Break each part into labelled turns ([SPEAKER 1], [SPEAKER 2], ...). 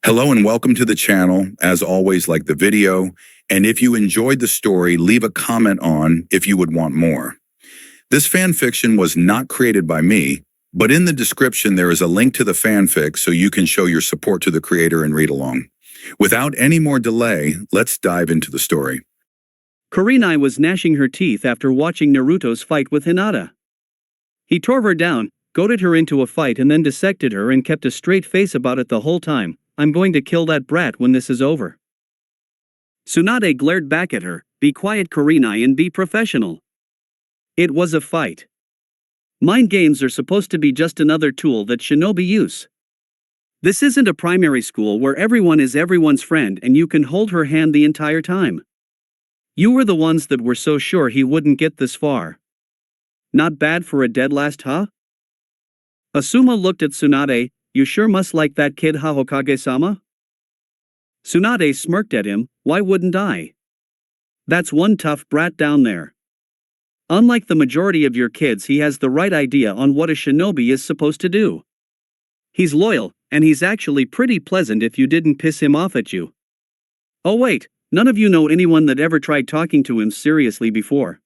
[SPEAKER 1] Hello and welcome to the channel. As always, like the video, and if you enjoyed the story, leave a comment on if you would want more. This fan fiction was not created by me, but in the description there is a link to the fanfic so you can show your support to the creator and read along. Without any more delay, let's dive into the story.
[SPEAKER 2] Kurenai was gnashing her teeth after watching Naruto's fight with Hinata. He tore her down, goaded her into a fight and then dissected her and kept a straight face about it the whole time. "I'm going to kill that brat when this is over." Tsunade glared back at her. "Be quiet, Kurenai, and be professional." It was a fight. Mind games are supposed to be just another tool that shinobi use. This isn't a primary school where everyone is everyone's friend and you can hold her hand the entire time. You were the ones that were so sure he wouldn't get this far. Not bad for a dead last, huh? Asuma looked at Tsunade. "You sure must like that kid, Hokage-sama?" Tsunade smirked at him. "Why wouldn't I? That's one tough brat down there. Unlike the majority of your kids, he has the right idea on what a shinobi is supposed to do. He's loyal, and he's actually pretty pleasant if you didn't piss him off at you. Oh wait, none of you know anyone that ever tried talking to him seriously before."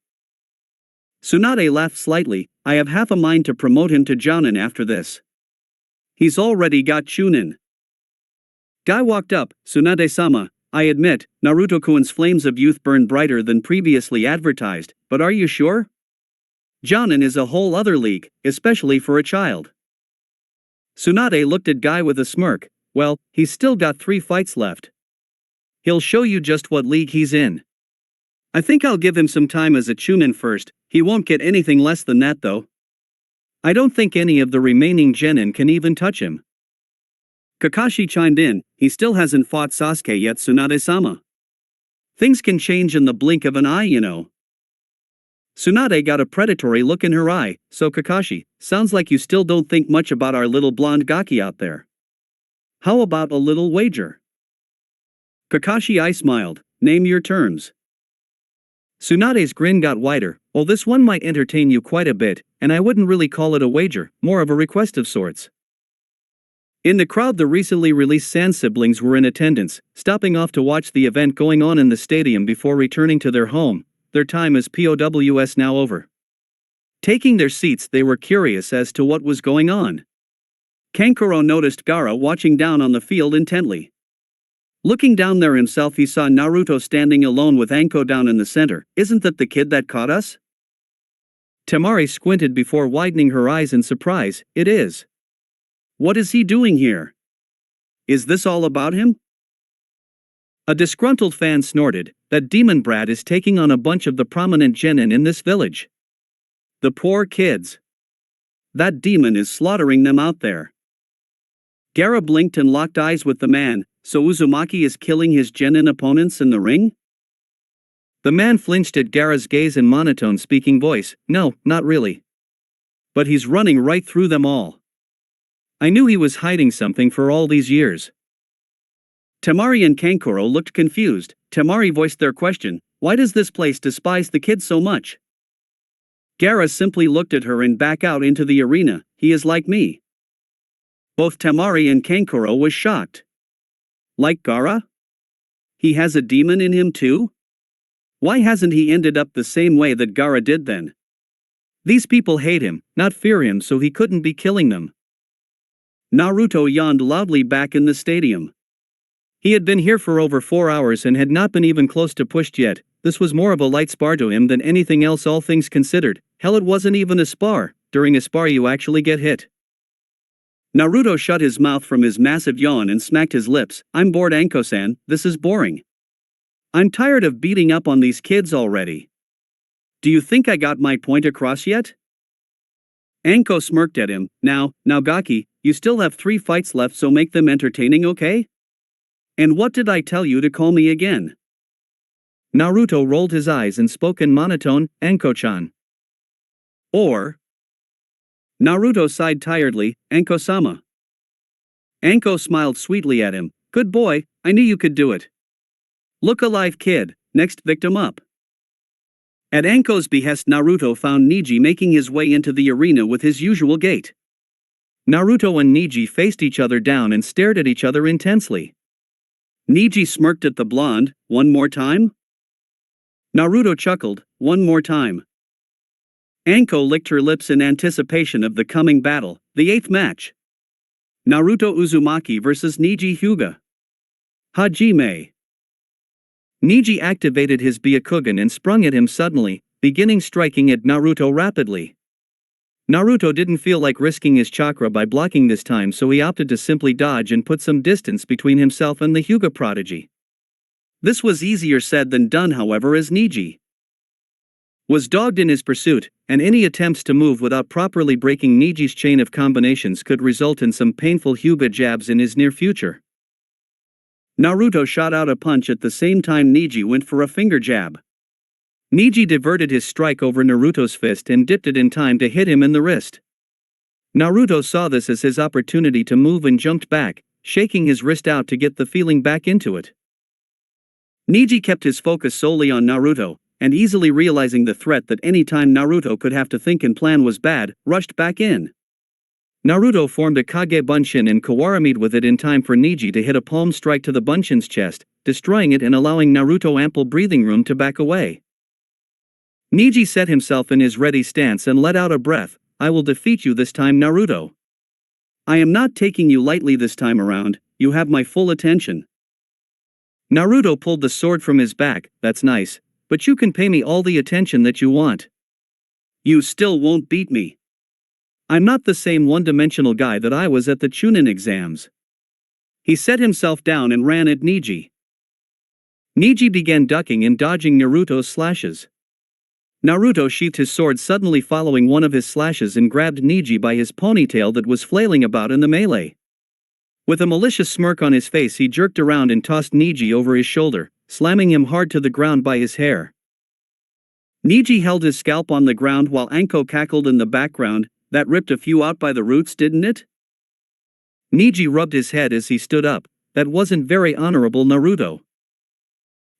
[SPEAKER 2] Tsunade laughed slightly. "I have half a mind to promote him to Jounin after this. He's already got Chunin." Guy walked up. "Tsunade-sama, I admit, Naruto-kun's flames of youth burn brighter than previously advertised, but are you sure? Jounin is a whole other league, especially for a child." Tsunade looked at Guy with a smirk. "Well, he's still got 3 fights left. He'll show you just what league he's in. I think I'll give him some time as a Chunin first. He won't get anything less than that though. I don't think any of the remaining genin can even touch him." Kakashi chimed in. "He still hasn't fought Sasuke yet, Tsunade-sama. Things can change in the blink of an eye, you know." Tsunade got a predatory look in her eye. "So Kakashi, sounds like you still don't think much about our little blonde Gaki out there. How about a little wager?" Kakashi I smiled. "Name your terms." Tsunade's grin got wider. "Well, this one might entertain you quite a bit, and I wouldn't really call it a wager, more of a request of sorts." In the crowd, the recently released Sand siblings were in attendance, stopping off to watch the event going on in the stadium before returning to their home. Their time as POWs now over. Taking their seats, they were curious as to what was going on. Kankuro noticed Gaara watching down on the field intently. Looking down there himself, he saw Naruto standing alone with Anko down in the center. "Isn't that the kid that caught us?" Temari squinted before widening her eyes in surprise. "It is. What is he doing here? Is this all about him?" A disgruntled fan snorted. "That demon brat is taking on a bunch of the prominent genin in this village. The poor kids. That demon is slaughtering them out there." Gaara blinked and locked eyes with the man. "So Uzumaki is killing his genin opponents in the ring?" The man flinched at Gaara's gaze in monotone speaking voice. "No, not really. But he's running right through them all. I knew he was hiding something for all these years." Temari and Kankuro looked confused. Temari voiced their question. "Why does this place despise the kids so much?" Gaara simply looked at her and back out into the arena. "He is like me." Both Temari and Kankuro was shocked. Like Gaara? He has a demon in him too? Why hasn't he ended up the same way that Gaara did then? These people hate him, not fear him, so he couldn't be killing them. Naruto yawned loudly back in the stadium. He had been here for over 4 hours and had not been even close to pushed yet. This was more of a light spar to him than anything else, all things considered. Hell, it wasn't even a spar. During a spar you actually get hit. Naruto shut his mouth from his massive yawn and smacked his lips. "I'm bored, Anko-san, this is boring. I'm tired of beating up on these kids already. Do you think I got my point across yet?" Anko smirked at him. Now Gaki, you still have 3 fights left, so make them entertaining, okay? And what did I tell you to call me again?" Naruto rolled his eyes and spoke in monotone. "Anko-chan." Or... Naruto sighed tiredly. "Anko-sama." Anko smiled sweetly at him. "Good boy, I knew you could do it. Look alive, kid, next victim up." At Anko's behest, Naruto found Neji making his way into the arena with his usual gait. Naruto and Neji faced each other down and stared at each other intensely. Neji smirked at the blonde. "One more time?" Naruto chuckled. "One more time." Anko licked her lips in anticipation of the coming battle, the 8th match. Naruto Uzumaki vs Neji Hyuga. Hajime. Neji activated his Byakugan and sprung at him suddenly, beginning striking at Naruto rapidly. Naruto didn't feel like risking his chakra by blocking this time, so he opted to simply dodge and put some distance between himself and the Hyuga prodigy. This was easier said than done, however, as Neji was dogged in his pursuit, and any attempts to move without properly breaking Neji's chain of combinations could result in some painful Hyuga jabs in his near future. Naruto shot out a punch at the same time Neji went for a finger jab. Neji diverted his strike over Naruto's fist and dipped it in time to hit him in the wrist. Naruto saw this as his opportunity to move and jumped back, shaking his wrist out to get the feeling back into it. Neji kept his focus solely on Naruto, and easily realizing the threat that any time Naruto could have to think and plan was bad, rushed back in. Naruto formed a Kage Bunshin and Kawarami'd with it in time for Neji to hit a palm strike to the Bunshin's chest, destroying it and allowing Naruto ample breathing room to back away. Neji set himself in his ready stance and let out a breath. "I will defeat you this time, Naruto. I am not taking you lightly this time around, you have my full attention." Naruto pulled the sword from his back. "That's nice, but you can pay me all the attention that you want. You still won't beat me. I'm not the same one-dimensional guy that I was at the Chunin exams." He set himself down and ran at Neji. Neji began ducking and dodging Naruto's slashes. Naruto sheathed his sword, suddenly following one of his slashes, and grabbed Neji by his ponytail that was flailing about in the melee. With a malicious smirk on his face, he jerked around and tossed Neji over his shoulder, slamming him hard to the ground by his hair. Neji held his scalp on the ground while Anko cackled in the background. "That ripped a few out by the roots, didn't it?" Neji rubbed his head as he stood up. "That wasn't very honorable, Naruto."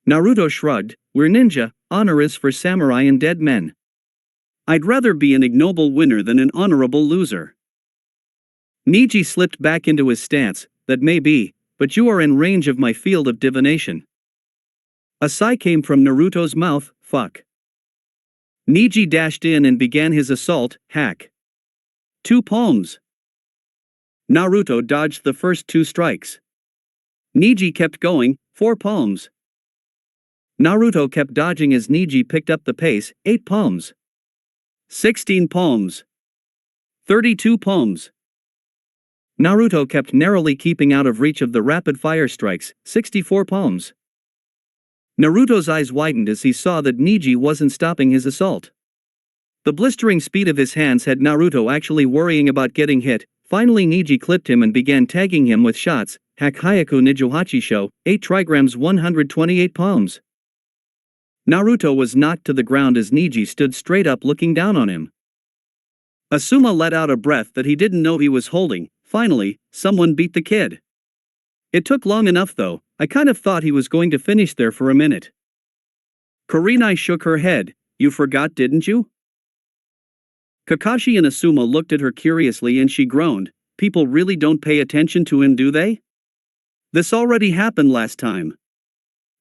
[SPEAKER 2] Naruto shrugged. "We're ninja, honor is for samurai and dead men. I'd rather be an ignoble winner than an honorable loser." Neji slipped back into his stance. "That may be, but you are in range of my field of divination." A sigh came from Naruto's mouth. "Fuck." Neji dashed in and began his assault. Hack. 2 palms. Naruto dodged the first 2 strikes. Neji kept going. 4 palms. Naruto kept dodging as Neji picked up the pace. 8 palms. 16 palms. 32 palms. Naruto kept narrowly keeping out of reach of the rapid-fire strikes. 64 palms. Naruto's eyes widened as he saw that Neji wasn't stopping his assault. The blistering speed of his hands had Naruto actually worrying about getting hit. Finally Neji clipped him and began tagging him with shots. Hack Hyaku Nijuhachisho, 8 trigrams 128 palms. Naruto was knocked to the ground as Neji stood straight up looking down on him. Asuma let out a breath that he didn't know he was holding. Finally, someone beat the kid. It took long enough though, I kind of thought he was going to finish there for a minute. Kurenai shook her head. "You forgot, didn't you?" Kakashi and Asuma looked at her curiously and she groaned. "People really don't pay attention to him, do they? This already happened last time.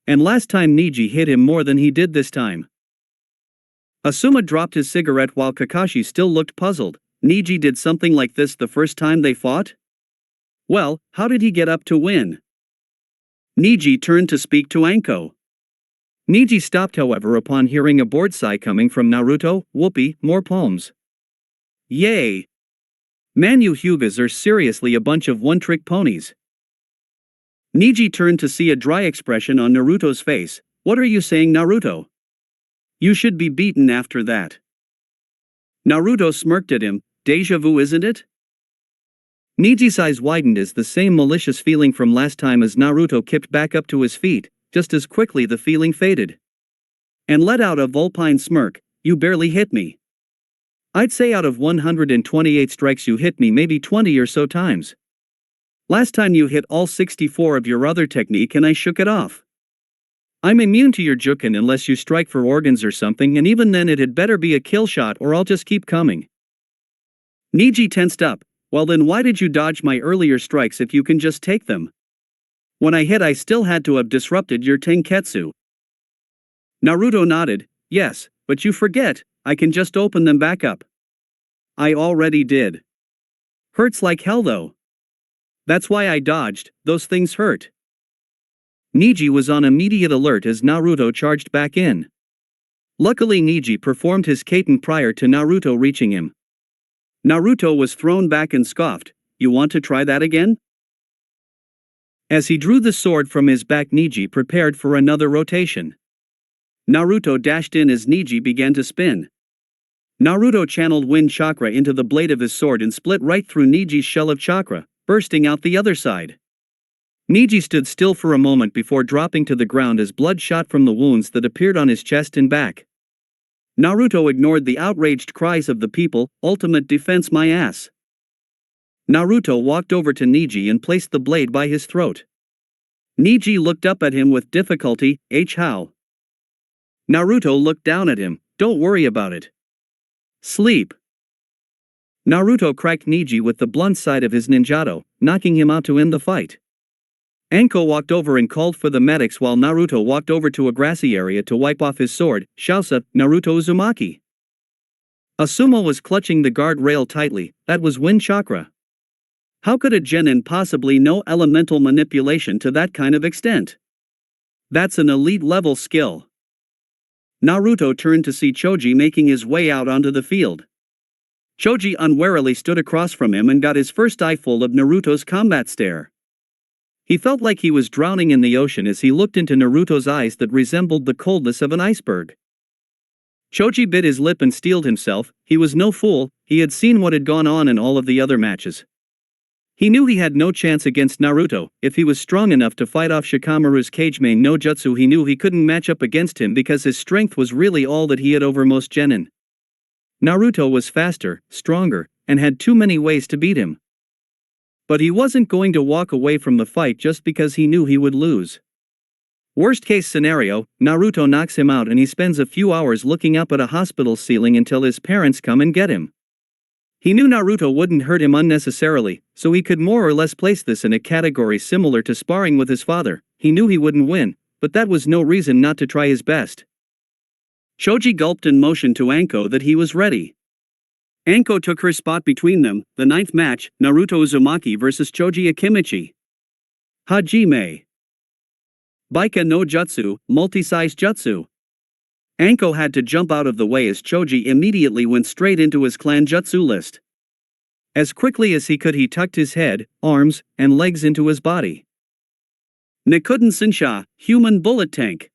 [SPEAKER 2] And last time Neji hit him more than he did this time." Asuma dropped his cigarette while Kakashi still looked puzzled. "Neji did something like this the first time they fought? Well, how did he get up to win?" Neji turned to speak to Anko. Neji stopped, however, upon hearing a bored sigh coming from Naruto. "Whoopee, more palms. Yay. Man, you Hyugas are seriously a bunch of one-trick ponies." Neji turned to see a dry expression on Naruto's face. "What are you saying, Naruto? You should be beaten after that." Naruto smirked at him. "Deja vu, isn't it?" Neji's eyes widened as the same malicious feeling from last time as Naruto kicked back up to his feet. Just as quickly the feeling faded. And let out a vulpine smirk. "You barely hit me. I'd say out of 128 strikes you hit me maybe 20 or so times. Last time you hit all 64 of your other technique and I shook it off. I'm immune to your jukin unless you strike for organs or something, and even then it had better be a kill shot or I'll just keep coming." Neji tensed up. Well then why did you dodge my earlier strikes if you can just take them? When I hit I still had to have disrupted your tenketsu. Naruto nodded, yes, but you forget, I can just open them back up. I already did. Hurts like hell though. That's why I dodged, those things hurt. Neji was on immediate alert as Naruto charged back in. Luckily Neji performed his katen prior to Naruto reaching him. Naruto was thrown back and scoffed, you want to try that again? As he drew the sword from his back Neji prepared for another rotation. Naruto dashed in as Neji began to spin. Naruto channeled wind chakra into the blade of his sword and split right through Neji's shell of chakra, bursting out the other side. Neji stood still for a moment before dropping to the ground as blood shot from the wounds that appeared on his chest and back. Naruto ignored the outraged cries of the people, ultimate defense my ass. Naruto walked over to Neji and placed the blade by his throat. Neji looked up at him with difficulty, how? Naruto looked down at him, don't worry about it. Sleep. Naruto cracked Neji with the blunt side of his ninjato, knocking him out to end the fight. Anko walked over and called for the medics while Naruto walked over to a grassy area to wipe off his sword, Shausa, Naruto Uzumaki. Asuma was clutching the guardrail tightly, that was wind chakra. How could a genin possibly know elemental manipulation to that kind of extent? That's an elite level skill. Naruto turned to see Choji making his way out onto the field. Choji unwarily stood across from him and got his first eyeful of Naruto's combat stare. He felt like he was drowning in the ocean as he looked into Naruto's eyes that resembled the coldness of an iceberg. Choji bit his lip and steeled himself, he was no fool, he had seen what had gone on in all of the other matches. He knew he had no chance against Naruto. If he was strong enough to fight off Shikamaru's Kagemain no Jutsu he knew he couldn't match up against him because his strength was really all that he had over most genin. Naruto was faster, stronger, and had too many ways to beat him. But he wasn't going to walk away from the fight just because he knew he would lose. Worst case scenario, Naruto knocks him out and he spends a few hours looking up at a hospital ceiling until his parents come and get him. He knew Naruto wouldn't hurt him unnecessarily, so he could more or less place this in a category similar to sparring with his father. He knew he wouldn't win, but that was no reason not to try his best. Choji gulped and motioned to Anko that he was ready. Anko took her spot between them, the ninth match, Naruto Uzumaki vs Choji Akimichi. Hajime. Baika no Jutsu, multi-size jutsu. Anko had to jump out of the way as Choji immediately went straight into his clan jutsu list. As quickly as he could he tucked his head, arms, and legs into his body. Nikuden Sensha, human bullet tank.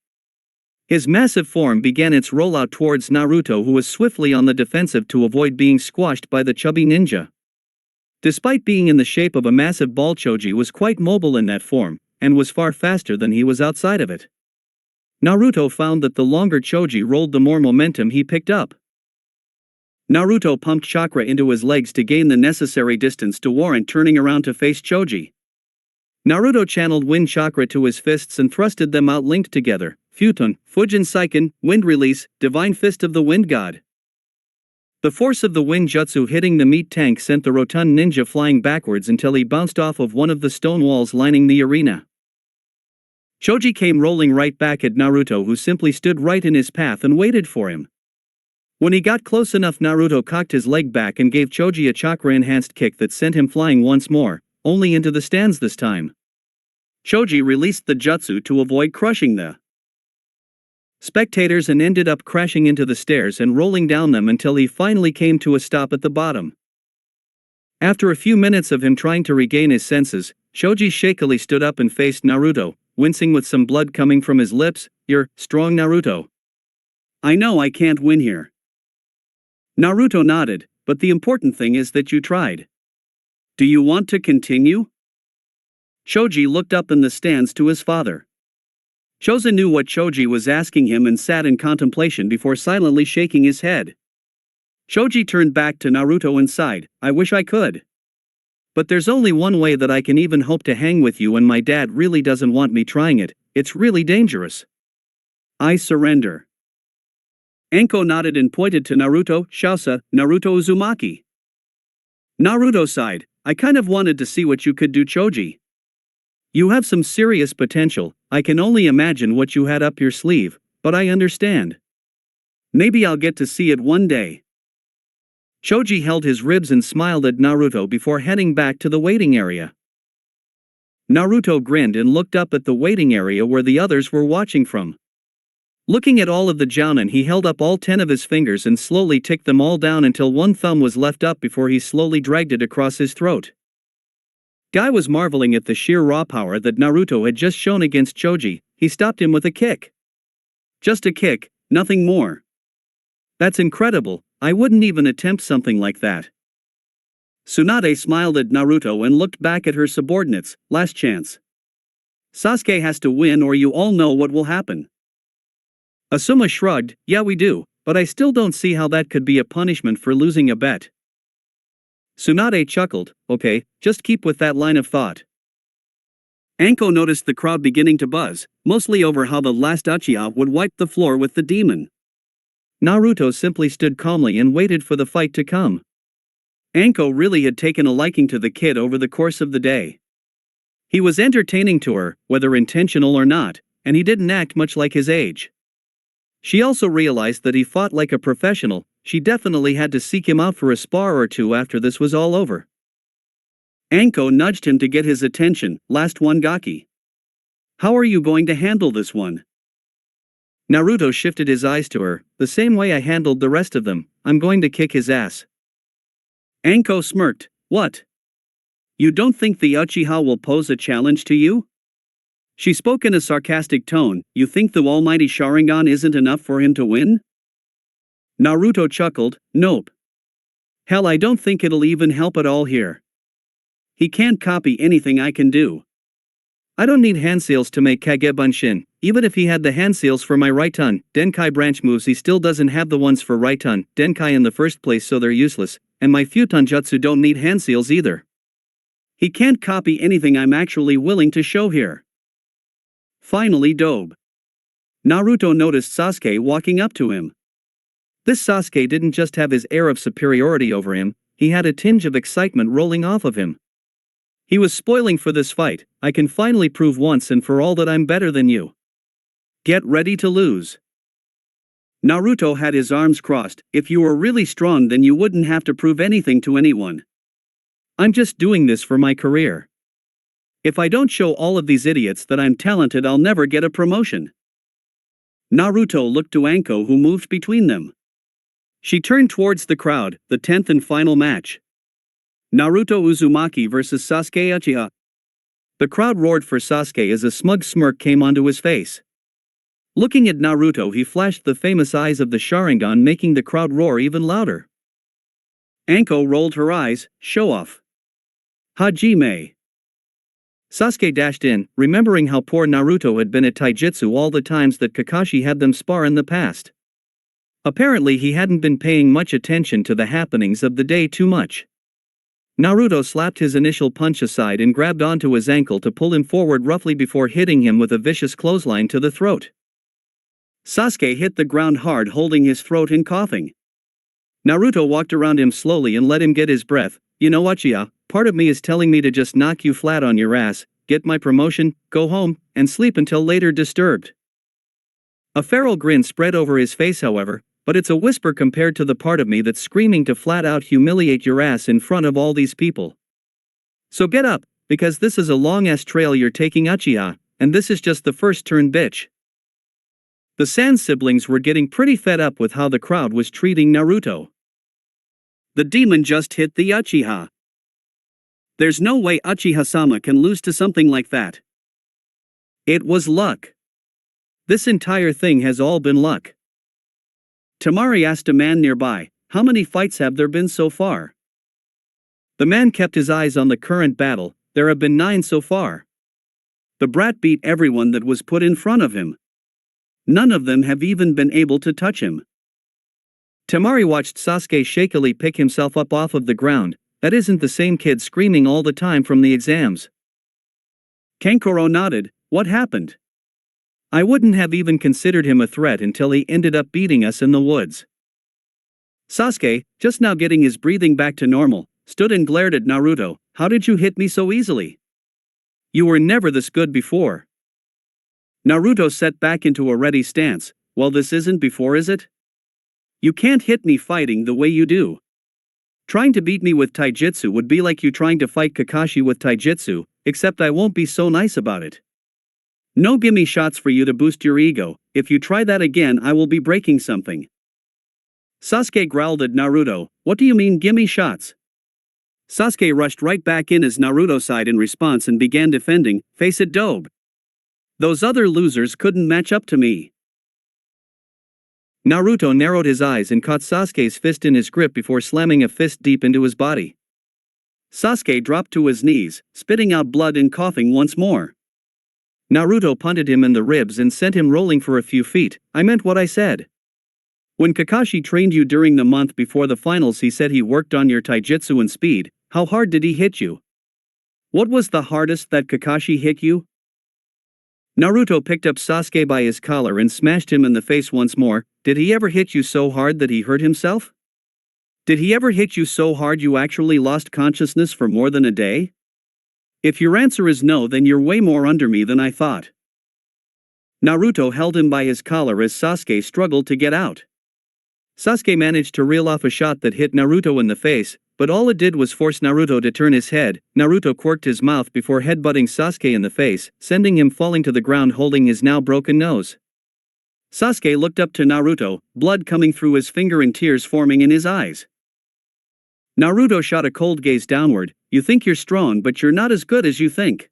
[SPEAKER 2] His massive form began its rollout towards Naruto who was swiftly on the defensive to avoid being squashed by the chubby ninja. Despite being in the shape of a massive ball Choji was quite mobile in that form, and was far faster than he was outside of it. Naruto found that the longer Choji rolled the more momentum he picked up. Naruto pumped chakra into his legs to gain the necessary distance to warrant turning around to face Choji. Naruto channeled wind chakra to his fists and thrusted them out linked together. Futon, Fujin Saiken, Wind Release, Divine Fist of the Wind God. The force of the wind jutsu hitting the meat tank sent the rotund ninja flying backwards until he bounced off of one of the stone walls lining the arena. Choji came rolling right back at Naruto who simply stood right in his path and waited for him. When he got close enough Naruto cocked his leg back and gave Choji a chakra-enhanced kick that sent him flying once more, only into the stands this time. Choji released the jutsu to avoid crushing the spectators and ended up crashing into the stairs and rolling down them until he finally came to a stop at the bottom. After a few minutes of him trying to regain his senses, Choji shakily stood up and faced Naruto, wincing with some blood coming from his lips. You're strong, Naruto. I know I can't win here. Naruto nodded, but the important thing is that you tried. Do you want to continue? Choji looked up in the stands to his father. Choza knew what Choji was asking him and sat in contemplation before silently shaking his head. Choji turned back to Naruto and sighed, I wish I could. But there's only one way that I can even hope to hang with you and my dad really doesn't want me trying it, it's really dangerous. I surrender. Anko nodded and pointed to Naruto, Shausa, Naruto Uzumaki. Naruto sighed, I kind of wanted to see what you could do, Choji. You have some serious potential, I can only imagine what you had up your sleeve, but I understand. Maybe I'll get to see it one day. Choji held his ribs and smiled at Naruto before heading back to the waiting area. Naruto grinned and looked up at the waiting area where the others were watching from. Looking at all of the jounin, he held up all 10 of his fingers and slowly ticked them all down until one thumb was left up before he slowly dragged it across his throat. Guy was marveling at the sheer raw power that Naruto had just shown against Choji. He stopped him with a kick. Just a kick, nothing more. That's incredible, I wouldn't even attempt something like that. Tsunade smiled at Naruto and looked back at her subordinates. Last chance. Sasuke has to win or you all know what will happen. Asuma shrugged, yeah we do, but I still don't see how that could be a punishment for losing a bet. Tsunade chuckled, okay, just keep with that line of thought. Anko noticed the crowd beginning to buzz, mostly over how the last Uchiha would wipe the floor with the demon. Naruto simply stood calmly and waited for the fight to come. Anko really had taken a liking to the kid over the course of the day. He was entertaining to her, whether intentional or not, and he didn't act much like his age. She also realized that he fought like a professional. She definitely had to seek him out for a spar or two after this was all over. Anko nudged him to get his attention. Last one, Gaki. How are you going to handle this one? Naruto shifted his eyes to her, the same way I handled the rest of them, I'm going to kick his ass. Anko smirked, what? You don't think the Uchiha will pose a challenge to you? She spoke in a sarcastic tone, you think the almighty Sharingan isn't enough for him to win? Naruto chuckled, nope. Hell, I don't think it'll even help at all here. He can't copy anything I can do. I don't need hand seals to make Kage Bunshin, even if he had the hand seals for my Raiton Denkai branch moves he still doesn't have the ones for Raiton Denkai in the first place, so they're useless, and my Futon Jutsu don't need hand seals either. He can't copy anything I'm actually willing to show here. Finally, Dobe. Naruto noticed Sasuke walking up to him. This Sasuke didn't just have his air of superiority over him, he had a tinge of excitement rolling off of him. He was spoiling for this fight, I can finally prove once and for all that I'm better than you. Get ready to lose. Naruto had his arms crossed, if you were really strong then you wouldn't have to prove anything to anyone. I'm just doing this for my career. If I don't show all of these idiots that I'm talented I'll never get a promotion. Naruto looked to Anko who moved between them. She turned towards the crowd, the 10th and final match. Naruto Uzumaki vs Sasuke Uchiha. The crowd roared for Sasuke as a smug smirk came onto his face. Looking at Naruto he flashed the famous eyes of the Sharingan, making the crowd roar even louder. Anko rolled her eyes, show off. Hajime. Sasuke dashed in, remembering how poor Naruto had been at taijutsu all the times that Kakashi had them spar in the past. Apparently he hadn't been paying much attention to the happenings of the day too much. Naruto slapped his initial punch aside and grabbed onto his ankle to pull him forward roughly before hitting him with a vicious clothesline to the throat. Sasuke hit the ground hard, holding his throat and coughing. Naruto walked around him slowly and let him get his breath. You know Uchiha, part of me is telling me to just knock you flat on your ass, get my promotion, go home, and sleep until later disturbed. A feral grin spread over his face however, but it's a whisper compared to the part of me that's screaming to flat out humiliate your ass in front of all these people. So get up, because this is a long-ass trail you're taking Uchiha, and this is just the first turn, bitch. The Sand siblings were getting pretty fed up with how the crowd was treating Naruto. The demon just hit the Uchiha. There's no way Uchiha-sama can lose to something like that. It was luck. This entire thing has all been luck. Tamari asked a man nearby, how many fights have there been so far? The man kept his eyes on the current battle, there have been 9 so far. The brat beat everyone that was put in front of him. None of them have even been able to touch him. Tamari watched Sasuke shakily pick himself up off of the ground. That isn't the same kid screaming all the time from the exams. Kankuro nodded, what happened? I wouldn't have even considered him a threat until he ended up beating us in the woods. Sasuke, just now getting his breathing back to normal, stood and glared at Naruto. How did you hit me so easily? You were never this good before. Naruto set back into a ready stance. Well, this isn't before, is it? You can't hit me fighting the way you do. Trying to beat me with taijutsu would be like you trying to fight Kakashi with taijutsu, except I won't be so nice about it. No gimme shots for you to boost your ego. If you try that again, I will be breaking something. Sasuke growled at Naruto. What do you mean gimme shots? Sasuke rushed right back in as Naruto sighed in response and began defending. Face it, dobe. Those other losers couldn't match up to me. Naruto narrowed his eyes and caught Sasuke's fist in his grip before slamming a fist deep into his body. Sasuke dropped to his knees, spitting out blood and coughing once more. Naruto punted him in the ribs and sent him rolling for a few feet. I meant what I said. When Kakashi trained you during the month before the finals, he said he worked on your taijutsu and speed. How hard did he hit you? What was the hardest that Kakashi hit you? Naruto picked up Sasuke by his collar and smashed him in the face once more. Did he ever hit you so hard that he hurt himself? Did he ever hit you so hard you actually lost consciousness for more than a day? If your answer is no, then you're way more under me than I thought. Naruto held him by his collar as Sasuke struggled to get out. Sasuke managed to reel off a shot that hit Naruto in the face, but all it did was force Naruto to turn his head. Naruto quirked his mouth before headbutting Sasuke in the face, sending him falling to the ground holding his now broken nose. Sasuke looked up to Naruto, blood coming through his finger and tears forming in his eyes. Naruto shot a cold gaze downward. You think you're strong, but you're not as good as you think.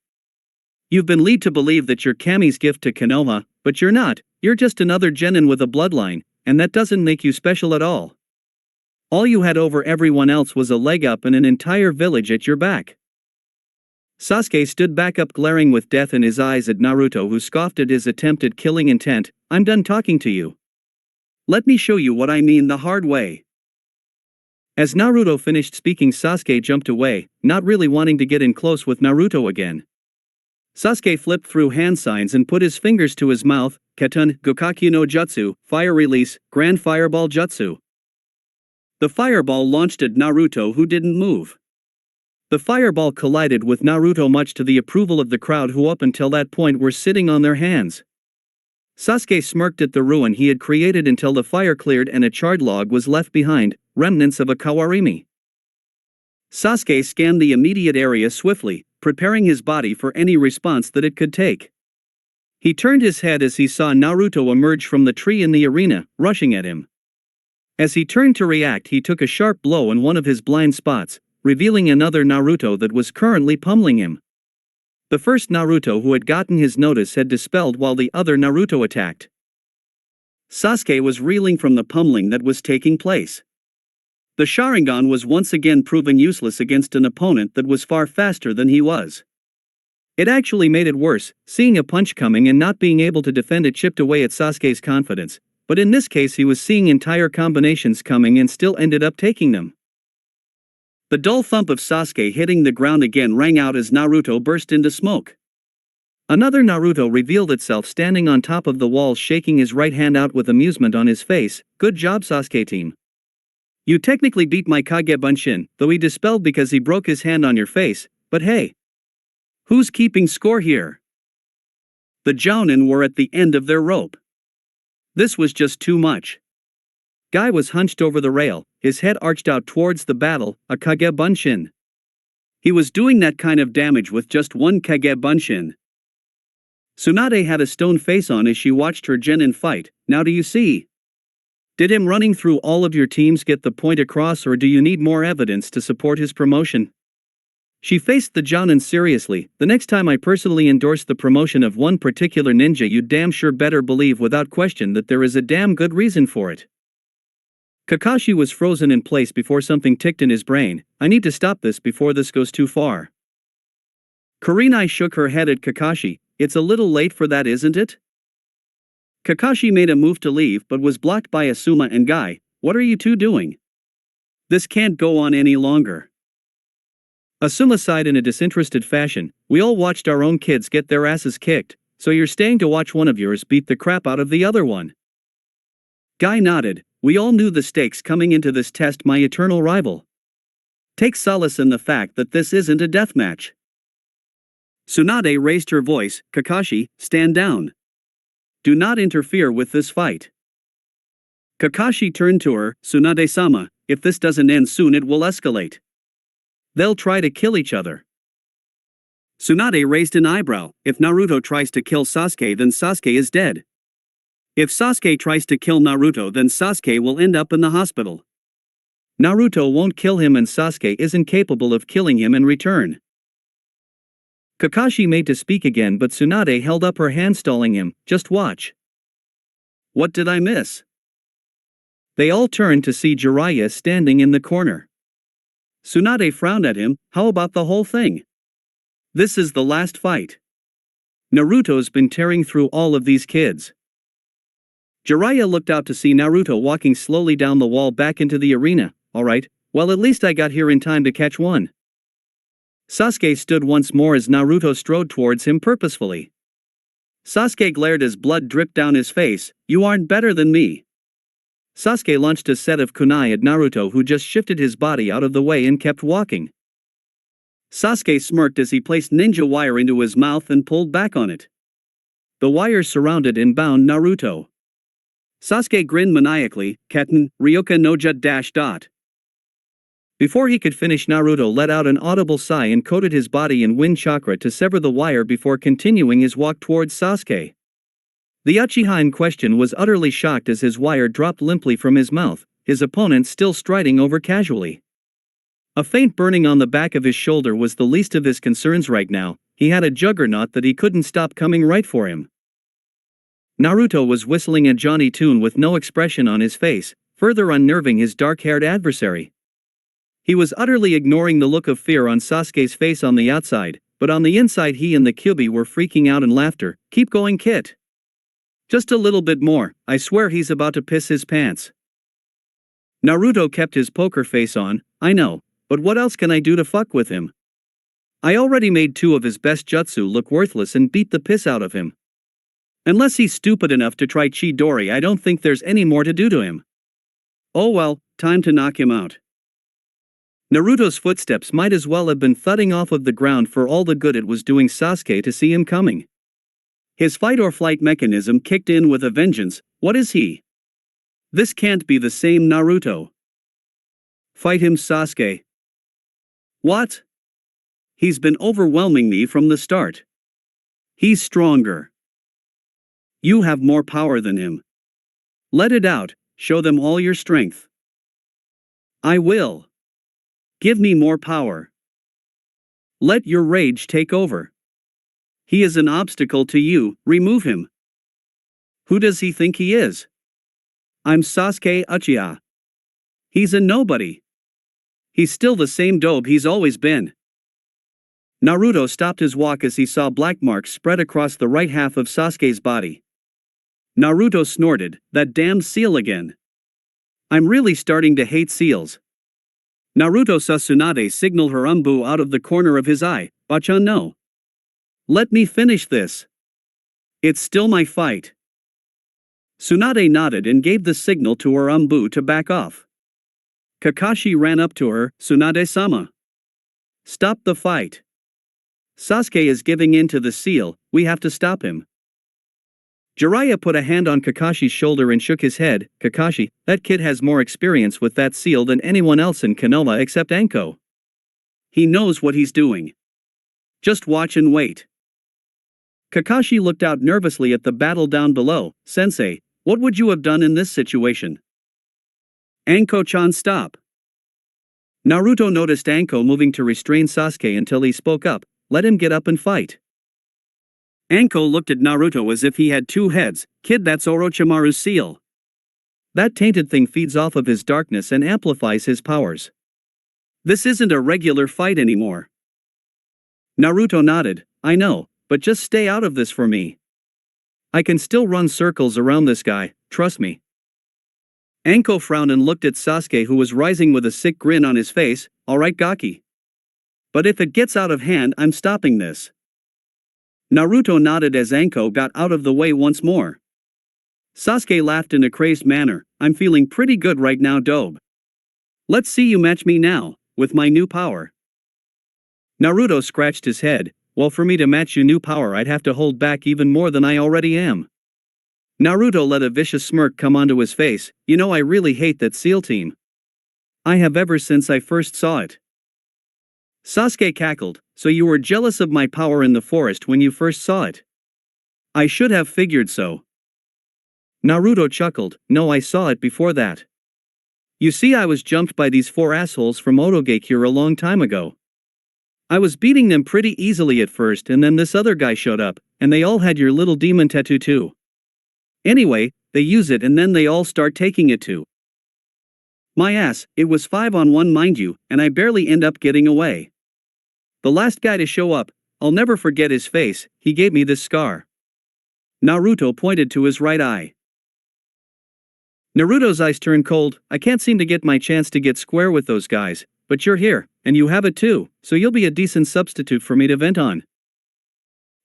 [SPEAKER 2] You've been led to believe that you're Kami's gift to Konoha, but you're not. You're just another genin with a bloodline, and that doesn't make you special at all. All you had over everyone else was a leg up and an entire village at your back. Sasuke stood back up glaring with death in his eyes at Naruto, who scoffed at his attempt at killing intent. I'm done talking to you. Let me show you what I mean the hard way. As Naruto finished speaking, Sasuke jumped away, not really wanting to get in close with Naruto again. Sasuke flipped through hand signs and put his fingers to his mouth. Katun, Gokaki no Jutsu, Fire Release, Grand Fireball Jutsu. The fireball launched at Naruto, who didn't move. The fireball collided with Naruto, much to the approval of the crowd, who up until that point were sitting on their hands. Sasuke smirked at the ruin he had created until the fire cleared and a charred log was left behind, remnants of a kawarimi. Sasuke scanned the immediate area swiftly, preparing his body for any response that it could take. He turned his head as he saw Naruto emerge from the tree in the arena, rushing at him. As he turned to react, he took a sharp blow in one of his blind spots, revealing another Naruto that was currently pummeling him. The first Naruto who had gotten his notice had dispelled while the other Naruto attacked. Sasuke was reeling from the pummeling that was taking place. The Sharingan was once again proven useless against an opponent that was far faster than he was. It actually made it worse, seeing a punch coming and not being able to defend it chipped away at Sasuke's confidence, but in this case he was seeing entire combinations coming and still ended up taking them. The dull thump of Sasuke hitting the ground again rang out as Naruto burst into smoke. Another Naruto revealed itself standing on top of the wall, shaking his right hand out with amusement on his face. Good job, Sasuke team. You technically beat my Kage Bunshin, though he dispelled because he broke his hand on your face, but hey. Who's keeping score here? The Jounin were at the end of their rope. This was just too much. Guy was hunched over the rail, his head arched out towards the battle, a Kage Bunshin. He was doing that kind of damage with just one Kage Bunshin. Tsunade had a stone face on as she watched her genin fight. Now do you see? Did him running through all of your teams get the point across, or do you need more evidence to support his promotion? She faced the Jounin seriously. The next time I personally endorse the promotion of one particular ninja, you damn sure better believe without question that there is a damn good reason for it. Kakashi was frozen in place before something ticked in his brain. I need to stop this before this goes too far. Kurenai shook her head at Kakashi. It's a little late for that, isn't it? Kakashi made a move to leave but was blocked by Asuma and Guy. What are you two doing? This can't go on any longer. Asuma sighed in a disinterested fashion. We all watched our own kids get their asses kicked, so you're staying to watch one of yours beat the crap out of the other one. Guy nodded. We all knew the stakes coming into this test, my eternal rival. Take solace in the fact that this isn't a deathmatch. Tsunade raised her voice, Kakashi, stand down. Do not interfere with this fight. Kakashi turned to her, Tsunade-sama, if this doesn't end soon it will escalate. They'll try to kill each other. Tsunade raised an eyebrow, if Naruto tries to kill Sasuke then Sasuke is dead. If Sasuke tries to kill Naruto then Sasuke will end up in the hospital. Naruto won't kill him and Sasuke isn't capable of killing him in return. Kakashi made to speak again but Tsunade held up her hand stalling him, just watch. What did I miss? They all turned to see Jiraiya standing in the corner. Tsunade frowned at him, how about the whole thing? This is the last fight. Naruto's been tearing through all of these kids. Jiraiya looked out to see Naruto walking slowly down the wall back into the arena. Alright, well at least I got here in time to catch one. Sasuke stood once more as Naruto strode towards him purposefully. Sasuke glared as blood dripped down his face, you aren't better than me. Sasuke launched a set of kunai at Naruto who just shifted his body out of the way and kept walking. Sasuke smirked as he placed ninja wire into his mouth and pulled back on it. The wire surrounded and bound Naruto. Sasuke grinned maniacally, Katen, Ryoka no ja .. Before he could finish Naruto let out an audible sigh and coated his body in wind chakra to sever the wire before continuing his walk towards Sasuke. The Uchiha in question was utterly shocked as his wire dropped limply from his mouth, his opponent still striding over casually. A faint burning on the back of his shoulder was the least of his concerns right now, he had a juggernaut that he couldn't stop coming right for him. Naruto was whistling a Johnny tune with no expression on his face, further unnerving his dark-haired adversary. He was utterly ignoring the look of fear on Sasuke's face on the outside, but on the inside he and the Kyuubi were freaking out in laughter. Keep going, Kit. Just a little bit more, I swear he's about to piss his pants. Naruto kept his poker face on, I know, but what else can I do to fuck with him? I already made 2 of his best jutsu look worthless and beat the piss out of him. Unless he's stupid enough to try Chidori, I don't think there's any more to do to him. Oh well, time to knock him out. Naruto's footsteps might as well have been thudding off of the ground for all the good it was doing Sasuke to see him coming. His fight-or-flight mechanism kicked in with a vengeance. What is he? This can't be the same Naruto. Fight him, Sasuke. What? He's been overwhelming me from the start. He's stronger. You have more power than him. Let it out, show them all your strength. I will. Give me more power. Let your rage take over. He is an obstacle to you, remove him. Who does he think he is? I'm Sasuke Uchiha. He's a nobody. He's still the same dope he's always been. Naruto stopped his walk as he saw black marks spread across the right half of Sasuke's body. Naruto snorted, that damned seal again. I'm really starting to hate seals. Naruto saw Tsunade signal her umbu out of the corner of his eye, Bachan no. Let me finish this. It's still my fight. Tsunade nodded and gave the signal to her umbu to back off. Kakashi ran up to her, Tsunade-sama. Stop the fight. Sasuke is giving in to the seal, we have to stop him. Jiraiya put a hand on Kakashi's shoulder and shook his head, Kakashi, that kid has more experience with that seal than anyone else in Konoha except Anko. He knows what he's doing. Just watch and wait. Kakashi looked out nervously at the battle down below, Sensei, what would you have done in this situation? Anko-chan, stop. Naruto noticed Anko moving to restrain Sasuke until he spoke up, let him get up and fight. Anko looked at Naruto as if he had 2 heads, kid, that's Orochimaru's seal. That tainted thing feeds off of his darkness and amplifies his powers. This isn't a regular fight anymore. Naruto nodded, I know, but just stay out of this for me. I can still run circles around this guy, trust me. Anko frowned and looked at Sasuke who was rising with a sick grin on his face, alright Gaki. But if it gets out of hand I'm stopping this. Naruto nodded as Anko got out of the way once more. Sasuke laughed in a crazed manner, I'm feeling pretty good right now, dope. Let's see you match me now, with my new power. Naruto scratched his head. Well, for me to match your new power, I'd have to hold back even more than I already am. Naruto let a vicious smirk come onto his face. You know, I really hate that SEAL team. I have ever since I first saw it. Sasuke cackled. So you were jealous of my power in the forest when you first saw it? I should have figured so. Naruto chuckled. No, I saw it before that. You see, I was jumped by these 4 assholes from Otogakure a long time ago. I was beating them pretty easily at first, and then this other guy showed up, and they all had your little demon tattoo too. Anyway, they use it and then they all start taking it too. My ass, it was 5-on-1 mind you, and I barely end up getting away. The last guy to show up, I'll never forget his face, he gave me this scar. Naruto pointed to his right eye. Naruto's eyes turned cold. I can't seem to get my chance to get square with those guys, but you're here, and you have it too, so you'll be a decent substitute for me to vent on.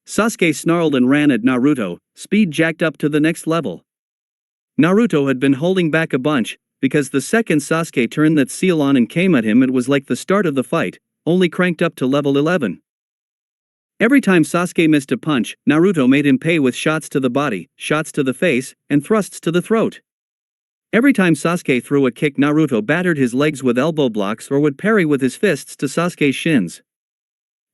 [SPEAKER 2] Sasuke snarled and ran at Naruto, speed jacked up to the next level. Naruto had been holding back a bunch, because the second Sasuke turned that seal on and came at him, it was like the start of the fight, only cranked up to level 11. Every time Sasuke missed a punch, Naruto made him pay with shots to the body, shots to the face, and thrusts to the throat. Every time Sasuke threw a kick, Naruto battered his legs with elbow blocks or would parry with his fists to Sasuke's shins.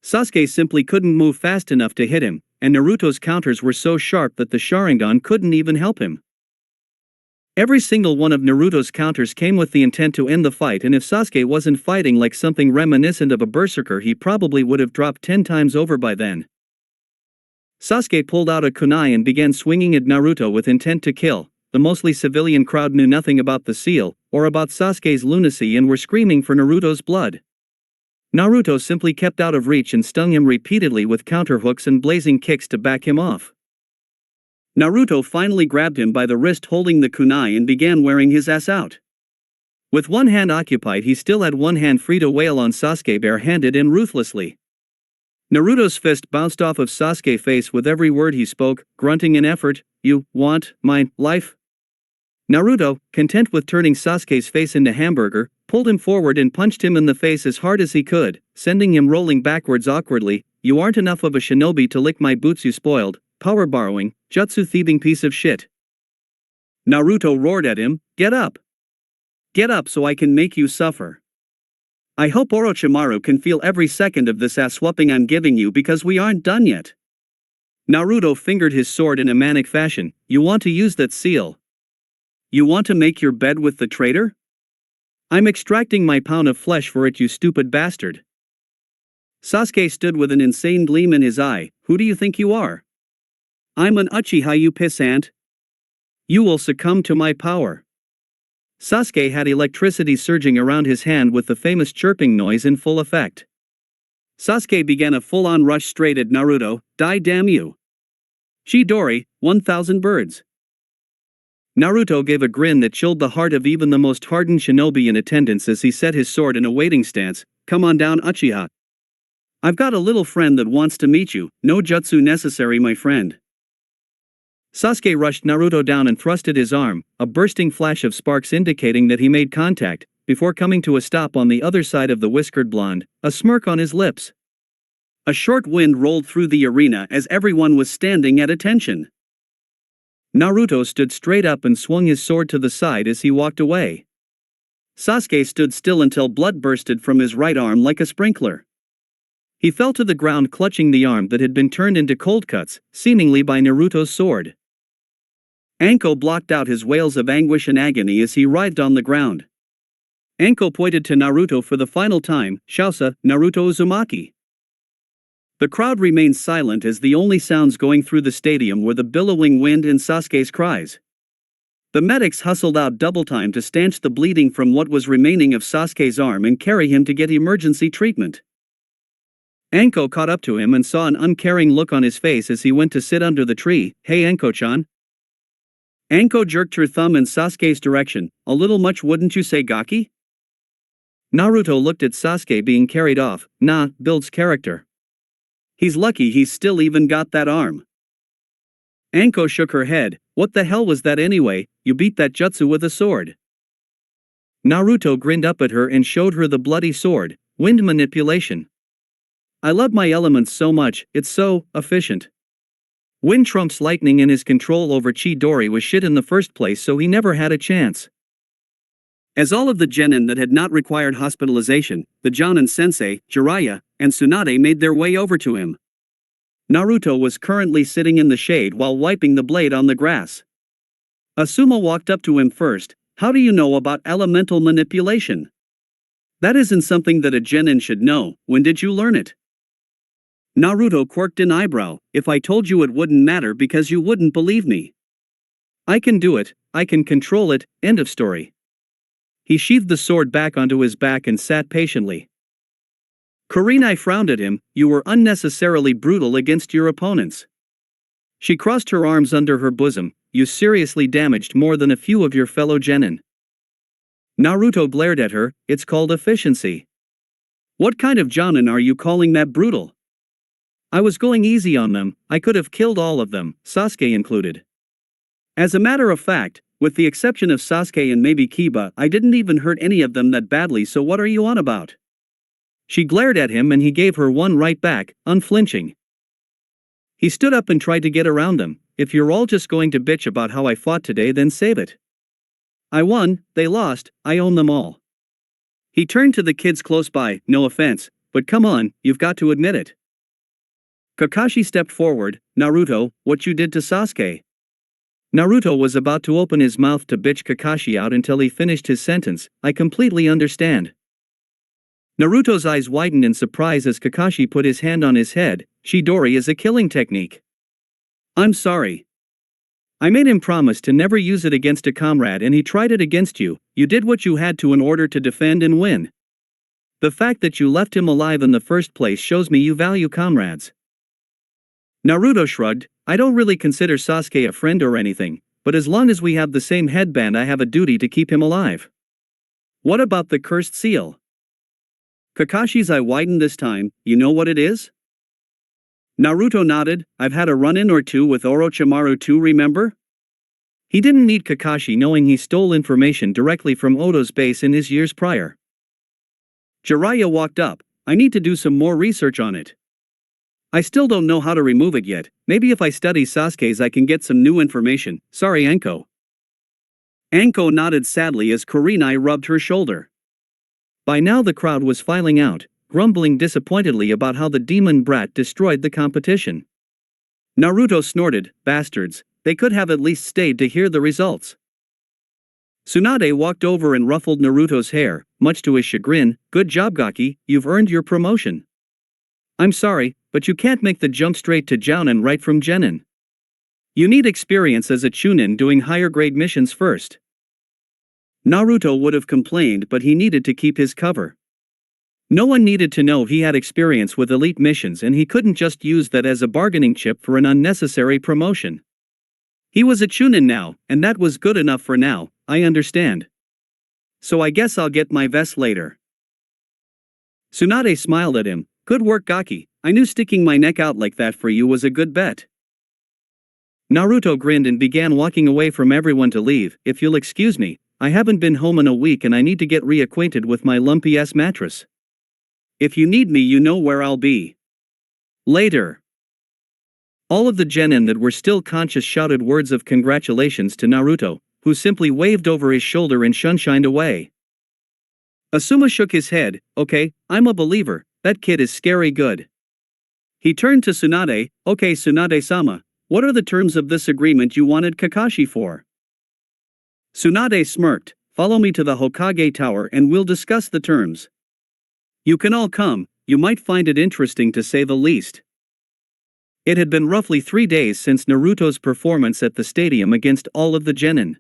[SPEAKER 2] Sasuke simply couldn't move fast enough to hit him, and Naruto's counters were so sharp that the Sharingan couldn't even help him. Every single one of Naruto's counters came with the intent to end the fight, and if Sasuke wasn't fighting like something reminiscent of a berserker, he probably would have dropped 10 times over by then. Sasuke pulled out a kunai and began swinging at Naruto with intent to kill. The mostly civilian crowd knew nothing about the seal, or about Sasuke's lunacy, and were screaming for Naruto's blood. Naruto simply kept out of reach and stung him repeatedly with counterhooks and blazing kicks to back him off. Naruto finally grabbed him by the wrist holding the kunai and began wearing his ass out. With one hand occupied, he still had one hand free to wail on Sasuke barehanded and ruthlessly. Naruto's fist bounced off of Sasuke's face with every word he spoke, grunting in effort. You want my life? Naruto, content with turning Sasuke's face into hamburger, pulled him forward and punched him in the face as hard as he could, sending him rolling backwards awkwardly. You aren't enough of a shinobi to lick my boots, you spoiled, power borrowing, jutsu thieving piece of shit. Naruto roared at him, get up! Get up so I can make you suffer. I hope Orochimaru can feel every second of this ass whooping I'm giving you, because we aren't done yet. Naruto fingered his sword in a manic fashion. You want to use that seal? You want to make your bed with the traitor? I'm extracting my pound of flesh for it, you stupid bastard. Sasuke stood with an insane gleam in his eye. Who do you think you are? I'm an Uchiha, you pissant. You will succumb to my power. Sasuke had electricity surging around his hand with the famous chirping noise in full effect. Sasuke began a full-on rush straight at Naruto. Die, damn you. Chidori, 1,000 birds. Naruto gave a grin that chilled the heart of even the most hardened shinobi in attendance as he set his sword in a waiting stance. Come on down, Uchiha. I've got a little friend that wants to meet you. No jutsu necessary, my friend. Sasuke rushed Naruto down and thrusted his arm, a bursting flash of sparks indicating that he made contact, before coming to a stop on the other side of the whiskered blonde, a smirk on his lips. A short wind rolled through the arena as everyone was standing at attention. Naruto stood straight up and swung his sword to the side as he walked away. Sasuke stood still until blood bursted from his right arm like a sprinkler. He fell to the ground clutching the arm that had been turned into cold cuts, seemingly by Naruto's sword. Anko blocked out his wails of anguish and agony as he writhed on the ground. Anko pointed to Naruto for the final time. Shousa, Naruto Uzumaki. The crowd remained silent as the only sounds going through the stadium were the billowing wind and Sasuke's cries. The medics hustled out double time to stanch the bleeding from what was remaining of Sasuke's arm and carry him to get emergency treatment. Anko caught up to him and saw an uncaring look on his face as he went to sit under the tree. Hey Anko-chan. Anko jerked her thumb in Sasuke's direction. A little much, wouldn't you say, Gaki? Naruto looked at Sasuke being carried off. Nah, builds character. He's lucky he's still even got that arm. Anko shook her head. What the hell was that anyway? You beat that jutsu with a sword. Naruto grinned up at her and showed her the bloody sword, wind manipulation. I love my elements so much, it's so efficient. Wind trumps lightning and his control over Chidori was shit in the first place, so he never had a chance. As all of the genin that had not required hospitalization, the Jonin sensei, Jiraiya, and Tsunade made their way over to him. Naruto was currently sitting in the shade while wiping the blade on the grass. Asuma walked up to him first. How do you know about elemental manipulation? That isn't something that a genin should know. When did you learn it? Naruto quirked an eyebrow. If I told you it wouldn't matter because you wouldn't believe me. I can do it, I can control it, end of story. He sheathed the sword back onto his back and sat patiently. Kurenai frowned at him. You were unnecessarily brutal against your opponents. She crossed her arms under her bosom. You seriously damaged more than a few of your fellow genin. Naruto glared at her. It's called efficiency. What kind of jonin are you calling that brutal? I was going easy on them. I could have killed all of them, Sasuke included. As a matter of fact, with the exception of Sasuke and maybe Kiba, I didn't even hurt any of them that badly, so what are you on about? She glared at him and he gave her one right back, unflinching. He stood up and tried to get around them. If you're all just going to bitch about how I fought today, then save it. I won, they lost, I own them all. He turned to the kids close by. No offense, but come on, you've got to admit it. Kakashi stepped forward. Naruto, what you did to Sasuke? Naruto was about to open his mouth to bitch Kakashi out until he finished his sentence. I completely understand. Naruto's eyes widened in surprise as Kakashi put his hand on his head. Chidori is a killing technique. I'm sorry. I made him promise to never use it against a comrade and he tried it against you. You did what you had to in order to defend and win. The fact that you left him alive in the first place shows me you value comrades. Naruto shrugged. I don't really consider Sasuke a friend or anything, but as long as we have the same headband I have a duty to keep him alive. What about the cursed seal? Kakashi's eye widened this time. You know what it is? Naruto nodded. I've had a run-in or two with Orochimaru too, remember? He didn't need Kakashi knowing he stole information directly from Oto's base in his years prior. Jiraiya walked up. I need to do some more research on it. I still don't know how to remove it yet. Maybe if I study Sasuke's I can get some new information. Sorry, Anko. Anko nodded sadly as Kurenai rubbed her shoulder. By now the crowd was filing out, grumbling disappointedly about how the demon brat destroyed the competition. Naruto snorted, bastards, they could have at least stayed to hear the results. Tsunade walked over and ruffled Naruto's hair, much to his chagrin. Good job, Gaki, you've earned your promotion. I'm sorry, but you can't make the jump straight to Jounin right from Genin. You need experience as a Chunin doing higher grade missions first. Naruto would have complained, but he needed to keep his cover. No one needed to know he had experience with elite missions and he couldn't just use that as a bargaining chip for an unnecessary promotion. He was a Chunin now, and that was good enough for now, I understand. So I guess I'll get my vest later. Tsunade smiled at him. Good work, Gaki. I knew sticking my neck out like that for you was a good bet. Naruto grinned and began walking away from everyone to leave. If you'll excuse me, I haven't been home in a week and I need to get reacquainted with my lumpy-ass mattress. If you need me, you know where I'll be. Later. All of the genin that were still conscious shouted words of congratulations to Naruto, who simply waved over his shoulder and shunshined away. Asuma shook his head. Okay, I'm a believer, that kid is scary good. He turned to Tsunade. Okay, Tsunade-sama, what are the terms of this agreement you wanted Kakashi for? Tsunade smirked. Follow me to the Hokage Tower and we'll discuss the terms. You can all come, you might find it interesting to say the least. It had been roughly 3 days since Naruto's performance at the stadium against all of the genin.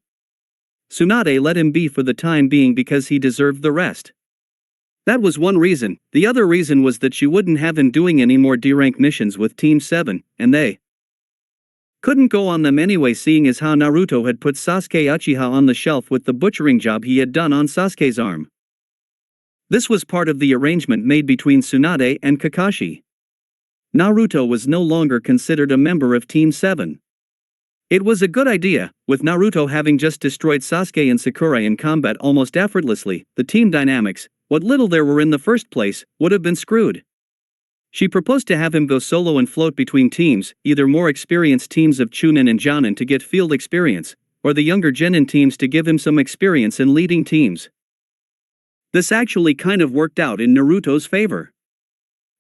[SPEAKER 2] Tsunade let him be for the time being because he deserved the rest. That was one reason. The other reason was that she wouldn't have him doing any more D-rank missions with Team 7, and they couldn't go on them anyway, seeing as how Naruto had put Sasuke Uchiha on the shelf with the butchering job he had done on Sasuke's arm. This was part of the arrangement made between Tsunade and Kakashi. Naruto was no longer considered a member of Team 7. It was a good idea, with Naruto having just destroyed Sasuke and Sakura in combat almost effortlessly. The team dynamics, what little there were in the first place, would have been screwed. She proposed to have him go solo and float between teams, either more experienced teams of Chunin and Jonin to get field experience, or the younger Genin teams to give him some experience in leading teams. This actually kind of worked out in Naruto's favor.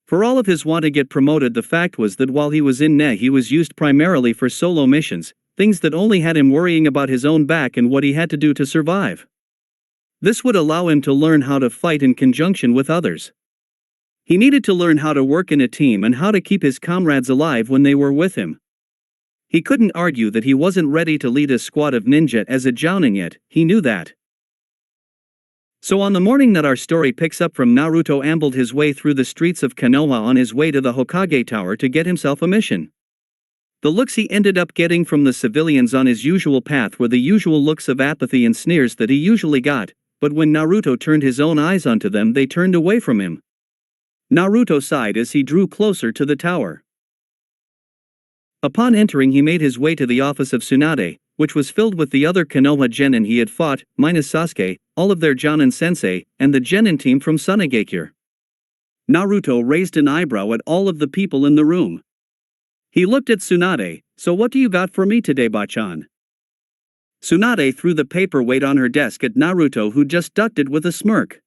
[SPEAKER 2] For all of his want to get promoted, the fact was that while he was in Ne, he was used primarily for solo missions, things that only had him worrying about his own back and what he had to do to survive. This would allow him to learn how to fight in conjunction with others. He needed to learn how to work in a team and how to keep his comrades alive when they were with him. He couldn't argue that he wasn't ready to lead a squad of ninja as a Jounin yet, he knew that. So on the morning that our story picks up from, Naruto ambled his way through the streets of Konoha on his way to the Hokage Tower to get himself a mission. The looks he ended up getting from the civilians on his usual path were the usual looks of apathy and sneers that he usually got, but when Naruto turned his own eyes onto them, they turned away from him. Naruto sighed as he drew closer to the tower. Upon entering, he made his way to the office of Tsunade, which was filled with the other Konoha genin he had fought, minus Sasuke, all of their Jonin sensei, and the genin team from Sunagakure. Naruto raised an eyebrow at all of the people in the room. He looked at Tsunade. So what do you got for me today, Bachan? Tsunade threw the paperweight on her desk at Naruto, who just ducked it with a smirk.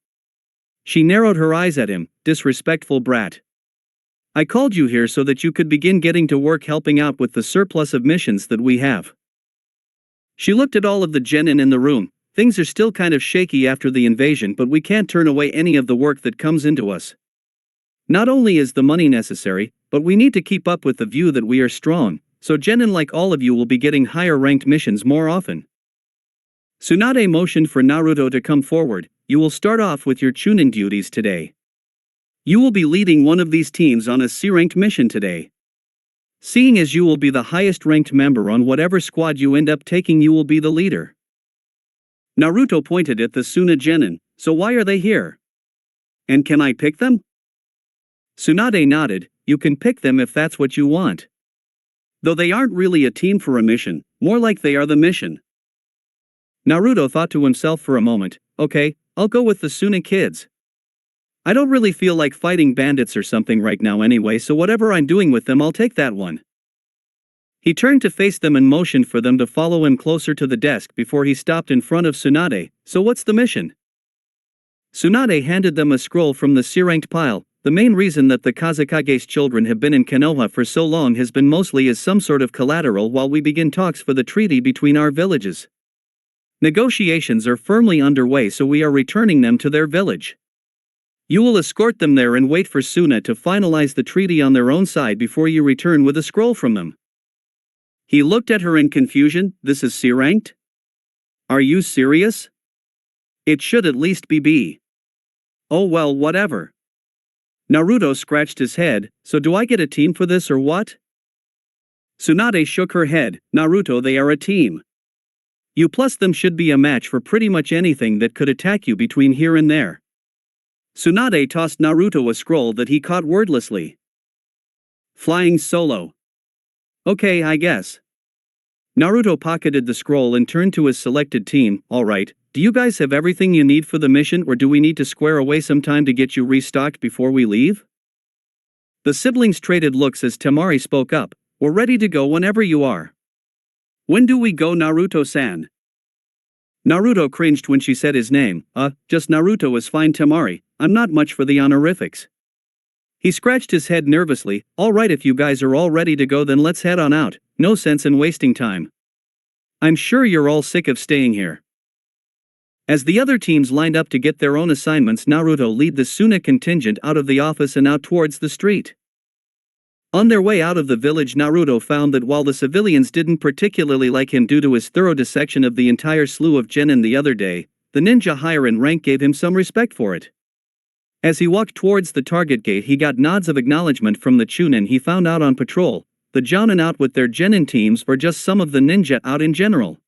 [SPEAKER 2] She narrowed her eyes at him. Disrespectful brat. I called you here so that you could begin getting to work helping out with the surplus of missions that we have. She looked at all of the genin in the room. Things are still kind of shaky after the invasion, but we can't turn away any of the work that comes into us. Not only is the money necessary, but we need to keep up with the view that we are strong, so genin like all of you will be getting higher ranked missions more often. Tsunade motioned for Naruto to come forward. You will start off with your Chunin duties today. You will be leading one of these teams on a C-ranked mission today. Seeing as you will be the highest ranked member on whatever squad you end up taking, you will be the leader. Naruto pointed at the Suna genin. So why are they here? And can I pick them? Tsunade nodded. You can pick them if that's what you want. Though they aren't really a team for a mission, more like they are the mission. Naruto thought to himself for a moment. Okay, I'll go with the Suna kids. I don't really feel like fighting bandits or something right now anyway, so whatever I'm doing with them, I'll take that one. He turned to face them and motioned for them to follow him closer to the desk before he stopped in front of Tsunade. So what's the mission? Tsunade handed them a scroll from the C-ranked pile. The main reason that the Kazekage's children have been in Konoha for so long has been mostly as some sort of collateral while we begin talks for the treaty between our villages. Negotiations are firmly underway, so we are returning them to their village. You will escort them there and wait for Suna to finalize the treaty on their own side before you return with a scroll from them. He looked at her in confusion. This is C-ranked? Are you serious? It should at least be B. Oh well, whatever. Naruto scratched his head. So do I get a team for this or what? Tsunade shook her head. Naruto, they are a team. You plus them should be a match for pretty much anything that could attack you between here and there. Tsunade tossed Naruto a scroll that he caught wordlessly. Flying solo. Okay, I guess. Naruto pocketed the scroll and turned to his selected team. Alright, do you guys have everything you need for the mission, or do we need to square away some time to get you restocked before we leave? The siblings traded looks as Temari spoke up. We're ready to go whenever you are. When do we go, Naruto-san? Naruto cringed when she said his name. Just Naruto is fine, Temari. I'm not much for the honorifics. He scratched his head nervously. Alright, if you guys are all ready to go, then let's head on out. No sense in wasting time. I'm sure you're all sick of staying here. As the other teams lined up to get their own assignments, Naruto led the Suna contingent out of the office and out towards the street. On their way out of the village, Naruto found that while the civilians didn't particularly like him due to his thorough dissection of the entire slew of genin the other day, the ninja higher in rank gave him some respect for it. As he walked towards the target gate, he got nods of acknowledgement from the Chunin he found out on patrol, the Jounin out with their genin teams, or just some of the ninja out in general.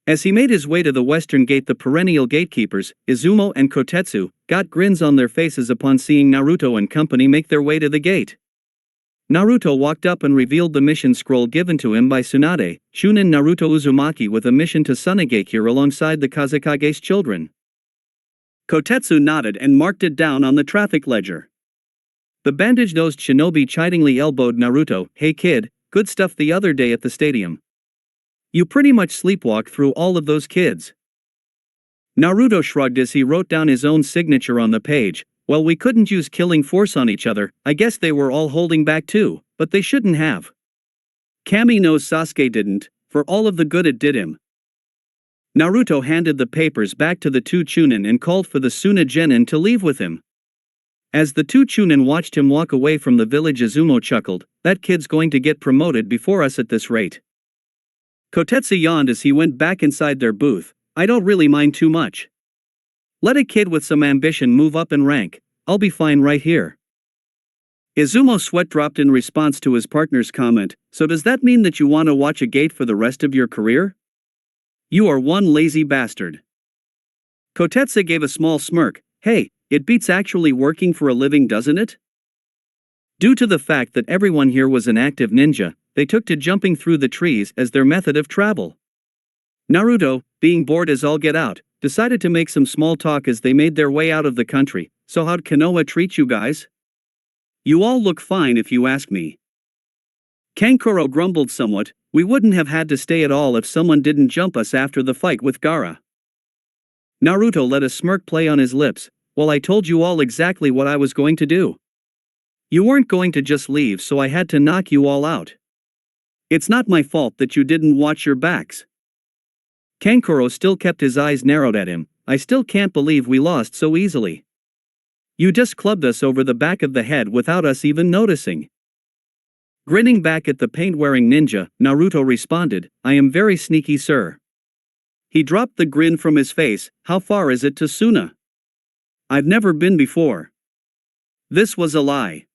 [SPEAKER 2] As he made his way to the western gate, the perennial gatekeepers, Izumo and Kotetsu, got grins on their faces upon seeing Naruto and company make their way to the gate. Naruto walked up and revealed the mission scroll given to him by Tsunade, Chunin Naruto Uzumaki, with a mission to Tsunagakure alongside the Kazekage's children. Kotetsu nodded and marked it down on the traffic ledger. The bandage-nosed shinobi chidingly elbowed Naruto. "Hey kid, good stuff the other day at the stadium. You pretty much sleepwalked through all of those kids." Naruto shrugged as he wrote down his own signature on the page. "Well, we couldn't use killing force on each other. I guess they were all holding back too, but they shouldn't have. Kami knows Sasuke didn't, for all of the good it did him." Naruto handed the papers back to the two Chunin and called for the Suna Genin to leave with him. As the two Chunin watched him walk away from the village, Izumo chuckled, "That kid's going to get promoted before us at this rate." Kotetsu yawned as he went back inside their booth. "I don't really mind too much. Let a kid with some ambition move up in rank. I'll be fine right here." Izumo's sweat dropped in response to his partner's comment. "So does that mean that you want to watch a gate for the rest of your career? You are one lazy bastard." Kotetsu gave a small smirk. "Hey, it beats actually working for a living, doesn't it?" Due to the fact that everyone here was an active ninja, they took to jumping through the trees as their method of travel. Naruto, being bored as all get out, decided to make some small talk as they made their way out of the country. "So how'd Konoha treat you guys? You all look fine if you ask me." Kankuro grumbled somewhat. "We wouldn't have had to stay at all if someone didn't jump us after the fight with Gaara." Naruto let a smirk play on his lips. "Well, I told you all exactly what I was going to do. You weren't going to just leave, so I had to knock you all out. It's not my fault that you didn't watch your backs." Kankuro still kept his eyes narrowed at him. "I still can't believe we lost so easily. You just clubbed us over the back of the head without us even noticing." Grinning back at the paint-wearing ninja, Naruto responded, "I am very sneaky, sir." He dropped the grin from his face. "How far is it to Suna?" "I've never been before." This was a lie.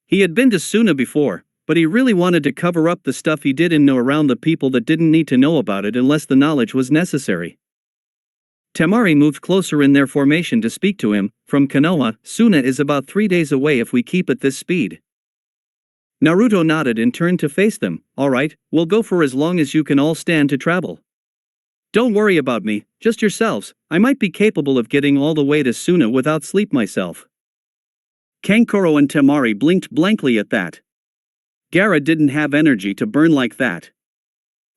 [SPEAKER 2] He had been to Suna before, but he really wanted to cover up the stuff he didn't know around the people that didn't need to know about it unless the knowledge was necessary. Temari moved closer in their formation to speak to him. "From Konoha, Suna is about 3 days away if we keep at this speed." Naruto nodded and turned to face them. "All right, we'll go for as long as you can all stand to travel. Don't worry about me, just yourselves. I might be capable of getting all the way to Suna without sleep myself." Kankuro and Temari blinked blankly at that. Gaara didn't have energy to burn like that.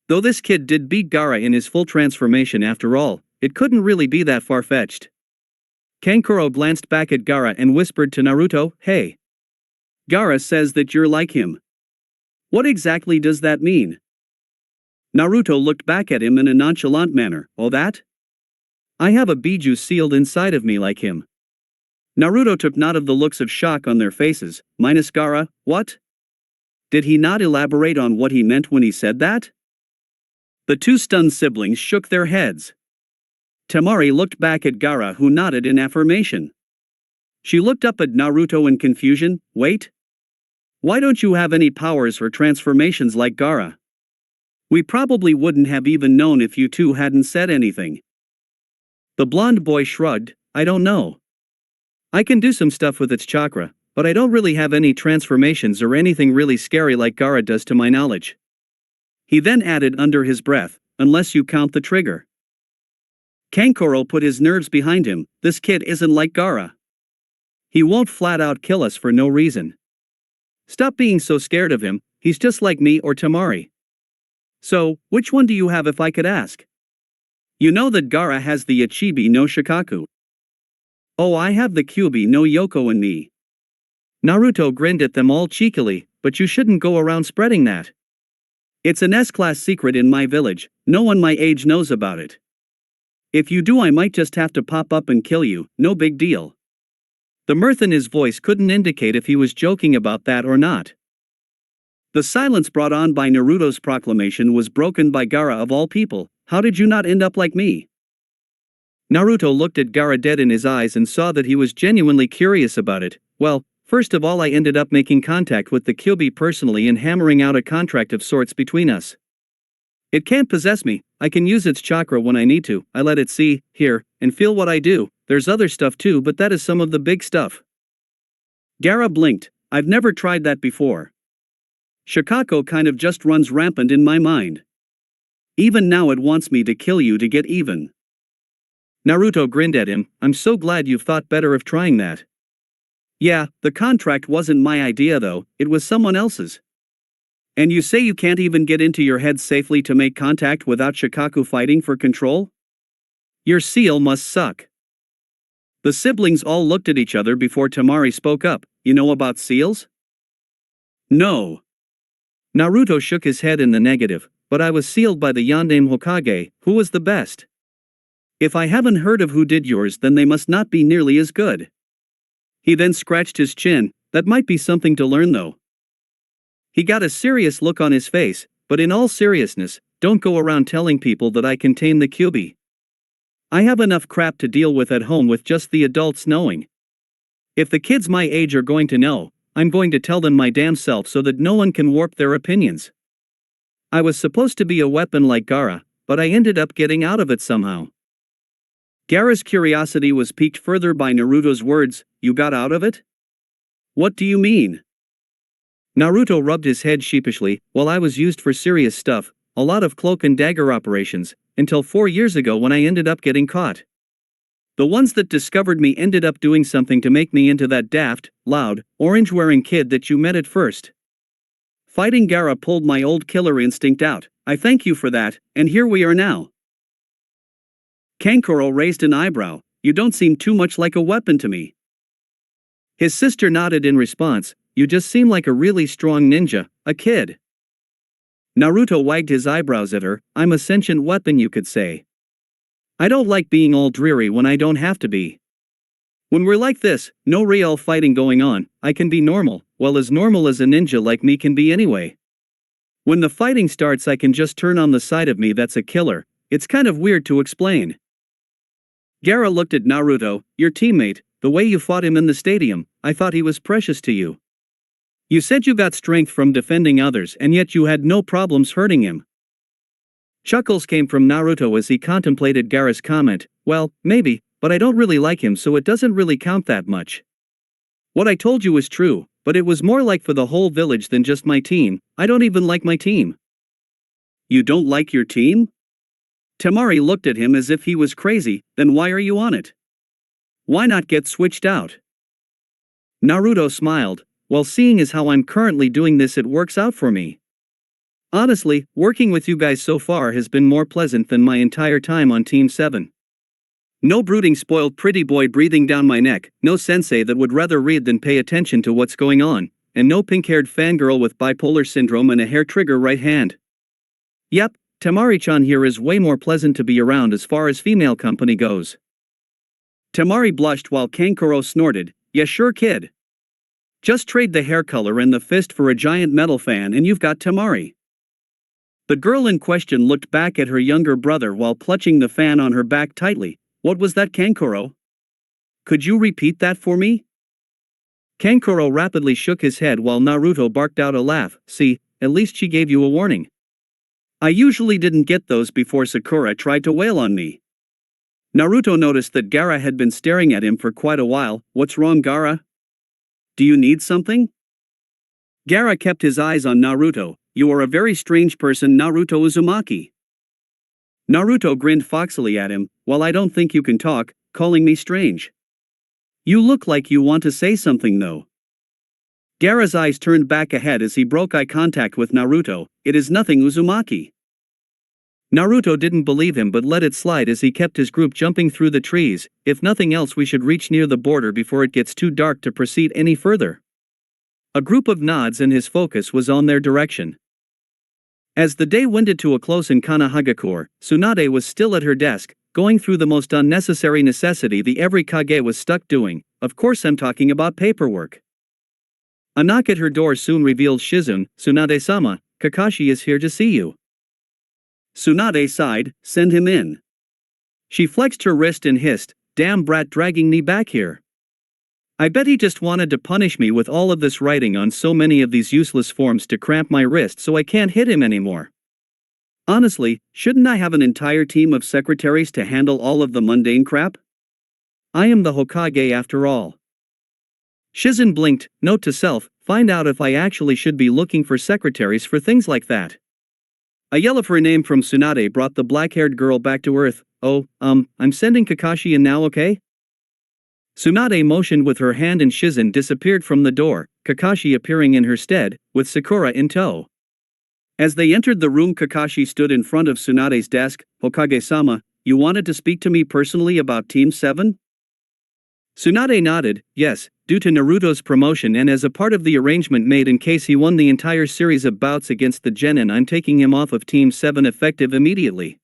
[SPEAKER 2] Though this kid did beat Gaara in his full transformation after all, it couldn't really be that far-fetched. Kankuro glanced back at Gaara and whispered to Naruto, "Hey. Gaara says that you're like him. What exactly does that mean?" Naruto looked back at him in a nonchalant manner. "Oh, that? I have a biju sealed inside of me like him." Naruto took note of the looks of shock on their faces. "Minus Gaara, what? Did he not elaborate on what he meant when he said that?" The two stunned siblings shook their heads. Temari looked back at Gaara, who nodded in affirmation. She looked up at Naruto in confusion. "Wait. Why don't you have any powers or transformations like Gaara? We probably wouldn't have even known if you two hadn't said anything." The blonde boy shrugged. "I don't know. I can do some stuff with its chakra, but I don't really have any transformations or anything really scary like Gaara does to my knowledge." He then added under his breath, "Unless you count the trigger." Kankuro put his nerves behind him. "This kid isn't like Gaara. He won't flat out kill us for no reason. Stop being so scared of him, he's just like me or Temari." "So, which one do you have if I could ask? You know that Gaara has the Ichibi no Shikaku." "Oh, I have the Kyubi no Yoko in me." Naruto grinned at them all cheekily. "But you shouldn't go around spreading that. It's an S-class secret in my village, no one my age knows about it. If you do, I might just have to pop up and kill you, no big deal." The mirth in his voice couldn't indicate if he was joking about that or not. The silence brought on by Naruto's proclamation was broken by Gaara of all people. "How did you not end up like me?" Naruto looked at Gaara dead in his eyes and saw that he was genuinely curious about it. "Well, first of all, I ended up making contact with the Kyubi personally and hammering out a contract of sorts between us. It can't possess me, I can use its chakra when I need to. I let it see, hear, and feel what I do. There's other stuff too, but that is some of the big stuff." Gaara blinked. "I've never tried that before. Shikako kind of just runs rampant in my mind. Even now it wants me to kill you to get even. Naruto grinned at him. I'm so glad you've thought better of trying that. Yeah, the contract wasn't my idea though, it was someone else's. And you say you can't even get into your head safely to make contact without Shikaku fighting for control? Your seal must suck. The siblings all looked at each other before Temari spoke up. You know about seals? No. Naruto shook his head in the negative, but I was sealed by the Yondaime Hokage, who was the best. If I haven't heard of who did yours, then they must not be nearly as good. He then scratched his chin. That might be something to learn though. He got a serious look on his face, but in all seriousness, don't go around telling people that I contain the Kyuubi. I have enough crap to deal with at home with just the adults knowing. If the kids my age are going to know, I'm going to tell them my damn self so that no one can warp their opinions. I was supposed to be a weapon like Gaara, but I ended up getting out of it somehow. Gaara's curiosity was piqued further by Naruto's words. You got out of it? What do you mean? Naruto rubbed his head sheepishly. Well, I was used for serious stuff, a lot of cloak and dagger operations, until 4 years ago when I ended up getting caught. The ones that discovered me ended up doing something to make me into that daft, loud, orange-wearing kid that you met at first. Fighting Gaara pulled my old killer instinct out. I thank you for that, and here we are now. Kankuro raised an eyebrow. You don't seem too much like a weapon to me. His sister nodded in response. You just seem like a really strong ninja, a kid. Naruto wagged his eyebrows at her. I'm a sentient weapon, you could say. I don't like being all dreary when I don't have to be. When we're like this, no real fighting going on, I can be normal, well as normal as a ninja like me can be anyway. When the fighting starts I can just turn on the side of me that's a killer. It's kind of weird to explain. Gaara looked at Naruto. Your teammate, the way you fought him in the stadium, I thought he was precious to you. You said you got strength from defending others and yet you had no problems hurting him. Chuckles came from Naruto as he contemplated Gaara's comment. Well, maybe, but I don't really like him so it doesn't really count that much. What I told you was true, but it was more like for the whole village than just my team. I don't even like my team. You don't like your team? Temari looked at him as if he was crazy. Then why are you on it? Why not get switched out? Naruto smiled. Well, seeing as how I'm currently doing this, it works out for me. Honestly, working with you guys so far has been more pleasant than my entire time on Team 7. No brooding spoiled pretty boy breathing down my neck, no sensei that would rather read than pay attention to what's going on, and no pink-haired fangirl with bipolar syndrome and a hair trigger right hand. Yep, Temari-chan here is way more pleasant to be around as far as female company goes. Temari blushed while Kankuro snorted. Yeah sure kid. Just trade the hair color and the fist for a giant metal fan and you've got Temari. The girl in question looked back at her younger brother while clutching the fan on her back tightly. What was that, Kankuro? Could you repeat that for me? Kankuro rapidly shook his head while Naruto barked out a laugh. See, at least she gave you a warning. I usually didn't get those before Sakura tried to wail on me. Naruto noticed that Gaara had been staring at him for quite a while. What's wrong, Gaara? Do you need something? Gaara kept his eyes on Naruto. You are a very strange person, Naruto Uzumaki. Naruto grinned foxily at him. Well, I don't think you can talk, calling me strange. You look like you want to say something though. Gaara's eyes turned back ahead as he broke eye contact with Naruto. It is nothing, Uzumaki. Naruto didn't believe him but let it slide as he kept his group jumping through the trees. If nothing else, we should reach near the border before it gets too dark to proceed any further. A group of nods and his focus was on their direction. As the day winded to a close in Konohagakure, Tsunade was still at her desk, going through the most unnecessary necessity the every Kage was stuck doing. Of course I'm talking about paperwork. A knock at her door soon revealed Shizune. Tsunade-sama, Kakashi is here to see you. Tsunade sighed. Send him in. She flexed her wrist and hissed, damn brat dragging me back here. I bet he just wanted to punish me with all of this writing on so many of these useless forms to cramp my wrist so I can't hit him anymore. Honestly, shouldn't I have an entire team of secretaries to handle all of the mundane crap? I am the Hokage after all. Shizen blinked, note to self, find out if I actually should be looking for secretaries for things like that. A yell of her name from Tsunade brought the black-haired girl back to earth. Oh, I'm sending Kakashi in now, okay? Tsunade motioned with her hand and Shizen disappeared from the door, Kakashi appearing in her stead, with Sakura in tow. As they entered the room, Kakashi stood in front of Tsunade's desk. Hokage-sama, you wanted to speak to me personally about Team 7? Tsunade nodded, yes, due to Naruto's promotion and as a part of the arrangement made in case he won the entire series of bouts against the Genin, I'm taking him off of Team 7 effective immediately.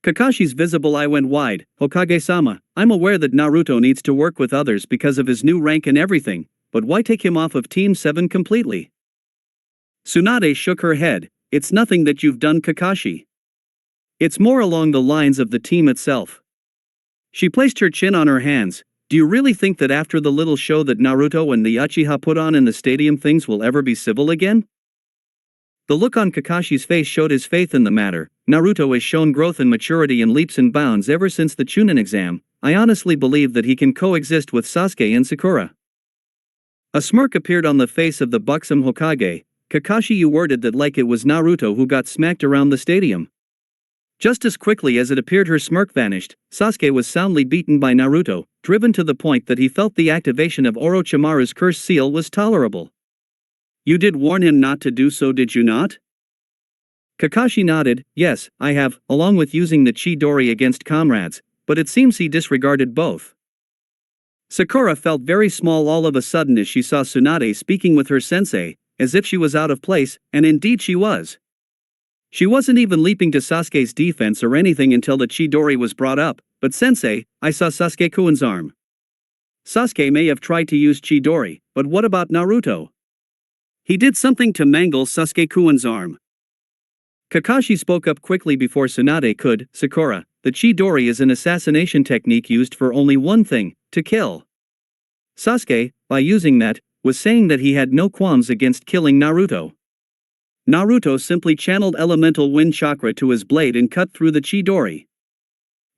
[SPEAKER 2] Kakashi's visible eye went wide. Hokage-sama, I'm aware that Naruto needs to work with others because of his new rank and everything, but why take him off of Team 7 completely? Tsunade shook her head. It's nothing that you've done, Kakashi. It's more along the lines of the team itself. She placed her chin on her hands. Do you really think that after the little show that Naruto and the Uchiha put on in the stadium things will ever be civil again? The look on Kakashi's face showed his faith in the matter. Naruto has shown growth and maturity in leaps and bounds ever since the Chunin exam. I honestly believe that he can coexist with Sasuke and Sakura. A smirk appeared on the face of the buxom Hokage. Kakashi, you worded that like it was Naruto who got smacked around the stadium. Just as quickly as it appeared her smirk vanished, Sasuke was soundly beaten by Naruto, driven to the point that he felt the activation of Orochimaru's curse seal was tolerable. You did warn him not to do so, did you not? Kakashi nodded, yes, I have, along with using the Chidori against comrades, but it seems he disregarded both. Sakura felt very small all of a sudden as she saw Tsunade speaking with her sensei, as if she was out of place, and indeed she was. She wasn't even leaping to Sasuke's defense or anything until the Chidori was brought up, but sensei, I saw Sasuke-kun's arm. Sasuke may have tried to use Chidori, but what about Naruto? He did something to mangle Sasuke-kun's arm. Kakashi spoke up quickly before Tsunade could. Sakura, the Chidori is an assassination technique used for only one thing, to kill. Sasuke, by using that, was saying that he had no qualms against killing Naruto. Naruto simply channeled elemental wind chakra to his blade and cut through the Chidori.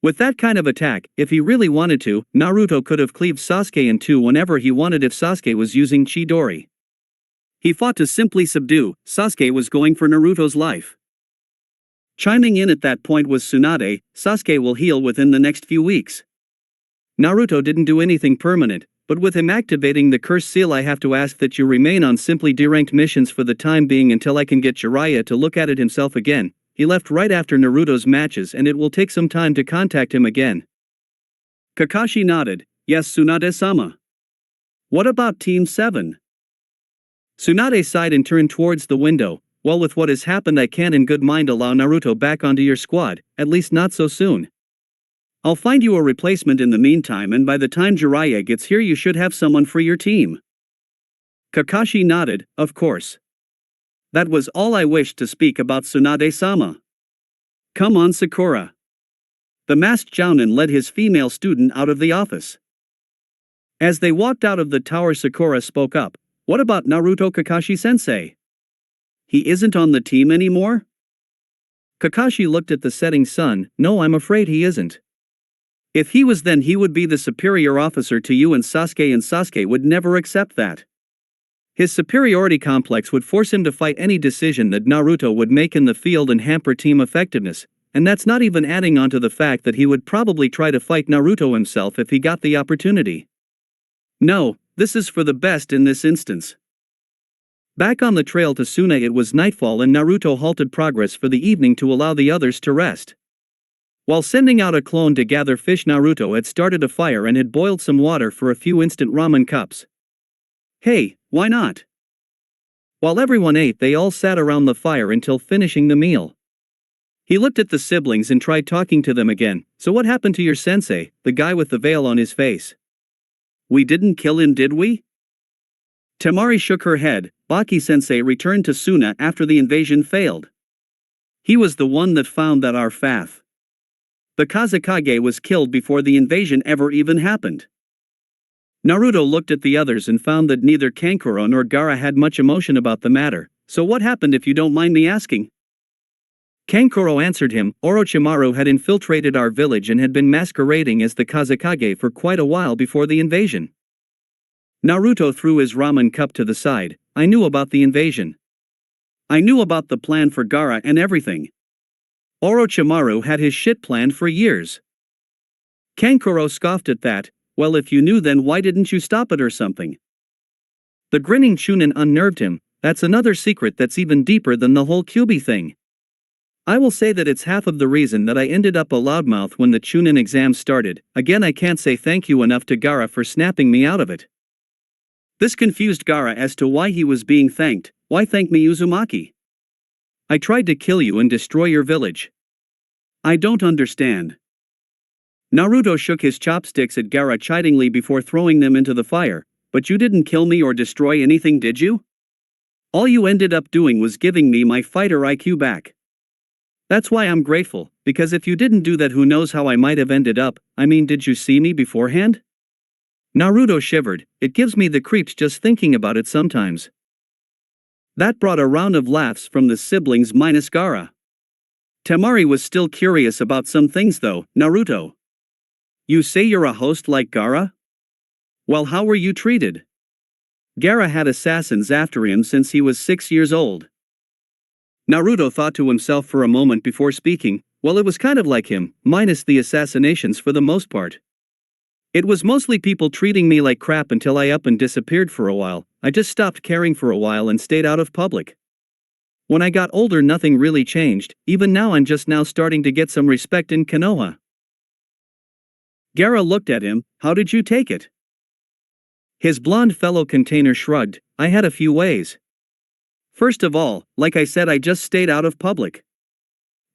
[SPEAKER 2] With that kind of attack, if he really wanted to, Naruto could have cleaved Sasuke in two whenever he wanted if Sasuke was using Chidori. He fought to simply subdue. Sasuke was going for Naruto's life. Chiming in at that point was Tsunade. Sasuke will heal within the next few weeks. Naruto didn't do anything permanent, but with him activating the curse seal, I have to ask that you remain on simply deranked missions for the time being until I can get Jiraiya to look at it himself again. He left right after Naruto's matches and it will take some time to contact him again. Kakashi nodded. Yes, Tsunade-sama. What about Team 7? Tsunade sighed and turned towards the window. Well, with what has happened, I can't in good mind allow Naruto back onto your squad, at least not so soon. I'll find you a replacement in the meantime, and by the time Jiraiya gets here you should have someone for your team. Kakashi nodded, of course. That was all I wished to speak about, Tsunade-sama. Come on, Sakura. The masked jounin led his female student out of the office. As they walked out of the tower, Sakura spoke up. What about Naruto, Kakashi-sensei? He isn't on the team anymore? Kakashi looked at the setting sun. No, I'm afraid he isn't. If he was, then he would be the superior officer to you and Sasuke would never accept that. His superiority complex would force him to fight any decision that Naruto would make in the field and hamper team effectiveness, and that's not even adding on to the fact that he would probably try to fight Naruto himself if he got the opportunity. No, this is for the best in this instance. Back on the trail to Suna, it was nightfall and Naruto halted progress for the evening to allow the others to rest. While sending out a clone to gather fish, Naruto had started a fire and had boiled some water for a few instant ramen cups. Hey, why not? While everyone ate, they all sat around the fire until finishing the meal. He looked at the siblings and tried talking to them again. So what happened to your sensei, the guy with the veil on his face? We didn't kill him, did we? Temari shook her head. Baki-sensei returned to Suna after the invasion failed. He was the one that found that our faith. The Kazekage was killed before the invasion ever even happened. Naruto looked at the others and found that neither Kankuro nor Gaara had much emotion about the matter. So what happened, if you don't mind me asking? Kankuro answered him. Orochimaru had infiltrated our village and had been masquerading as the Kazekage for quite a while before the invasion. Naruto threw his ramen cup to the side. I knew about the invasion. I knew about the plan for Gaara and everything. Orochimaru had his shit planned for years. Kankuro scoffed at that. Well, if you knew, then why didn't you stop it or something? The grinning Chunin unnerved him. That's another secret that's even deeper than the whole Kyuubi thing. I will say that it's half of the reason that I ended up a loudmouth when the Chunin exams started. Again, I can't say thank you enough to Gaara for snapping me out of it. This confused Gaara as to why he was being thanked. Why thank me, Uzumaki? I tried to kill you and destroy your village. I don't understand. Naruto shook his chopsticks at Gaara chidingly before throwing them into the fire. But you didn't kill me or destroy anything, did you? All you ended up doing was giving me my fighter IQ back. That's why I'm grateful, because if you didn't do that, who knows how I might have ended up. I mean, did you see me beforehand? Naruto shivered. It gives me the creeps just thinking about it sometimes. That brought a round of laughs from the siblings minus Gaara. Temari was still curious about some things though. Naruto, you say you're a host like Gaara? Well, how were you treated? Gaara had assassins after him since he was 6 years old. Naruto thought to himself for a moment before speaking. Well, it was kind of like him, minus the assassinations for the most part. It was mostly people treating me like crap until I up and disappeared for a while. I just stopped caring for a while and stayed out of public. When I got older, nothing really changed. Even now, I'm just now starting to get some respect in Konoha. Gaara looked at him. How did you take it? His blonde fellow container shrugged. I had a few ways. First of all, like I said, I just stayed out of public.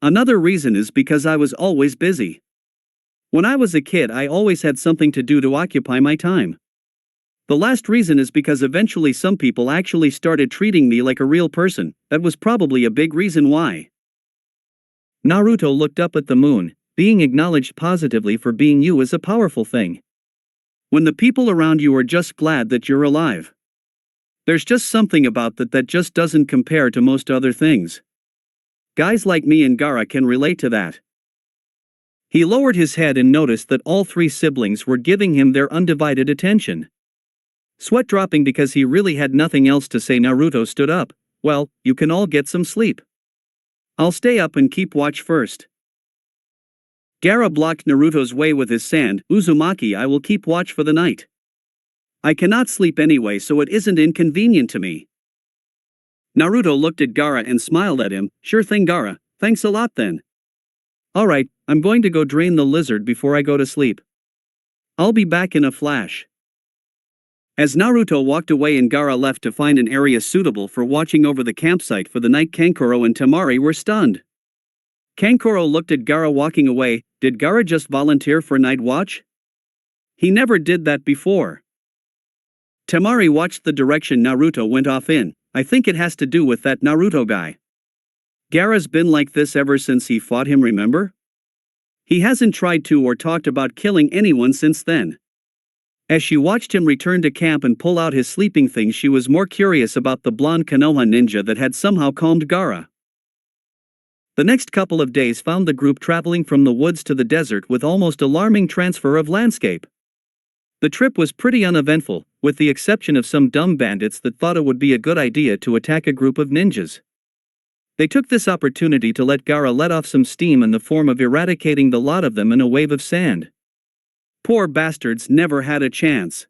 [SPEAKER 2] Another reason is because I was always busy. When I was a kid, I always had something to do to occupy my time. The last reason is because eventually some people actually started treating me like a real person. That was probably a big reason why. Naruto looked up at the moon. Being acknowledged positively for being you is a powerful thing. When the people around you are just glad that you're alive. There's just something about that just doesn't compare to most other things. Guys like me and Gaara can relate to that. He lowered his head and noticed that all three siblings were giving him their undivided attention. Sweat dropping because he really had nothing else to say, Naruto stood up. Well, you can all get some sleep. I'll stay up and keep watch first. Gaara blocked Naruto's way with his sand. Uzumaki, I will keep watch for the night. I cannot sleep anyway, so it isn't inconvenient to me. Naruto looked at Gaara and smiled at him. Sure thing, Gaara, thanks a lot then. Alright, I'm going to go drain the lizard before I go to sleep. I'll be back in a flash. As Naruto walked away and Gaara left to find an area suitable for watching over the campsite for the night, Kankuro and Temari were stunned. Kankuro looked at Gaara walking away. Did Gaara just volunteer for night watch? He never did that before. Temari watched the direction Naruto went off in. I think it has to do with that Naruto guy. Gaara's been like this ever since he fought him, remember? He hasn't tried to or talked about killing anyone since then. As she watched him return to camp and pull out his sleeping things, she was more curious about the blonde Konoha ninja that had somehow calmed Gaara. The next couple of days found the group traveling from the woods to the desert with almost alarming transfer of landscape. The trip was pretty uneventful, with the exception of some dumb bandits that thought it would be a good idea to attack a group of ninjas. They took this opportunity to let Gaara let off some steam in the form of eradicating the lot of them in a wave of sand. Poor bastards never had a chance.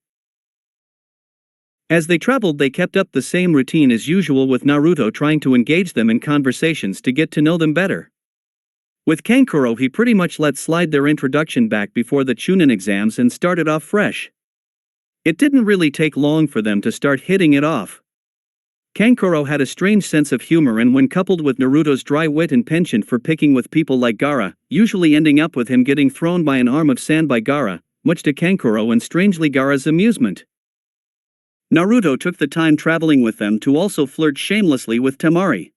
[SPEAKER 2] As they traveled, they kept up the same routine as usual, with Naruto trying to engage them in conversations to get to know them better. With Kankuro, he pretty much let slide their introduction back before the Chunin exams and started off fresh. It didn't really take long for them to start hitting it off. Kankuro had a strange sense of humor, and when coupled with Naruto's dry wit and penchant for picking with people like Gaara, usually ending up with him getting thrown by an arm of sand by Gaara, much to Kankuro and strangely Gaara's amusement. Naruto took the time traveling with them to also flirt shamelessly with Temari.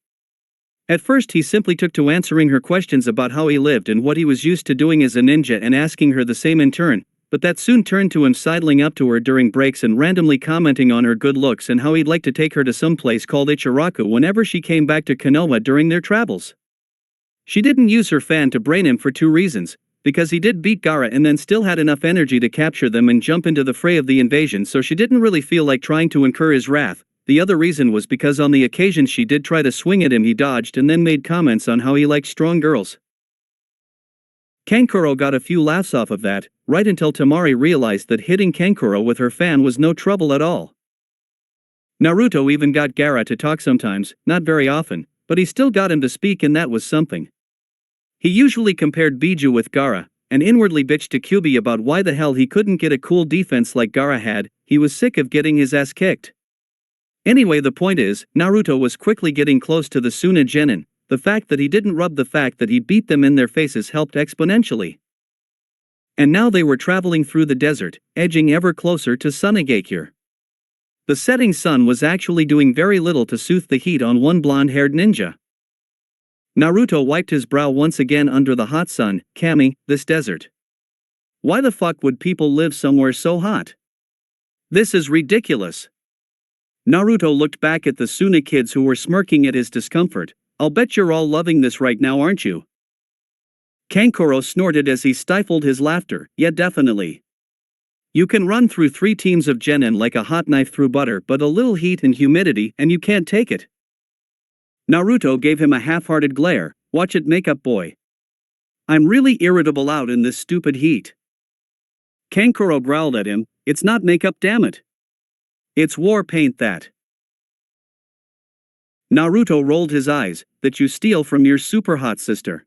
[SPEAKER 2] At first he simply took to answering her questions about how he lived and what he was used to doing as a ninja and asking her the same in turn, but that soon turned to him sidling up to her during breaks and randomly commenting on her good looks and how he'd like to take her to some place called Ichiraku whenever she came back to Konoha during their travels. She didn't use her fan to brain him for two reasons. because he did beat Gaara and then still had enough energy to capture them and jump into the fray of the invasion, so she didn't really feel like trying to incur his wrath. The other reason was because on the occasion she did try to swing at him, he dodged and then made comments on how he liked strong girls. Kankuro got a few laughs off of that, right until Temari realized that hitting Kankuro with her fan was no trouble at all. Naruto even got Gaara to talk sometimes, not very often, but he still got him to speak, and that was something. He usually compared Biju with Gaara, and inwardly bitched to Kyuubi about why the hell he couldn't get a cool defense like Gaara had. He was sick of getting his ass kicked. Anyway, the point is, Naruto was quickly getting close to the Suna Genin. The fact that he didn't rub the fact that he beat them in their faces helped exponentially. And now they were traveling through the desert, edging ever closer to Sunagakure. The setting sun was actually doing very little to soothe the heat on one blonde-haired ninja. Naruto wiped his brow once again under the hot sun. Kami, this desert. Why the fuck would people live somewhere so hot? This is ridiculous. Naruto looked back at the Suna kids who were smirking at his discomfort. I'll bet you're all loving this right now, aren't you? Kankuro snorted as he stifled his laughter. Yeah, definitely. You can run through 3 teams of genin like a hot knife through butter, but a little heat and humidity and you can't take it. Naruto gave him a half-hearted glare. Watch it, makeup boy. I'm really irritable out in this stupid heat. Kankuro growled at him. It's not makeup, damn it. It's war paint, that. Naruto rolled his eyes. That you steal from your super hot sister.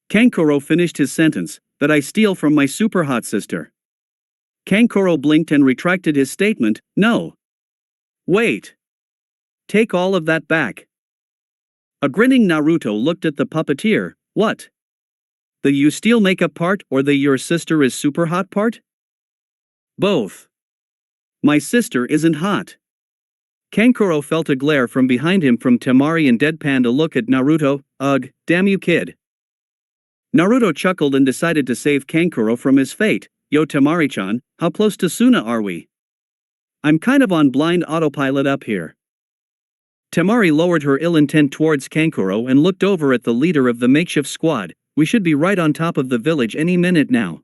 [SPEAKER 2] Kankuro finished his sentence. That I steal from my super hot sister. Kankuro blinked and retracted his statement. No. Wait. Take all of that back. A grinning Naruto looked at the puppeteer. What? The you steal makeup part or the your sister is super hot part? Both. My sister isn't hot. Kankuro felt a glare from behind him from Temari and deadpanned a look at Naruto. Ugh, damn you, kid. Naruto chuckled and decided to save Kankuro from his fate. Yo, Temari-chan, how close to Suna are we? I'm kind of on blind autopilot up here. Temari lowered her ill intent towards Kankuro and looked over at the leader of the makeshift squad. We should be right on top of the village any minute now.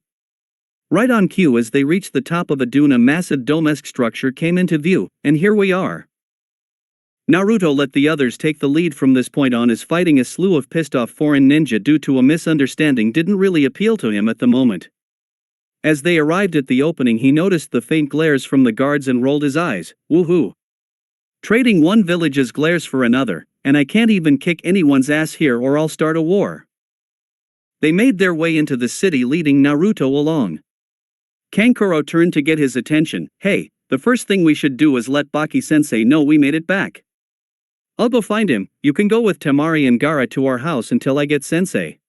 [SPEAKER 2] Right on cue, as they reached the top of a dune, a massive dome-esque structure came into view, and here we are. Naruto let the others take the lead from this point on, as fighting a slew of pissed-off foreign ninja due to a misunderstanding didn't really appeal to him at the moment. As they arrived at the opening, he noticed the faint glares from the guards and rolled his eyes. Woohoo! Trading one village's glares for another, and I can't even kick anyone's ass here or I'll start a war. They made their way into the city, leading Naruto along. Kankuro turned to get his attention. Hey, the first thing we should do is let Baki-sensei know we made it back. I'll go find him. You can go with Temari and Gaara to our house until I get sensei.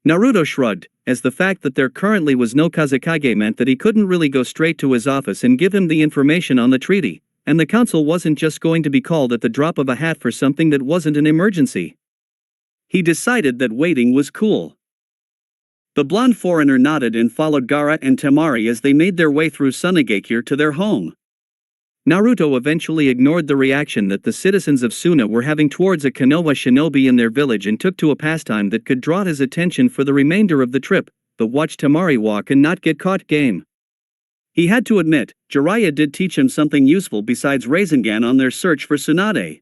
[SPEAKER 2] Naruto shrugged, as the fact that there currently was no Kazekage meant that he couldn't really go straight to his office and give him the information on the treaty, and the council wasn't just going to be called at the drop of a hat for something that wasn't an emergency. He decided that waiting was cool. The blonde foreigner nodded and followed Gaara and Temari as they made their way through Sunagakure to their home. Naruto eventually ignored the reaction that the citizens of Suna were having towards a Konoha shinobi in their village and took to a pastime that could draw his attention for the remainder of the trip, the watch Temari walk and not get caught game. He had to admit, Jiraiya did teach him something useful besides Rasengan on their search for Tsunade.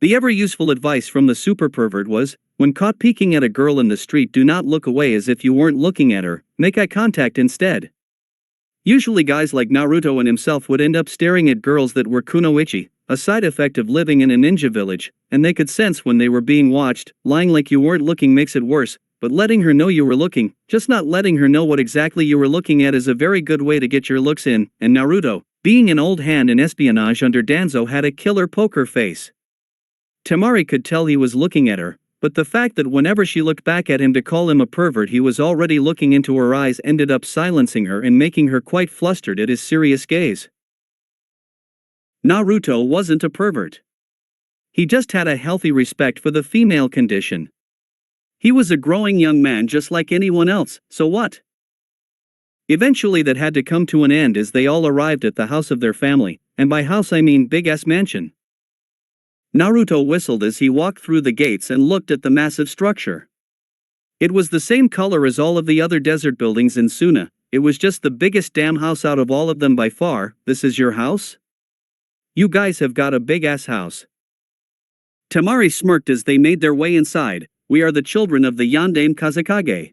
[SPEAKER 2] The ever-useful advice from the super pervert was, when caught peeking at a girl in the street, do not look away as if you weren't looking at her, make eye contact instead. Usually guys like Naruto and himself would end up staring at girls that were kunoichi, a side effect of living in a ninja village, and they could sense when they were being watched. Lying like you weren't looking makes it worse, but letting her know you were looking, just not letting her know what exactly you were looking at, is a very good way to get your looks in. And Naruto, being an old hand in espionage under Danzo, had a killer poker face. Temari could tell he was looking at her, but the fact that whenever she looked back at him to call him a pervert he was already looking into her eyes ended up silencing her and making her quite flustered at his serious gaze. Naruto wasn't a pervert. He just had a healthy respect for the female condition. He was a growing young man just like anyone else, so what? Eventually that had to come to an end as they all arrived at the house of their family, and by house I mean big-ass mansion. Naruto whistled as he walked through the gates and looked at the massive structure. It was the same color as all of the other desert buildings in Suna. It was just the biggest damn house out of all of them by far. This is your house? You guys have got a big-ass house. Temari smirked as they made their way inside. We are the children of the Yandame Kazakage.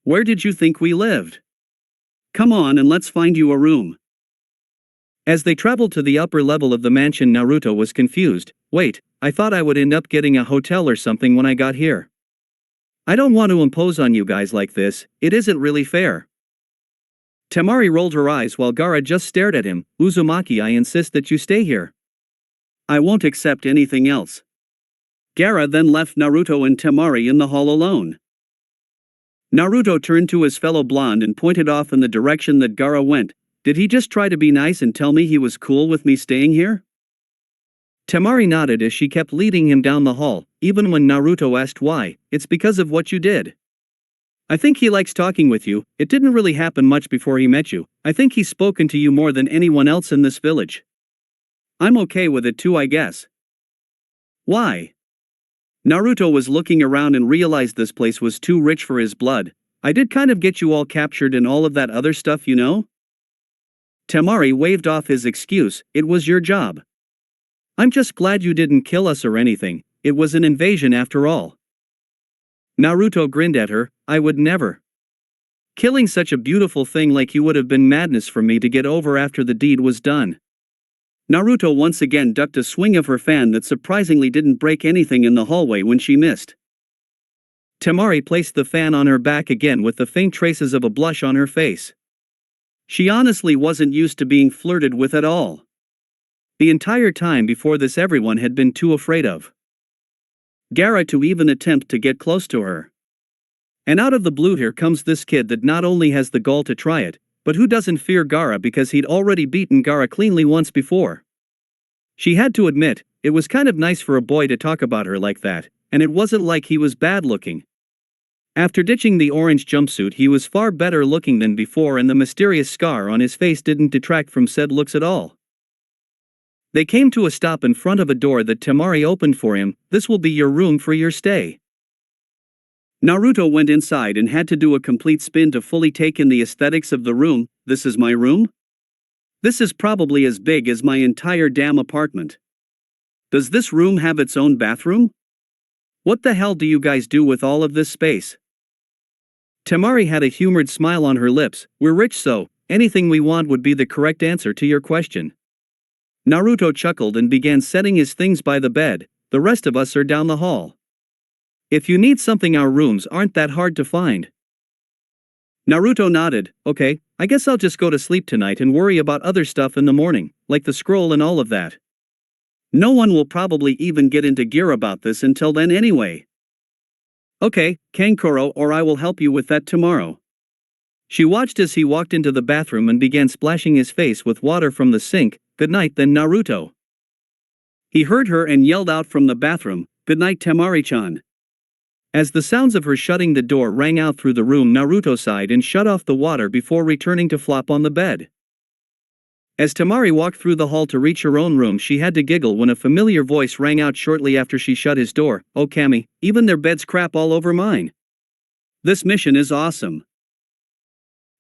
[SPEAKER 2] Where did you think we lived? Come on and let's find you a room. As they traveled to the upper level of the mansion, Naruto was confused. Wait, I thought I would end up getting a hotel or something when I got here. I don't want to impose on you guys like this, it isn't really fair. Temari rolled her eyes while Gaara just stared at him. Uzumaki, I insist that you stay here. I won't accept anything else. Gaara then left Naruto and Temari in the hall alone. Naruto turned to his fellow blonde and pointed off in the direction that Gaara went. Did he just try to be nice and tell me he was cool with me staying here? Temari nodded as she kept leading him down the hall, even when Naruto asked why. It's because of what you did. I think he likes talking with you. It didn't really happen much before he met you. I think he's spoken to you more than anyone else in this village. I'm okay with it too, I guess. Why? Naruto was looking around and realized this place was too rich for his blood. I did kind of get you all captured and all of that other stuff, you know? Temari waved off his excuse. It was your job. I'm just glad you didn't kill us or anything. It was an invasion after all. Naruto grinned at her. I would never. Killing such a beautiful thing like you would have been madness for me to get over after the deed was done. Naruto once again ducked a swing of her fan that surprisingly didn't break anything in the hallway when she missed. Temari placed the fan on her back again with the faint traces of a blush on her face. She honestly wasn't used to being flirted with at all. The entire time before this, everyone had been too afraid of Gaara to even attempt to get close to her. And out of the blue here comes this kid that not only has the gall to try it, but who doesn't fear Gaara because he'd already beaten Gaara cleanly once before. She had to admit, it was kind of nice for a boy to talk about her like that, and it wasn't like he was bad looking. After ditching the orange jumpsuit, he was far better looking than before, and the mysterious scar on his face didn't detract from said looks at all. They came to a stop in front of a door that Temari opened for him. This will be your room for your stay. Naruto went inside and had to do a complete spin to fully take in the aesthetics of the room. This is my room? This is probably as big as my entire damn apartment. Does this room have its own bathroom? What the hell do you guys do with all of this space? Temari had a humored smile on her lips. We're rich, so anything we want would be the correct answer to your question. Naruto chuckled and began setting his things by the bed. The rest of us are down the hall. If you need something, our rooms aren't that hard to find. Naruto nodded. Okay, I guess I'll just go to sleep tonight and worry about other stuff in the morning, like the scroll and all of that. No one will probably even get into gear about this until then anyway. Okay, Kankuro, or I will help you with that tomorrow. She watched as he walked into the bathroom and began splashing his face with water from the sink. Good night then, Naruto. He heard her and yelled out from the bathroom, Good night, Temari-chan. As the sounds of her shutting the door rang out through the room, Naruto sighed and shut off the water before returning to flop on the bed. As Temari walked through the hall to reach her own room, she had to giggle when a familiar voice rang out shortly after she shut his door. Oh Kami, even their beds crap all over mine. This mission is awesome.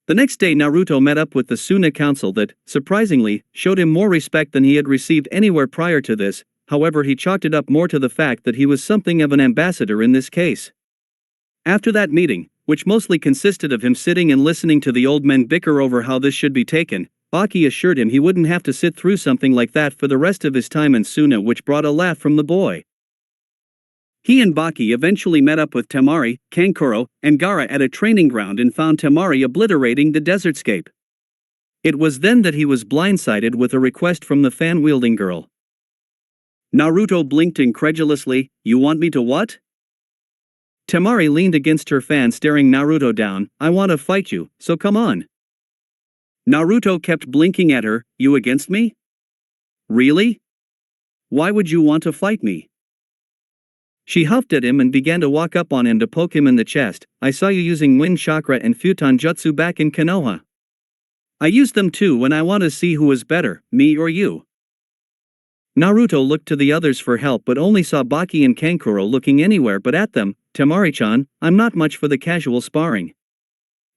[SPEAKER 2] The next day Naruto met up with the Suna Council that, surprisingly, showed him more respect than he had received anywhere prior to this. However, he chalked it up more to the fact that he was something of an ambassador in this case. After that meeting, which mostly consisted of him sitting and listening to the old men bicker over how this should be taken, Baki assured him he wouldn't have to sit through something like that for the rest of his time in Suna, which brought a laugh from the boy. He and Baki eventually met up with Temari, Kankuro, and Gaara at a training ground and found Temari obliterating the desertscape. It was then that he was blindsided with a request from the fan-wielding girl. Naruto blinked incredulously. You want me to what? Temari leaned against her fan, staring Naruto down. I want to fight you, so come on. Naruto kept blinking at her. You against me? Really? Why would you want to fight me? She huffed at him and began to walk up on him to poke him in the chest. I saw you using wind chakra and futon jutsu back in Konoha. I used them too when I want to see who was better, me or you. Naruto looked to the others for help but only saw Baki and Kankuro looking anywhere but at them. Temari-chan, I'm not much for the casual sparring.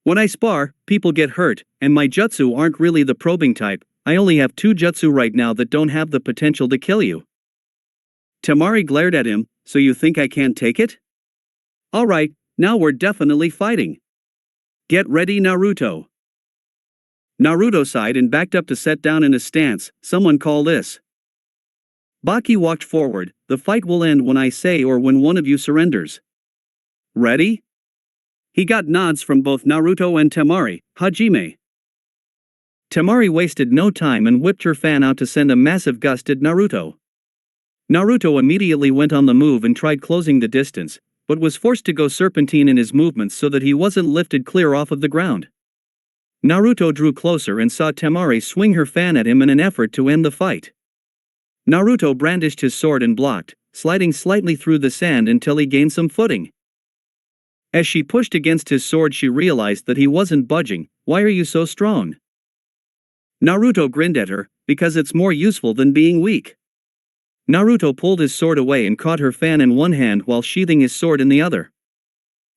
[SPEAKER 2] When I spar, people get hurt, and my jutsu aren't really the probing type. I only have 2 jutsu right now that don't have the potential to kill you. Temari glared at him, so you think I can't take it? Alright, now we're definitely fighting. Get ready, Naruto. Naruto sighed and backed up to set down in a stance. Someone call this. Baki walked forward. The fight will end when I say or when one of you surrenders. Ready? He got nods from both Naruto and Temari. Hajime. Temari wasted no time and whipped her fan out to send a massive gust at Naruto. Naruto immediately went on the move and tried closing the distance, but was forced to go serpentine in his movements so that he wasn't lifted clear off of the ground. Naruto drew closer and saw Temari swing her fan at him in an effort to end the fight. Naruto brandished his sword and blocked, sliding slightly through the sand until he gained some footing. As she pushed against his sword, she realized that he wasn't budging. Why are you so strong? Naruto grinned at her, because it's more useful than being weak. Naruto pulled his sword away and caught her fan in one hand while sheathing his sword in the other.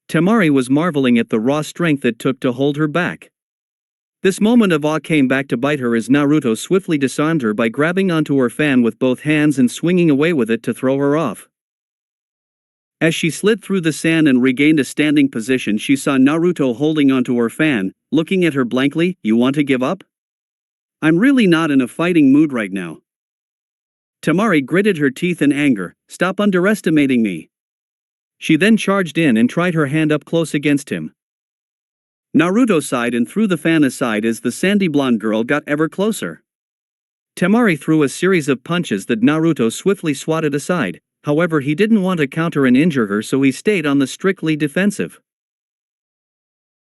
[SPEAKER 2] Temari was marveling at the raw strength it took to hold her back. This moment of awe came back to bite her as Naruto swiftly disarmed her by grabbing onto her fan with both hands and swinging away with it to throw her off. As she slid through the sand and regained a standing position, she saw Naruto holding onto her fan, looking at her blankly. You want to give up? I'm really not in a fighting mood right now. Temari gritted her teeth in anger. Stop underestimating me. She then charged in and tried her hand up close against him. Naruto sighed and threw the fan aside as the sandy blonde girl got ever closer. Temari threw a series of punches that Naruto swiftly swatted aside. However, he didn't want to counter and injure her, so he stayed on the strictly defensive.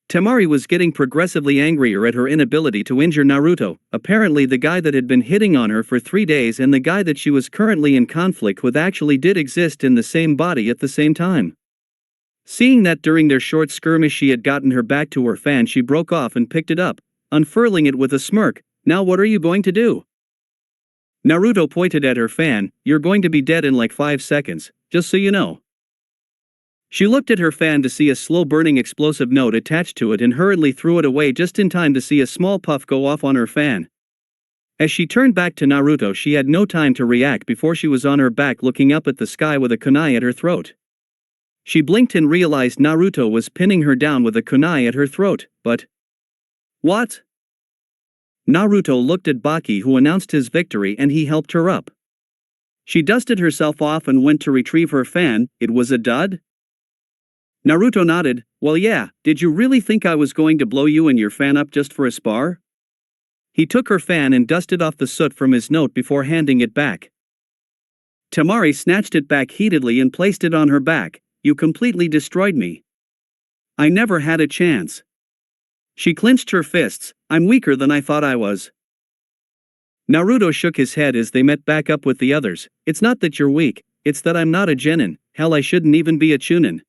[SPEAKER 2] Temari was getting progressively angrier at her inability to injure Naruto, apparently the guy that had been hitting on her for 3 days and the guy that she was currently in conflict with actually did exist in the same body at the same time. Seeing that during their short skirmish she had gotten her back to her fan, she broke off and picked it up, unfurling it with a smirk. Now what are you going to do? Naruto pointed at her fan. You're going to be dead in like 5 seconds, just so you know. She looked at her fan to see a slow-burning explosive note attached to it and hurriedly threw it away just in time to see a small puff go off on her fan. As she turned back to Naruto, she had no time to react before she was on her back looking up at the sky with a kunai at her throat. She blinked and realized Naruto was pinning her down with a kunai at her throat, but... What? Naruto looked at Baki, who announced his victory, and he helped her up. She dusted herself off and went to retrieve her fan. It was a dud? Naruto nodded. Well, yeah, did you really think I was going to blow you and your fan up just for a spar? He took her fan and dusted off the soot from his note before handing it back. Temari snatched it back heatedly and placed it on her back. You completely destroyed me. I never had a chance. She clenched her fists. I'm weaker than I thought I was. Naruto shook his head as they met back up with the others. It's not that you're weak, it's that I'm not a genin. Hell, I shouldn't even be a chunin.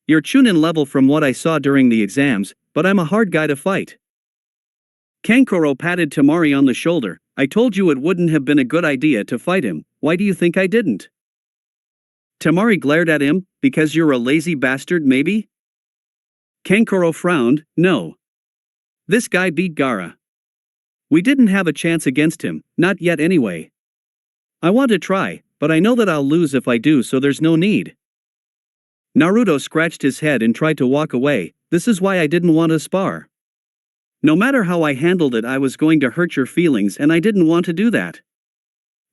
[SPEAKER 2] You're chunin level from what I saw during the exams, but I'm a hard guy to fight. Kankuro patted Temari on the shoulder. I told you it wouldn't have been a good idea to fight him. Why do you think I didn't? Temari glared at him. Because you're a lazy bastard, maybe? Kankuro frowned. No. This guy beat Gaara. We didn't have a chance against him, not yet anyway. I want to try, but I know that I'll lose if I do, so there's no need. Naruto scratched his head and tried to walk away. This is why I didn't want to spar. No matter how I handled it, I was going to hurt your feelings, and I didn't want to do that.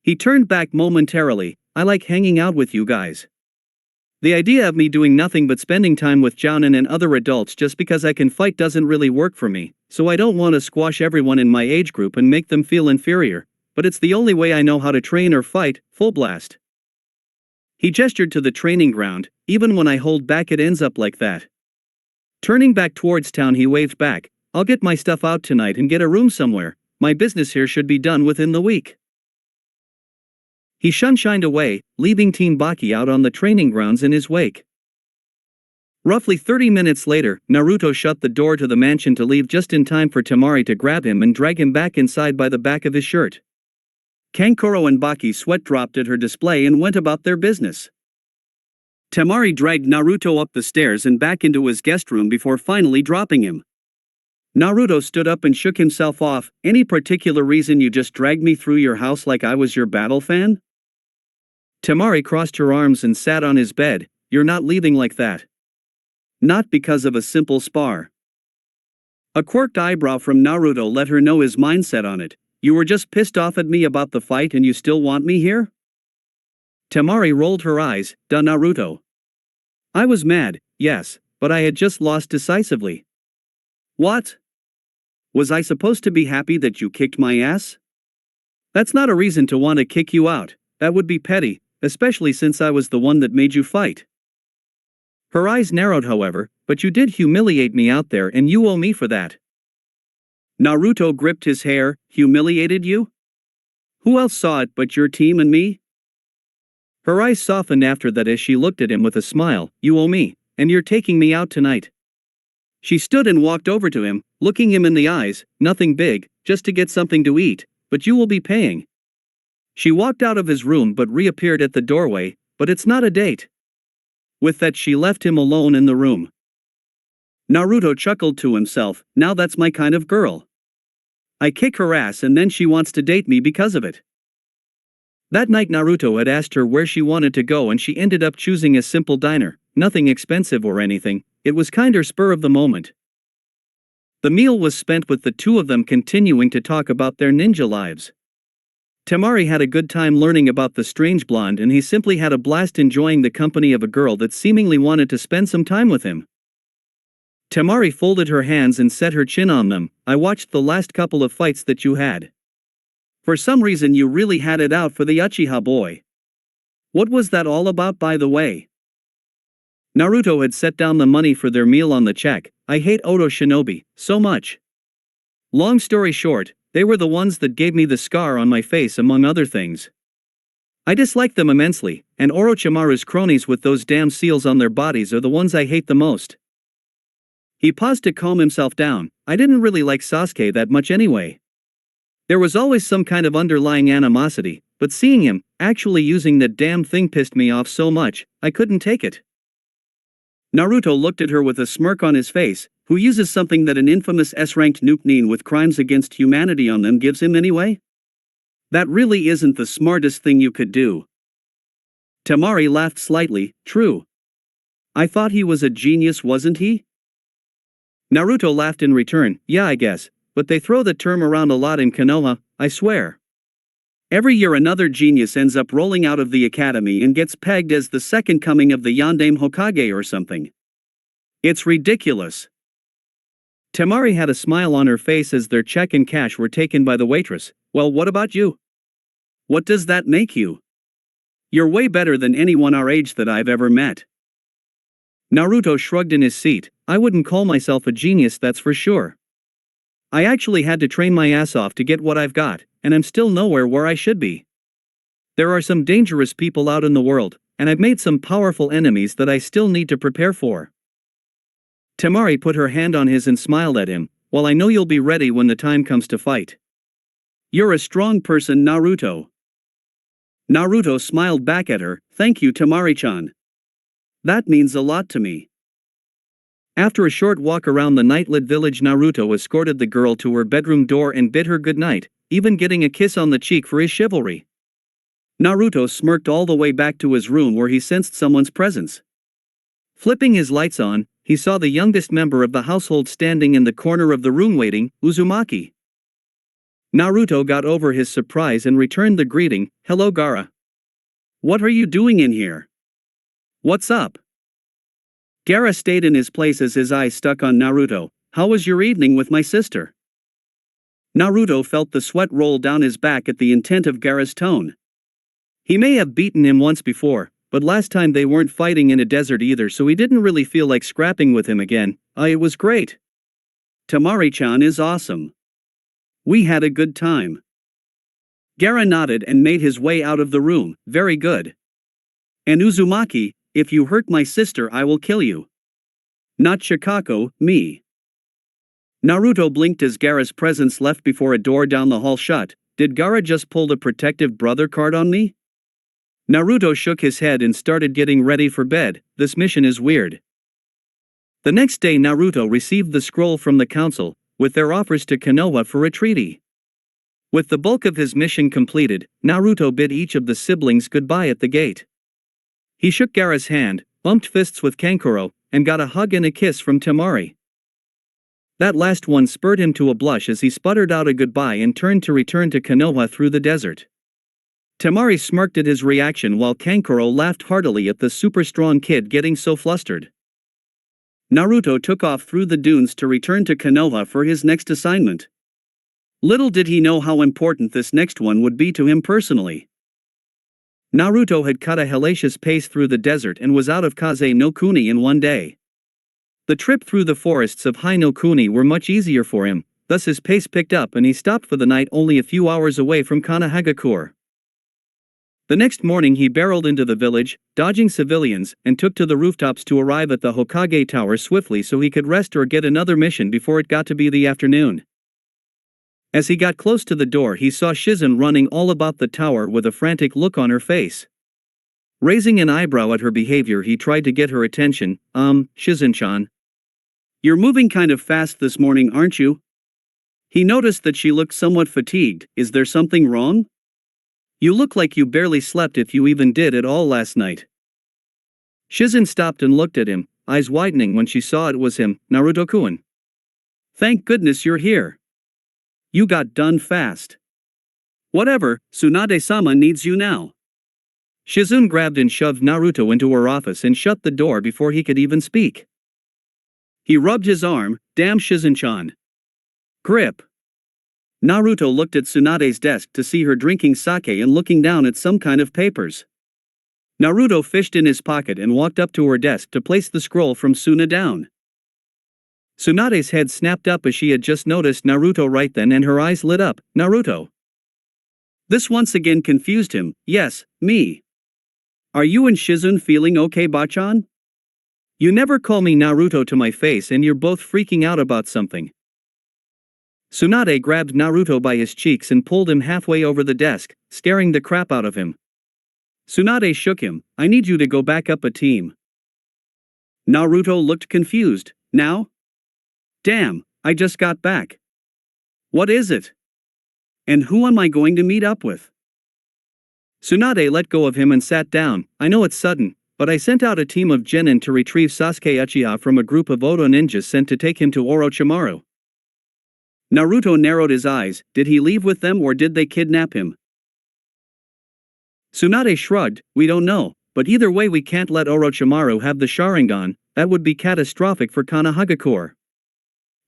[SPEAKER 2] He turned back momentarily. I like hanging out with you guys. The idea of me doing nothing but spending time with jounin and other adults just because I can fight doesn't really work for me, so I don't want to squash everyone in my age group and make them feel inferior, but it's the only way I know how to train or fight. Full blast. He gestured to the training ground. Even when I hold back it ends up like that. Turning back towards town, he waved back. I'll get my stuff out tonight and get a room somewhere. My business here should be done within the week. He shined away, leaving Team Baki out on the training grounds in his wake. Roughly 30 minutes later, Naruto shut the door to the mansion to leave just in time for Temari to grab him and drag him back inside by the back of his shirt. Kankuro and Baki sweat dropped at her display and went about their business. Temari dragged Naruto up the stairs and back into his guest room before finally dropping him. Naruto stood up and shook himself off. Any particular reason you just dragged me through your house like I was your battle fan? Temari crossed her arms and sat on his bed. You're not leaving like that. Not because of a simple spar. A quirked eyebrow from Naruto let her know his mindset on it. You were just pissed off at me about the fight and you still want me here? Temari rolled her eyes. Duh, Naruto. I was mad, yes, but I had just lost decisively. What? Was I supposed to be happy that you kicked my ass? That's not a reason to want to kick you out. That would be petty, especially since I was the one that made you fight. Her eyes narrowed, however, but you did humiliate me out there and you owe me for that. Naruto gripped his hair. Humiliated you? Who else saw it but your team and me? Her eyes softened after that as she looked at him with a smile. You owe me, and you're taking me out tonight. She stood and walked over to him, looking him in the eyes. Nothing big, just to get something to eat, but you will be paying. She walked out of his room but reappeared at the doorway. But it's not a date. With that she left him alone in the room. Naruto chuckled to himself. Now that's my kind of girl. I kick her ass and then she wants to date me because of it. That night Naruto had asked her where she wanted to go and she ended up choosing a simple diner, nothing expensive or anything, it was kinder spur of the moment. The meal was spent with the two of them continuing to talk about their ninja lives. Temari had a good time learning about the strange blonde and he simply had a blast enjoying the company of a girl that seemingly wanted to spend some time with him. Temari folded her hands and set her chin on them. I watched the last couple of fights that you had. For some reason you really had it out for the Uchiha boy. What was that all about, by the way? Naruto had set down the money for their meal on the check. I hate Oto Shinobi so much. Long story short, they were the ones that gave me the scar on my face among other things. I dislike them immensely, and Orochimaru's cronies with those damn seals on their bodies are the ones I hate the most. He paused to calm himself down. I didn't really like Sasuke that much anyway. There was always some kind of underlying animosity, but seeing him actually using that damn thing pissed me off so much, I couldn't take it. Naruto looked at her with a smirk on his face. Who uses something that an infamous S-ranked noob with crimes against humanity on them gives him anyway? That really isn't the smartest thing you could do. Temari laughed slightly. True. I thought he was a genius, wasn't he? Naruto laughed in return. Yeah, I guess, but they throw the term around a lot in Konoha, I swear. Every year another genius ends up rolling out of the academy and gets pegged as the second coming of the Yondaime Hokage or something. It's ridiculous. Temari had a smile on her face as their check and cash were taken by the waitress. Well, what about you? What does that make you? You're way better than anyone our age that I've ever met. Naruto shrugged in his seat. I wouldn't call myself a genius, that's for sure. I actually had to train my ass off to get what I've got, and I'm still nowhere where I should be. There are some dangerous people out in the world, and I've made some powerful enemies that I still need to prepare for. Temari put her hand on his and smiled at him. Well, I know you'll be ready when the time comes to fight. You're a strong person, Naruto. Naruto smiled back at her. Thank you, Temari-chan. That means a lot to me. After a short walk around the night-lit village, Naruto escorted the girl to her bedroom door and bid her goodnight, even getting a kiss on the cheek for his chivalry. Naruto smirked all the way back to his room where he sensed someone's presence. Flipping his lights on, he saw the youngest member of the household standing in the corner of the room waiting, Uzumaki. Naruto got over his surprise and returned the greeting. Hello, Gaara. What are you doing in here? What's up? Gaara stayed in his place as his eyes stuck on Naruto. How was your evening with my sister? Naruto felt the sweat roll down his back at the intent of Gaara's tone. He may have beaten him once before, but last time they weren't fighting in a desert either, so he didn't really feel like scrapping with him again. It was great. Temari-chan is awesome. We had a good time. Gaara nodded and made his way out of the room. Very good. And Uzumaki, if you hurt my sister I will kill you. Not Shikako, me. Naruto blinked as Gaara's presence left before a door down the hall shut. did Gaara just pull the protective brother card on me? Naruto shook his head and started getting ready for bed. This mission is weird. The next day Naruto received the scroll from the council, with their offers to Konoha for a treaty. With the bulk of his mission completed, Naruto bid each of the siblings goodbye at the gate. He shook Gaara's hand, bumped fists with Kankuro, and got a hug and a kiss from Temari. That last one spurred him to a blush as he sputtered out a goodbye and turned to return to Konoha through the desert. Temari smirked at his reaction while Kankuro laughed heartily at the super strong kid getting so flustered. Naruto took off through the dunes to return to Konoha for his next assignment. Little did he know how important this next one would be to him personally. Naruto had cut a hellacious pace through the desert and was out of Kaze no Kuni in one day. The trip through the forests of Hai no Kuni were much easier for him, thus his pace picked up and he stopped for the night only a few hours away from Konohagakure. The next morning he barreled into the village, dodging civilians, and took to the rooftops to arrive at the Hokage Tower swiftly so he could rest or get another mission before it got to be the afternoon. As he got close to the door he saw Shizun running all about the tower with a frantic look on her face. Raising an eyebrow at her behavior he tried to get her attention. Shizun-chan. You're moving kind of fast this morning, aren't you? He noticed that she looked somewhat fatigued. Is there something wrong? You look like you barely slept if you even did at all last night. Shizun stopped and looked at him, eyes widening when she saw it was him, Naruto-kun. Thank goodness you're here. You got done fast. Whatever, Tsunade-sama needs you now. Shizun grabbed and shoved Naruto into her office and shut the door before he could even speak. He rubbed his arm. Damn Shizun-chan. Grip. Naruto looked at Tsunade's desk to see her drinking sake and looking down at some kind of papers. Naruto fished in his pocket and walked up to her desk to place the scroll from Suna down. Tsunade's head snapped up as she had just noticed Naruto right then and her eyes lit up. Naruto. This once again confused him. Yes, me. Are you and Shizun feeling okay, Bachan? You never call me Naruto to my face and you're both freaking out about something. Tsunade grabbed Naruto by his cheeks and pulled him halfway over the desk, scaring the crap out of him. Tsunade shook him. I need you to go back up a team. Naruto looked confused. Now? Damn, I just got back. What is it? And who am I going to meet up with? Tsunade let go of him and sat down. I know it's sudden, but I sent out a team of genin to retrieve Sasuke Uchiha from a group of Oto ninjas sent to take him to Orochimaru. Naruto narrowed his eyes. Did he leave with them or did they kidnap him? Tsunade shrugged. We don't know, but either way we can't let Orochimaru have the Sharingan. That would be catastrophic for Konohagakure.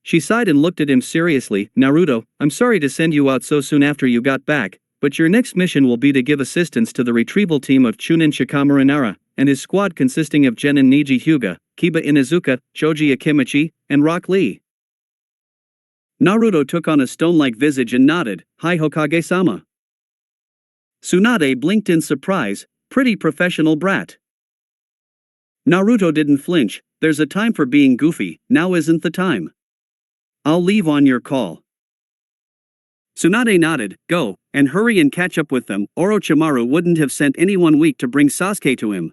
[SPEAKER 2] She sighed and looked at him seriously. Naruto, I'm sorry to send you out so soon after you got back, but your next mission will be to give assistance to the retrieval team of Chunin Shikamaru Nara, and his squad consisting of Genin Niji Hyuga, Kiba Inuzuka, Choji Akimichi, and Rock Lee. Naruto took on a stone-like visage and nodded. Hi Hokage-sama. Tsunade blinked in surprise. Pretty professional brat. Naruto didn't flinch. There's a time for being goofy, now isn't the time. I'll leave on your call. Tsunade nodded. Go, and hurry and catch up with them. Orochimaru wouldn't have sent anyone weak to bring Sasuke to him.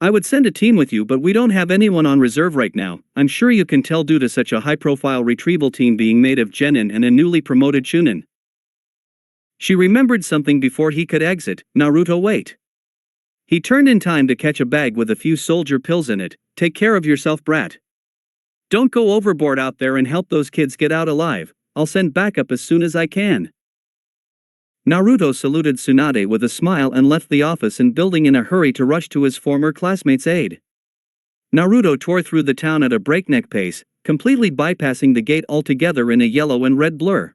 [SPEAKER 2] I would send a team with you but we don't have anyone on reserve right now. I'm sure you can tell due to such a high-profile retrieval team being made of genin and a newly promoted Chunin. She remembered something before he could exit. Naruto, wait. He turned in time to catch a bag with a few soldier pills in it. Take care of yourself, brat. Don't go overboard out there and help those kids get out alive. I'll send backup as soon as I can. Naruto saluted Tsunade with a smile and left the office and building in a hurry to rush to his former classmate's aid. Naruto tore through the town at a breakneck pace, completely bypassing the gate altogether in a yellow and red blur.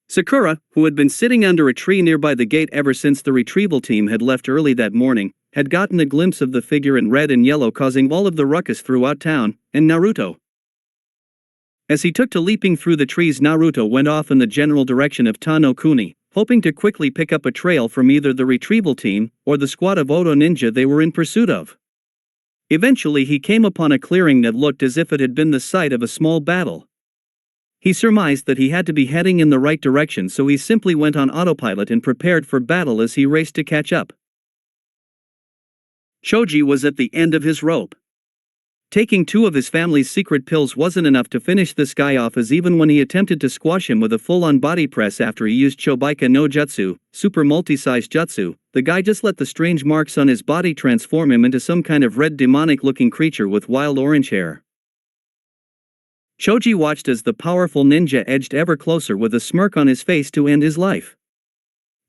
[SPEAKER 2] Sakura, who had been sitting under a tree nearby the gate ever since the retrieval team had left early that morning, had gotten a glimpse of the figure in red and yellow causing all of the ruckus throughout town, and Naruto. As he took to leaping through the trees, Naruto went off in the general direction of Ta no Kuni, hoping to quickly pick up a trail from either the retrieval team or the squad of Oto ninja they were in pursuit of. Eventually he came upon a clearing that looked as if it had been the site of a small battle. He surmised that he had to be heading in the right direction, so he simply went on autopilot and prepared for battle as he raced to catch up. Shoji was at the end of his rope. Taking 2 of his family's secret pills wasn't enough to finish this guy off, as even when he attempted to squash him with a full-on body press after he used Chobaika no Jutsu, super multi-size jutsu, the guy just let the strange marks on his body transform him into some kind of red demonic-looking creature with wild orange hair. Shoji watched as the powerful ninja edged ever closer with a smirk on his face to end his life.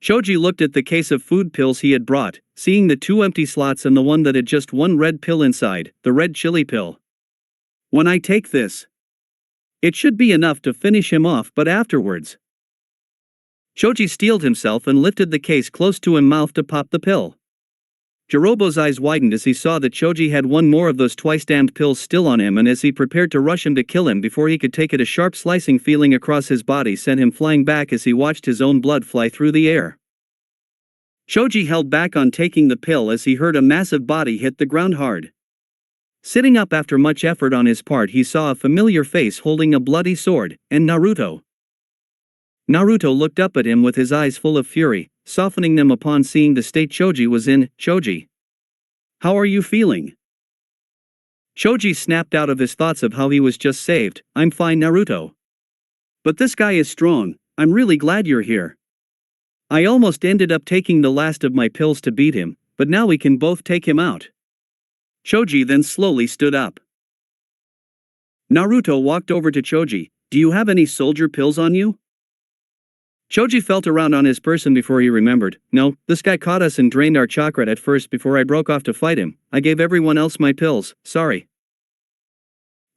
[SPEAKER 2] Shoji looked at the case of food pills he had brought, seeing the 2 empty slots and the one that had just 1 red pill inside, the red chili pill. When I take this, it should be enough to finish him off, but afterwards. Shoji steeled himself and lifted the case close to his mouth to pop the pill. Jirobo's eyes widened as he saw that Shoji had 1 more of those twice-damned pills still on him, and as he prepared to rush him to kill him before he could take it, a sharp slicing feeling across his body sent him flying back as he watched his own blood fly through the air. Shoji held back on taking the pill as he heard a massive body hit the ground hard. Sitting up after much effort on his part, he saw a familiar face holding a bloody sword, and Naruto. Naruto looked up at him with his eyes full of fury, softening them upon seeing the state Shoji was in. Shoji, how are you feeling? Shoji snapped out of his thoughts of how he was just saved. I'm fine, Naruto. But this guy is strong. I'm really glad you're here. I almost ended up taking the last of my pills to beat him, but now we can both take him out. Shoji then slowly stood up. Naruto walked over to Shoji. Do you have any soldier pills on you? Shoji felt around on his person before he remembered. No, this guy caught us and drained our chakra at first before I broke off to fight him. I gave everyone else my pills, sorry.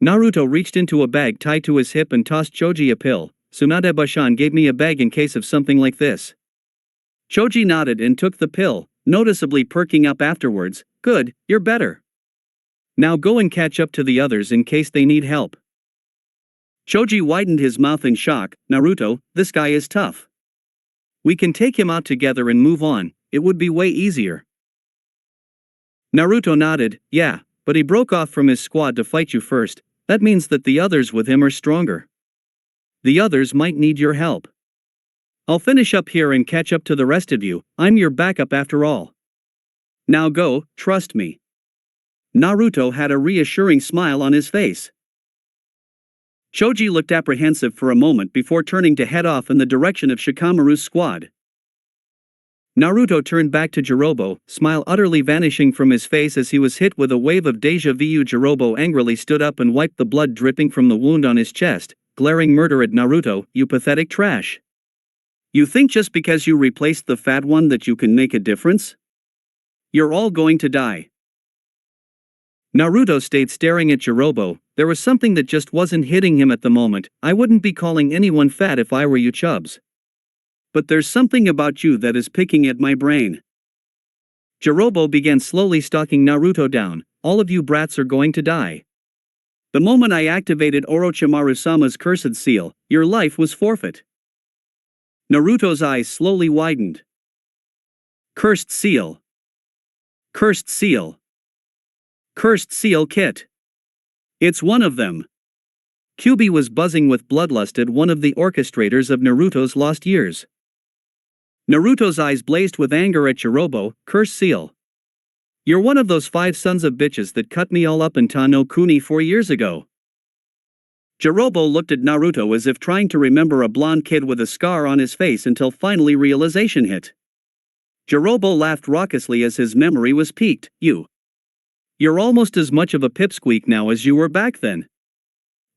[SPEAKER 2] Naruto reached into a bag tied to his hip and tossed Shoji a pill. Tsunade-bashan gave me a bag in case of something like this. Shoji nodded and took the pill, noticeably perking up afterwards. Good, you're better. Now go and catch up to the others in case they need help. Shoji widened his mouth in shock. Naruto, this guy is tough. We can take him out together and move on, it would be way easier. Naruto nodded. Yeah, but he broke off from his squad to fight you first. That means that the others with him are stronger. The others might need your help. I'll finish up here and catch up to the rest of you. I'm your backup after all. Now go, trust me. Naruto had a reassuring smile on his face. Shoji looked apprehensive for a moment before turning to head off in the direction of Shikamaru's squad. Naruto turned back to Jirobo, smile utterly vanishing from his face as he was hit with a wave of deja vu. Jirobo angrily stood up and wiped the blood dripping from the wound on his chest, glaring murder at Naruto. You pathetic trash. You think just because you replaced the fat one that you can make a difference? You're all going to die. Naruto stayed staring at Jirobo. There was something that just wasn't hitting him at the moment. I wouldn't be calling anyone fat if I were you, Chubs. But there's something about you that is picking at my brain. Jirobo began slowly stalking Naruto down. All of you brats are going to die. The moment I activated Orochimaru-sama's cursed seal, your life was forfeit. Naruto's eyes slowly widened. Cursed seal. Cursed seal. Cursed seal kit. It's one of them. Kyuubi was buzzing with bloodlust at one of the orchestrators of Naruto's lost years. Naruto's eyes blazed with anger at Jirobo. Cursed seal. You're one of those 5 sons of bitches that cut me all up in Tano Kuni 4 years ago. Jirobo looked at Naruto as if trying to remember a blonde kid with a scar on his face until finally realization hit. Jirobo laughed raucously as his memory was piqued. You're almost as much of a pipsqueak now as you were back then.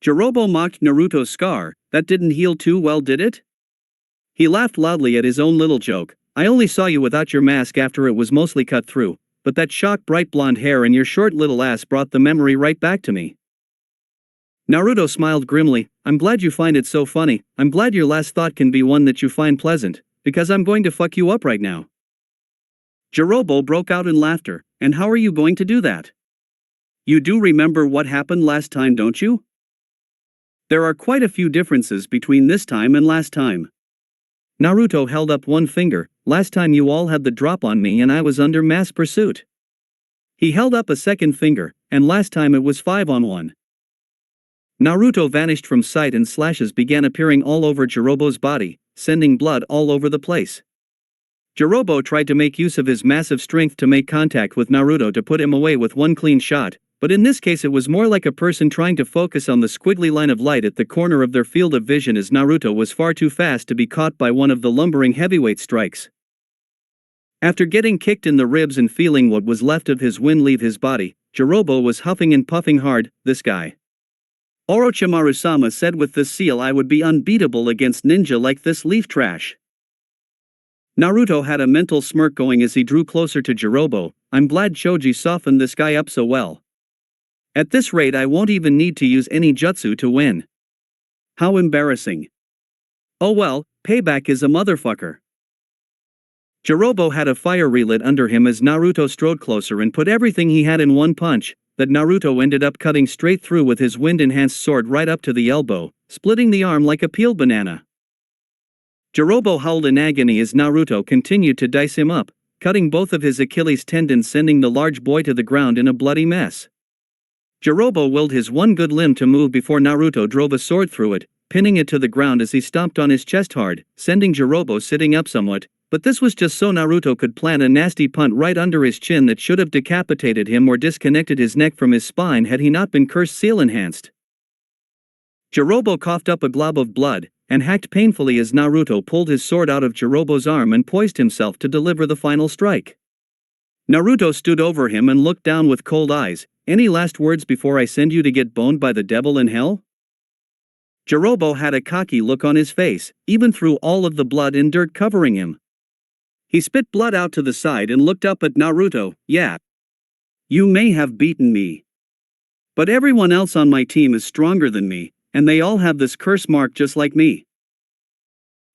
[SPEAKER 2] Jirobo mocked Naruto's scar. That didn't heal too well, did it? He laughed loudly at his own little joke. I only saw you without your mask after it was mostly cut through, but that shock bright blonde hair and your short little ass brought the memory right back to me. Naruto smiled grimly. I'm glad you find it so funny. I'm glad your last thought can be one that you find pleasant, because I'm going to fuck you up right now. Jirobo broke out in laughter. And how are you going to do that? You do remember what happened last time, don't you? There are quite a few differences between this time and last time. Naruto held up one finger. Last time you all had the drop on me and I was under mass pursuit. He held up a second finger, and last time it was 5-on-1. Naruto vanished from sight and slashes began appearing all over Jirobo's body, sending blood all over the place. Jirobo tried to make use of his massive strength to make contact with Naruto to put him away with one clean shot, but in this case it was more like a person trying to focus on the squiggly line of light at the corner of their field of vision, as Naruto was far too fast to be caught by one of the lumbering heavyweight strikes. After getting kicked in the ribs and feeling what was left of his wind leave his body, Jirobo was huffing and puffing hard. This guy. Orochimaru-sama said, with this seal I would be unbeatable against ninja like this leaf trash. Naruto had a mental smirk going as he drew closer to Jirobo. I'm glad Choji softened this guy up so well. At this rate I won't even need to use any jutsu to win. How embarrassing. Oh well, payback is a motherfucker. Jirobo had a fire relit under him as Naruto strode closer and put everything he had in one punch, that Naruto ended up cutting straight through with his wind-enhanced sword right up to the elbow, splitting the arm like a peeled banana. Jirobo howled in agony as Naruto continued to dice him up, cutting both of his Achilles tendons, sending the large boy to the ground in a bloody mess. Jirobo willed his one good limb to move before Naruto drove a sword through it, pinning it to the ground as he stomped on his chest hard, sending Jirobo sitting up somewhat, but this was just so Naruto could plant a nasty punt right under his chin that should have decapitated him or disconnected his neck from his spine had he not been cursed seal-enhanced. Jirobo coughed up a glob of blood, and hacked painfully as Naruto pulled his sword out of Jirobo's arm and poised himself to deliver the final strike. Naruto stood over him and looked down with cold eyes. Any last words before I send you to get boned by the devil in hell? Jirobo had a cocky look on his face, even through all of the blood and dirt covering him. He spit blood out to the side and looked up at Naruto. Yeah. You may have beaten me. But everyone else on my team is stronger than me, and they all have this curse mark just like me.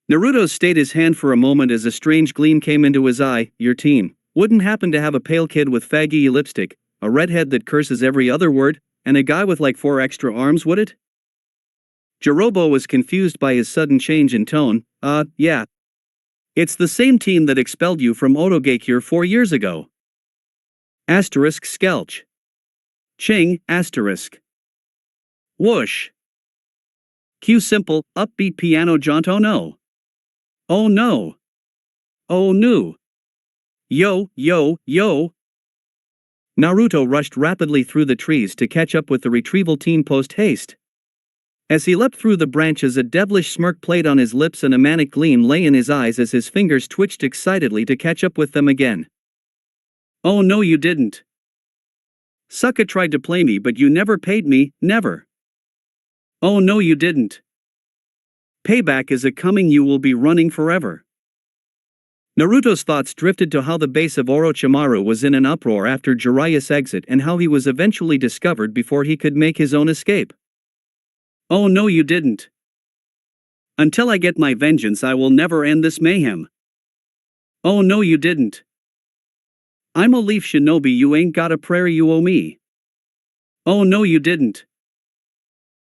[SPEAKER 2] Naruto stayed his hand for a moment as a strange gleam came into his eye. Your team wouldn't happen to have a pale kid with faggy lipstick, a redhead that curses every other word, and a guy with like 4 extra arms, would it? Jirobo was confused by his sudden change in tone. Yeah. It's the same team that expelled you from Otogakure 4 years ago. Asterisk skelch. Ching, asterisk. Whoosh. Cue simple, upbeat piano jaunt. Oh no. Oh no. Oh no. Yo, yo, yo. Naruto rushed rapidly through the trees to catch up with the retrieval team post-haste. As he leapt through the branches, a devilish smirk played on his lips and a manic gleam lay in his eyes as his fingers twitched excitedly to catch up with them again. Oh no, you didn't. Suka tried to play me, but you never paid me, never. Oh no, you didn't. Payback is a coming, you will be running forever. Naruto's thoughts drifted to how the base of Orochimaru was in an uproar after Jiraiya's exit and how he was eventually discovered before he could make his own escape. Oh no, you didn't. Until I get my vengeance, I will never end this mayhem. Oh no, you didn't. I'm a leaf shinobi, you ain't got a prayer you owe me. Oh no, you didn't.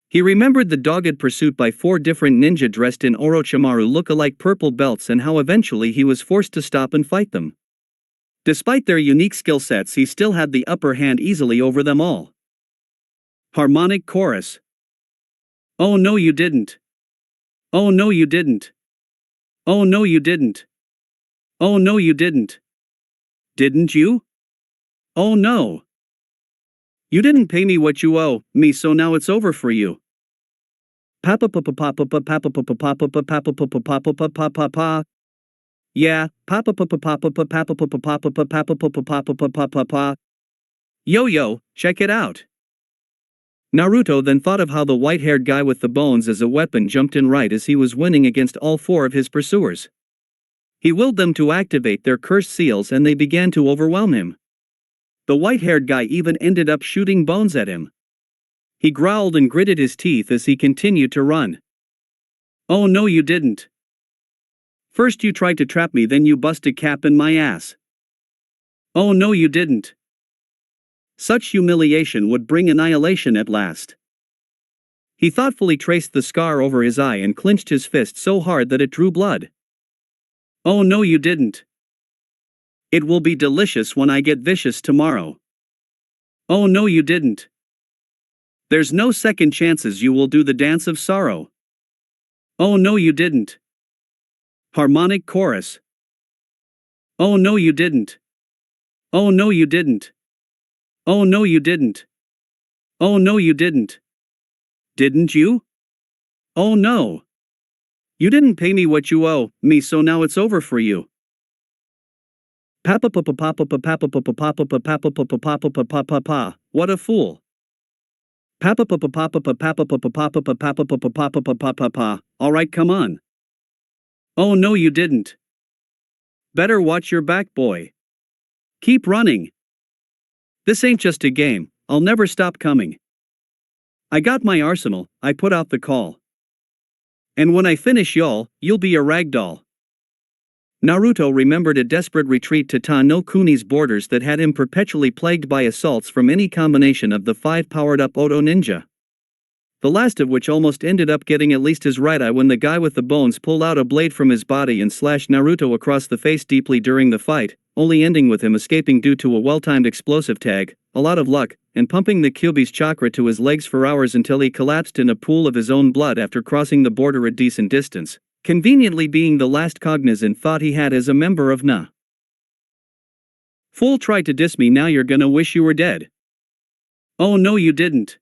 [SPEAKER 2] He remembered the dogged pursuit by 4 different ninja dressed in Orochimaru look-alike purple belts and how eventually he was forced to stop and fight them. Despite their unique skill sets, he still had the upper hand easily over them all. Harmonic chorus. Oh no, you didn't. Oh no, you didn't. Oh no, you didn't. Oh no, you didn't. Didn't you? Oh no. You didn't pay me what you owe me, so now it's over for you. Papa papa papa papa papa papa papa papa papa papa papa. Yeah, papa papa papa papa papa papa papa papa papa papa papa. Yo yo, check it out. Naruto then thought of how the white-haired guy with the bones as a weapon jumped in right as he was winning against all 4 of his pursuers. He willed them to activate their cursed seals and they began to overwhelm him. The white-haired guy even ended up shooting bones at him. He growled and gritted his teeth as he continued to run. Oh no, you didn't. First you tried to trap me, then you busted cap in my ass. Oh no, you didn't. Such humiliation would bring annihilation at last. He thoughtfully traced the scar over his eye and clenched his fist so hard that it drew blood. Oh no, you didn't. It will be delicious when I get vicious tomorrow. Oh no, you didn't. There's no second chances you will do the dance of sorrow. Oh no you didn't. Harmonic chorus. Oh no you didn't. Oh no you didn't. Oh no you didn't. Oh no you didn't. Didn't you? Oh no. You didn't pay me what you owe me, so now it's over for you. Papa papa papa papa papa papa papa papa papa papa papa. What a fool. Papa papa papa papa papa papa papa papa papa papa papa. All right, come on. Oh no you didn't. Better watch your back, boy. Keep running. This ain't just a game, I'll never stop coming. I got my arsenal, I put out the call. And when I finish y'all, you'll be a ragdoll. Naruto remembered a desperate retreat to Ta no Kuni's borders that had him perpetually plagued by assaults from any combination of the 5 powered-up Oto ninja. The last of which almost ended up getting at least his right eye when the guy with the bones pulled out a blade from his body and slashed Naruto across the face deeply during the fight, only ending with him escaping due to a well-timed explosive tag, a lot of luck, and pumping the Kyuubi's chakra to his legs for hours until he collapsed in a pool of his own blood after crossing the border a decent distance, conveniently being the last cognizant thought he had as a member of Na. Fool tried to diss me, now you're gonna wish you were dead. Oh no you didn't.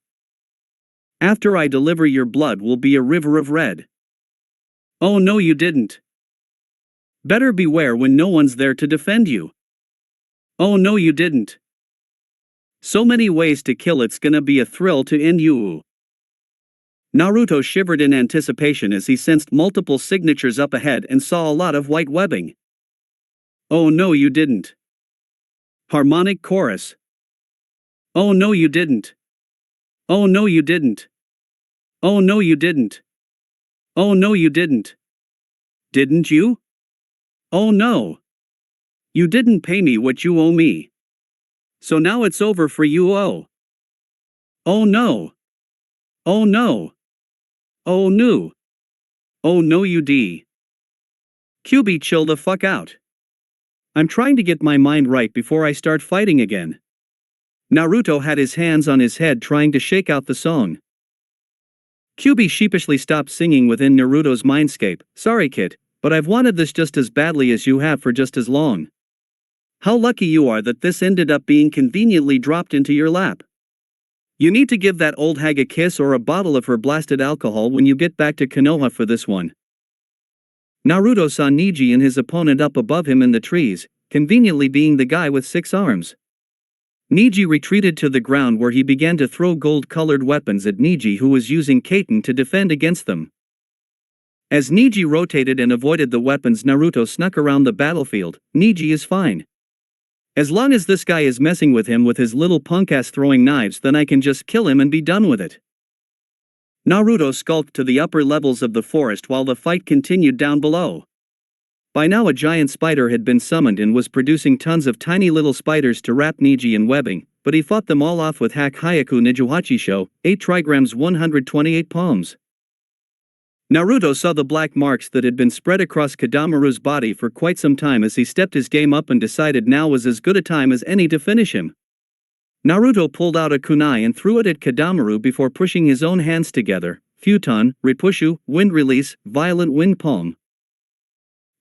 [SPEAKER 2] After I deliver your blood will be a river of red. Oh no you didn't. Better beware when no one's there to defend you. Oh no you didn't. So many ways to kill, it's gonna be a thrill to end you. Naruto shivered in anticipation as he sensed multiple signatures up ahead and saw a lot of white webbing. Oh no you didn't. Harmonic chorus. Oh no you didn't. Oh no you didn't. Oh no you didn't. Oh no you didn't. Didn't you? Oh no. You didn't pay me what you owe me. So now it's over for you. Oh. Oh no. Oh no. Oh no. Oh no you d. Kyuubi, chill the fuck out. I'm trying to get my mind right before I start fighting again. Naruto had his hands on his head trying to shake out the song. Kyuubi sheepishly stopped singing within Naruto's mindscape. Sorry kid, but I've wanted this just as badly as you have for just as long. How lucky you are that this ended up being conveniently dropped into your lap. You need to give that old hag a kiss or a bottle of her blasted alcohol when you get back to Konoha for this one. Naruto saw Neji and his opponent up above him in the trees, conveniently being the guy with 6 arms. Neji retreated to the ground where he began to throw gold-colored weapons at Neji, who was using Kaiten to defend against them. As Neji rotated and avoided the weapons, Naruto snuck around the battlefield. Neji is fine. As long as this guy is messing with him with his little punk-ass throwing knives, then I can just kill him and be done with it. Naruto skulked to the upper levels of the forest while the fight continued down below. By now a giant spider had been summoned and was producing tons of tiny little spiders to wrap Neji in webbing, but he fought them all off with Hack Hyaku Nijuhachisho, 8 trigrams 128 palms. Naruto saw the black marks that had been spread across Kadamaru's body for quite some time as he stepped his game up and decided now was as good a time as any to finish him. Naruto pulled out a kunai and threw it at Kadamaru before pushing his own hands together. Futon, Ripushu, Wind Release, Violent Wind Palm.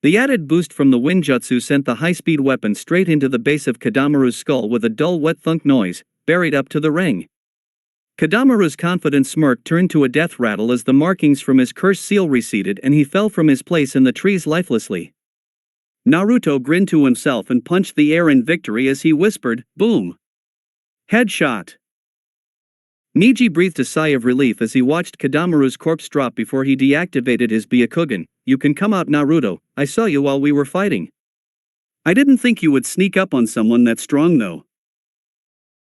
[SPEAKER 2] The added boost from the Windjutsu sent the high-speed weapon straight into the base of Kadamaru's skull with a dull wet thunk noise, buried up to the ring. Kadamaru's confident smirk turned to a death rattle as the markings from his cursed seal receded and he fell from his place in the trees lifelessly. Naruto grinned to himself and punched the air in victory as he whispered, "Boom! Headshot!" Neji breathed a sigh of relief as he watched Kadamaru's corpse drop before he deactivated his Byakugan. "You can come out, Naruto, I saw you while we were fighting. I didn't think you would sneak up on someone that strong though."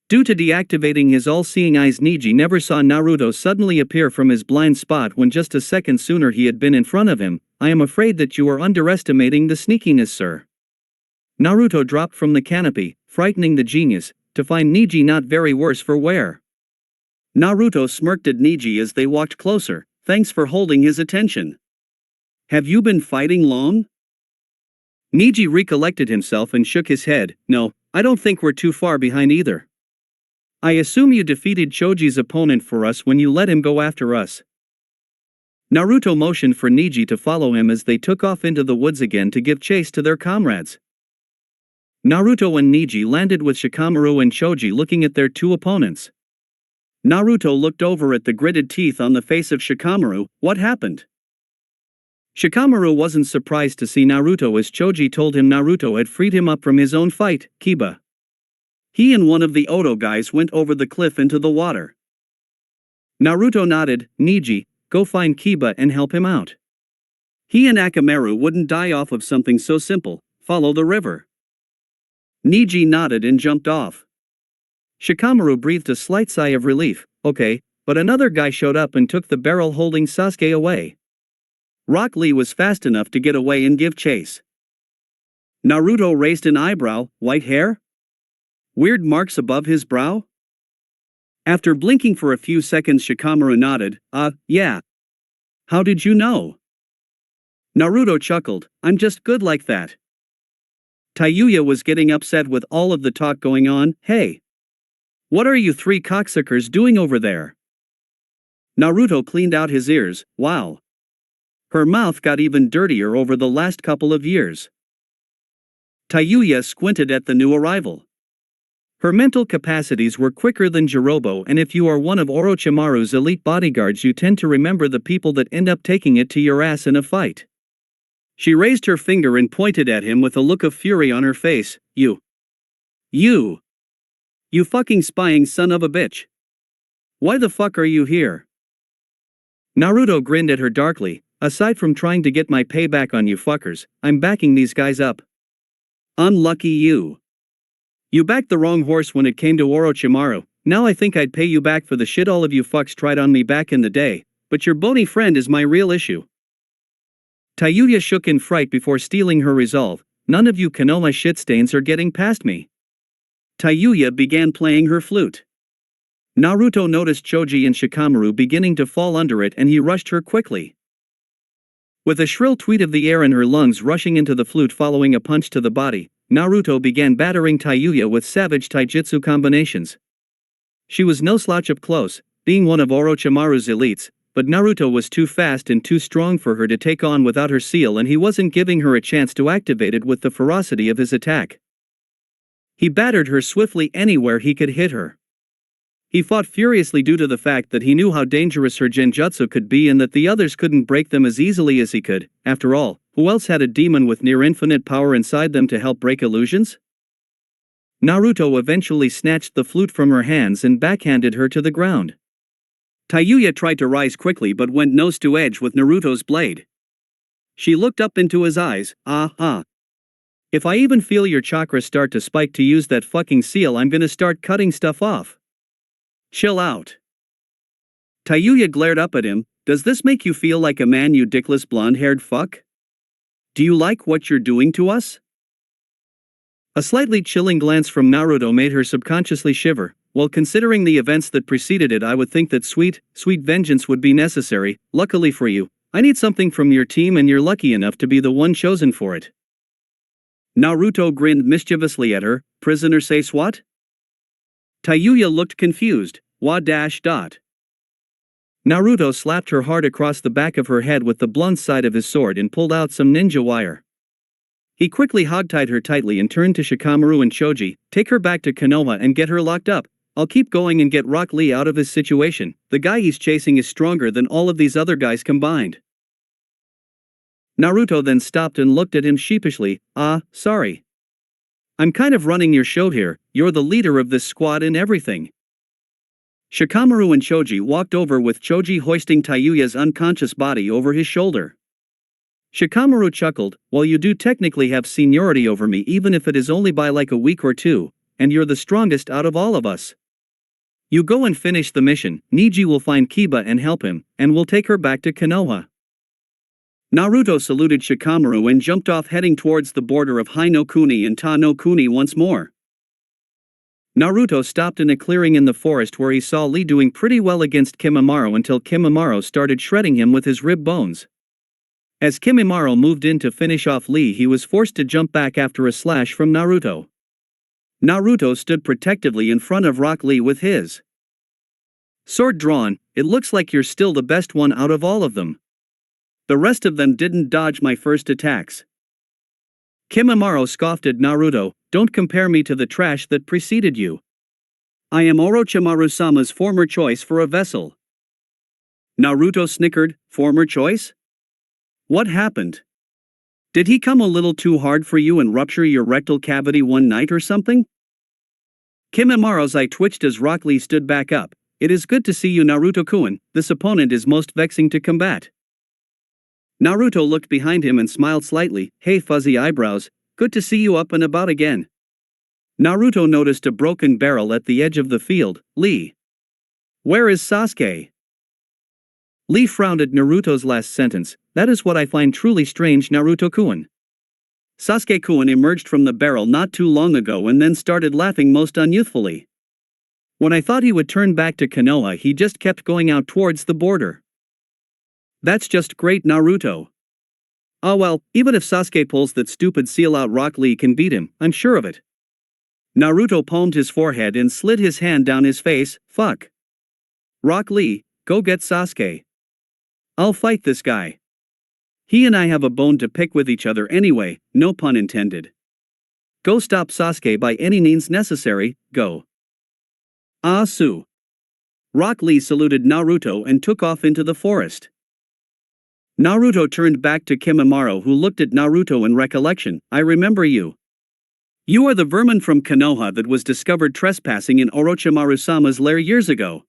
[SPEAKER 2] Due to deactivating his all-seeing eyes, Neji never saw Naruto suddenly appear from his blind spot when just a second sooner he had been in front of him. "I am afraid that you are underestimating the sneakiness, sir." Naruto dropped from the canopy, frightening the genius, to find Neji not very worse for wear. Naruto smirked at Neji as they walked closer. "Thanks for holding his attention. Have you been fighting long?" Neji recollected himself and shook his head. "No, I don't think we're too far behind either." I assume you defeated Choji's opponent for us when you let him go after us. Naruto motioned for Neji to follow him as they took off into the woods again to give chase to their comrades. Naruto and Neji landed with Shikamaru and Choji looking at their two opponents. Naruto looked over at the gritted teeth on the face of Shikamaru. What happened? Shikamaru wasn't surprised to see Naruto as Choji told him Naruto had freed him up from his own fight, Kiba. He and one of the Oto guys went over the cliff into the water. Naruto nodded. Neji, go find Kiba and help him out. He and Akamaru wouldn't die off of something so simple, follow the river. Neji nodded and jumped off. Shikamaru breathed a slight sigh of relief. Okay, but another guy showed up and took the barrel holding Sasuke away. Rock Lee was fast enough to get away and give chase. Naruto raised an eyebrow. White hair? Weird marks above his brow? After blinking for a few seconds, Shikamaru nodded. Yeah. How did you know? Naruto chuckled. I'm just good like that. Tayuya was getting upset with all of the talk going on. Hey. What are you three cocksuckers doing over there? Naruto cleaned out his ears. Wow. Her mouth got even dirtier over the last couple of years. Tayuya squinted at the new arrival. Her mental capacities were quicker than Jirobo, and if you are one of Orochimaru's elite bodyguards, you tend to remember the people that end up taking it to your ass in a fight. She raised her finger and pointed at him with a look of fury on her face. You fucking spying son of a bitch. Why the fuck are you here? Naruto grinned at her darkly. Aside from trying to get my payback on you fuckers, I'm backing these guys up. Unlucky you. You backed the wrong horse when it came to Orochimaru. Now I think I'd pay you back for the shit all of you fucks tried on me back in the day, but your bony friend is my real issue. Tayuya shook in fright before stealing her resolve. None of you Konoha shitstains are getting past me. Tayuya began playing her flute. Naruto noticed Choji and Shikamaru beginning to fall under it and he rushed her quickly. With a shrill tweet of the air in her lungs rushing into the flute following a punch to the body, Naruto began battering Tayuya with savage taijutsu combinations. She was no slouch up close, being one of Orochimaru's elites, but Naruto was too fast and too strong for her to take on without her seal, and he wasn't giving her a chance to activate it with the ferocity of his attack. He battered her swiftly anywhere he could hit her. He fought furiously due to the fact that he knew how dangerous her genjutsu could be and that the others couldn't break them as easily as he could. After all, who else had a demon with near-infinite power inside them to help break illusions? Naruto eventually snatched the flute from her hands and backhanded her to the ground. Tayuya tried to rise quickly but went nose to edge with Naruto's blade. She looked up into his eyes. If I even feel your chakra start to spike to use that fucking seal, I'm gonna start cutting stuff off. Chill out. Tayuya glared up at him. Does this make you feel like a man, you dickless blonde-haired fuck? Do you like what you're doing to us? A slightly chilling glance from Naruto made her subconsciously shiver. Well, considering the events that preceded it, I would think that sweet vengeance would be necessary. Luckily for you, I need something from your team and you're lucky enough to be the one chosen for it. Naruto grinned mischievously at her. Prisoner say swat? Tayuya looked confused. Naruto slapped her hard across the back of her head with the blunt side of his sword and pulled out some ninja wire. He quickly hogtied her tightly and turned to Shikamaru and Choji. Take her back to Konoha and get her locked up. I'll keep going and get Rock Lee out of his situation. The guy he's chasing is stronger than all of these other guys combined. Naruto then stopped and looked at him sheepishly. Sorry. I'm kind of running your show here. You're the leader of this squad and everything. Shikamaru and Choji walked over with Choji hoisting Tayuya's unconscious body over his shoulder. Shikamaru chuckled. Well, you do technically have seniority over me, even if it is only by like a week or two, and you're the strongest out of all of us. You go and finish the mission. Neji will find Kiba and help him, and we'll take her back to Konoha. Naruto saluted Shikamaru and jumped off, heading towards the border of Hai no Kuni and Ta no Kuni once more. Naruto stopped in a clearing in the forest where he saw Lee doing pretty well against Kimimaro until Kimimaro started shredding him with his rib bones. As Kimimaro moved in to finish off Lee, he was forced to jump back after a slash from Naruto. Naruto stood protectively in front of Rock Lee with his sword drawn. It looks like you're still the best one out of all of them. The rest of them didn't dodge my first attacks. Kimimaro scoffed at Naruto, don't compare me to the trash that preceded you. I am Orochimaru-sama's former choice for a vessel. Naruto snickered, former choice? What happened? Did he come a little too hard for you and rupture your rectal cavity one night or something? Kimimaro's eye twitched as Rock Lee stood back up. It is good to see you, Naruto-kun. This opponent is most vexing to combat. Naruto looked behind him and smiled slightly. Hey fuzzy eyebrows, good to see you up and about again. Naruto noticed a broken barrel at the edge of the field. Lee. Where is Sasuke? Lee frowned at Naruto's last sentence. That is what I find truly strange, Naruto-kun. Sasuke-kun emerged from the barrel not too long ago and then started laughing most unyouthfully. When I thought he would turn back to Konoha, he just kept going out towards the border. That's just great, Naruto. Oh well, even if Sasuke pulls that stupid seal out, Rock Lee can beat him, I'm sure of it. Naruto palmed his forehead and slid his hand down his face. Fuck. Rock Lee, go get Sasuke. I'll fight this guy. He and I have a bone to pick with each other anyway, no pun intended. Go stop Sasuke by any means necessary, go. Su. Rock Lee saluted Naruto and took off into the forest. Naruto turned back to Kimimaro, who looked at Naruto in recollection. I remember you. You are the vermin from Konoha that was discovered trespassing in Orochimaru-sama's lair years ago.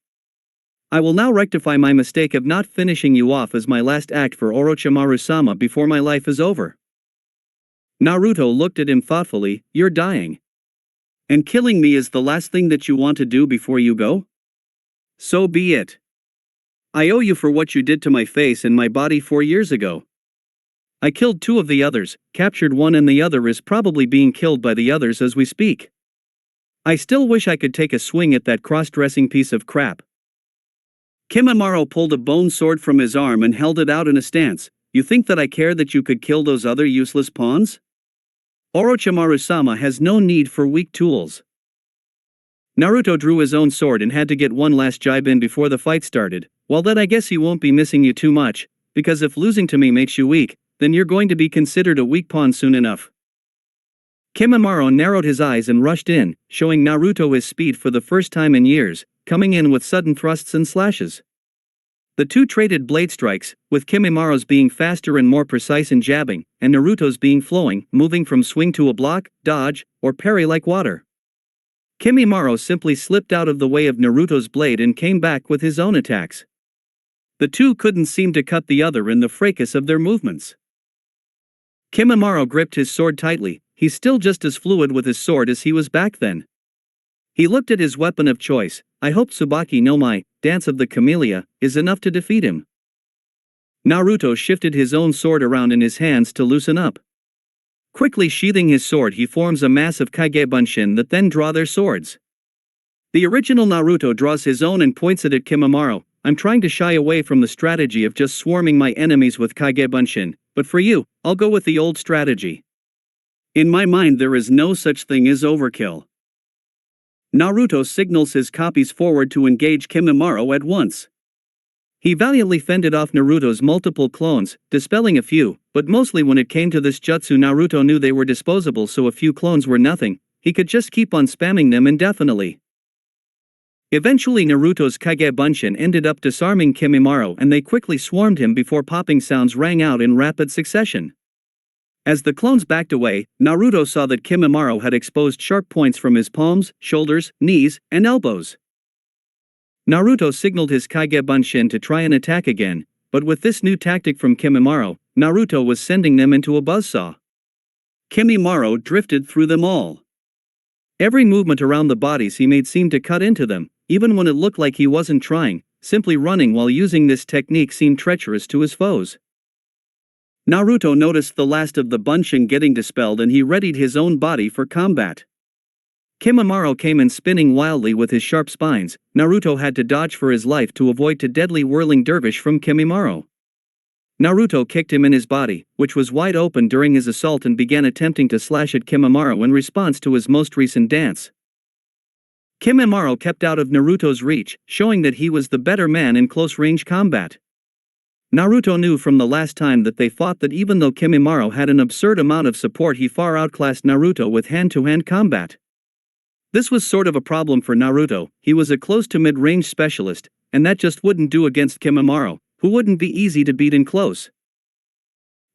[SPEAKER 2] I will now rectify my mistake of not finishing you off as my last act for Orochimaru-sama before my life is over. Naruto looked at him thoughtfully. You're dying. And killing me is the last thing that you want to do before you go? So be it. I owe you for what you did to my face and my body 4 years ago. I killed 2 of the others, captured 1, and the other is probably being killed by the others as we speak. I still wish I could take a swing at that cross-dressing piece of crap. Kimimaro pulled a bone sword from his arm and held it out in a stance. You think that I care that you could kill those other useless pawns? Orochimaru-sama has no need for weak tools. Naruto drew his own sword and had to get one last jibe in before the fight started. Well, then I guess he won't be missing you too much, because if losing to me makes you weak, then you're going to be considered a weak pawn soon enough. Kimimaro narrowed his eyes and rushed in, showing Naruto his speed for the first time in years, coming in with sudden thrusts and slashes. The two traded blade strikes, with Kimimaro's being faster and more precise in jabbing, and Naruto's being flowing, moving from swing to a block, dodge, or parry like water. Kimimaro simply slipped out of the way of Naruto's blade and came back with his own attacks. The two couldn't seem to cut the other in the fracas of their movements. Kimimaro gripped his sword tightly. He's still just as fluid with his sword as he was back then. He looked at his weapon of choice. I hope Tsubaki no Mai, Dance of the Camellia, is enough to defeat him. Naruto shifted his own sword around in his hands to loosen up. Quickly sheathing his sword, he forms a massive Kage Bunshin that then draw their swords. The original Naruto draws his own and points it at Kimimaro. I'm trying to shy away from the strategy of just swarming my enemies with Kage Bunshin, but for you, I'll go with the old strategy. In my mind, there is no such thing as overkill. Naruto signals his copies forward to engage Kimimaro at once. He valiantly fended off Naruto's multiple clones, dispelling a few, but mostly when it came to this jutsu Naruto knew they were disposable, so a few clones were nothing. He could just keep on spamming them indefinitely. Eventually Naruto's Kage Bunshin ended up disarming Kimimaro and they quickly swarmed him before popping sounds rang out in rapid succession. As the clones backed away, Naruto saw that Kimimaro had exposed sharp points from his palms, shoulders, knees, and elbows. Naruto signaled his Kage Bunshin to try and attack again, but with this new tactic from Kimimaro, Naruto was sending them into a buzzsaw. Kimimaro drifted through them all. Every movement around the bodies he made seemed to cut into them, even when it looked like he wasn't trying. Simply running while using this technique seemed treacherous to his foes. Naruto noticed the last of the Bunshin getting dispelled and he readied his own body for combat. Kimimaro came in spinning wildly with his sharp spines. Naruto had to dodge for his life to avoid a deadly whirling dervish from Kimimaro. Naruto kicked him in his body, which was wide open during his assault, and began attempting to slash at Kimimaro in response to his most recent dance. Kimimaro kept out of Naruto's reach, showing that he was the better man in close-range combat. Naruto knew from the last time that they fought that even though Kimimaro had an absurd amount of support, he far outclassed Naruto with hand-to-hand combat. This was sort of a problem for Naruto. He was a close to mid-range specialist, and that just wouldn't do against Kimimaro, who wouldn't be easy to beat in close.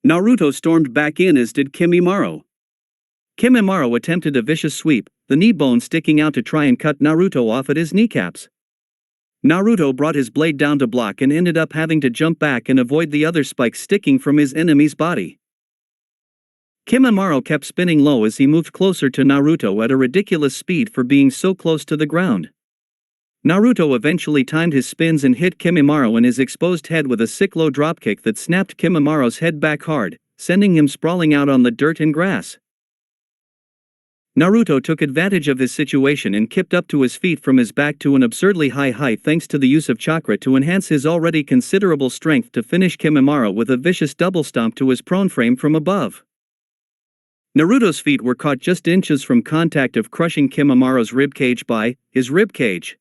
[SPEAKER 2] Naruto stormed back in, as did Kimimaro. Kimimaro attempted a vicious sweep, the knee bone sticking out to try and cut Naruto off at his kneecaps. Naruto brought his blade down to block and ended up having to jump back and avoid the other spikes sticking from his enemy's body. Kimimaro kept spinning low as he moved closer to Naruto at a ridiculous speed for being so close to the ground. Naruto eventually timed his spins and hit Kimimaro in his exposed head with a sick low dropkick that snapped Kimimaro's head back hard, sending him sprawling out on the dirt and grass. Naruto took advantage of his situation and kipped up to his feet from his back to an absurdly high height thanks to the use of chakra to enhance his already considerable strength to finish Kimimaro with a vicious double stomp to his prone frame from above. Naruto's feet were caught just inches from contact of crushing Kimimaro's ribcage by his ribcage.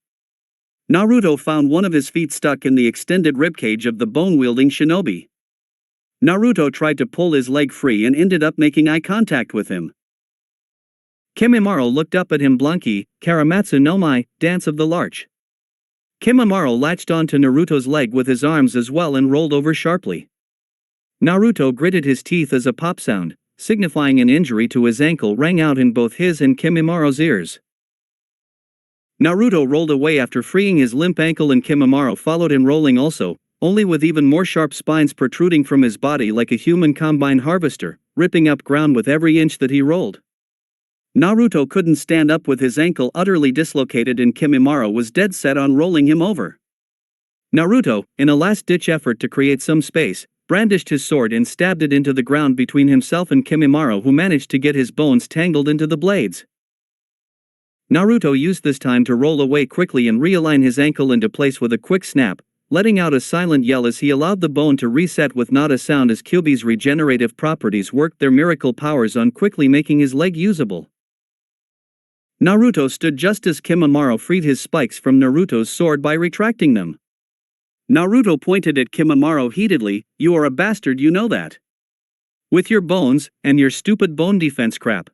[SPEAKER 2] Naruto found one of his feet stuck in the extended ribcage of the bone-wielding shinobi. Naruto tried to pull his leg free and ended up making eye contact with him. Kimimaro looked up at him blankly, Karamatsu no Mai, Dance of the Larch. Kimimaro latched onto Naruto's leg with his arms as well and rolled over sharply. Naruto gritted his teeth as a pop sound, signifying an injury to his ankle, rang out in both his and Kimimaro's ears. Naruto rolled away after freeing his limp ankle, and Kimimaro followed him rolling also, only with even more sharp spines protruding from his body like a human combine harvester, ripping up ground with every inch that he rolled. Naruto couldn't stand up with his ankle utterly dislocated, and Kimimaro was dead set on rolling him over. Naruto, in a last-ditch effort to create some space, brandished his sword and stabbed it into the ground between himself and Kimimaro, who managed to get his bones tangled into the blades. Naruto used this time to roll away quickly and realign his ankle into place with a quick snap, letting out a silent yell as he allowed the bone to reset with not a sound as Kyuubi's regenerative properties worked their miracle powers on quickly making his leg usable. Naruto stood just as Kimimaro freed his spikes from Naruto's sword by retracting them. Naruto pointed at Kimimaro heatedly, "You are a bastard, you know that? With your bones, and your stupid bone defense crap."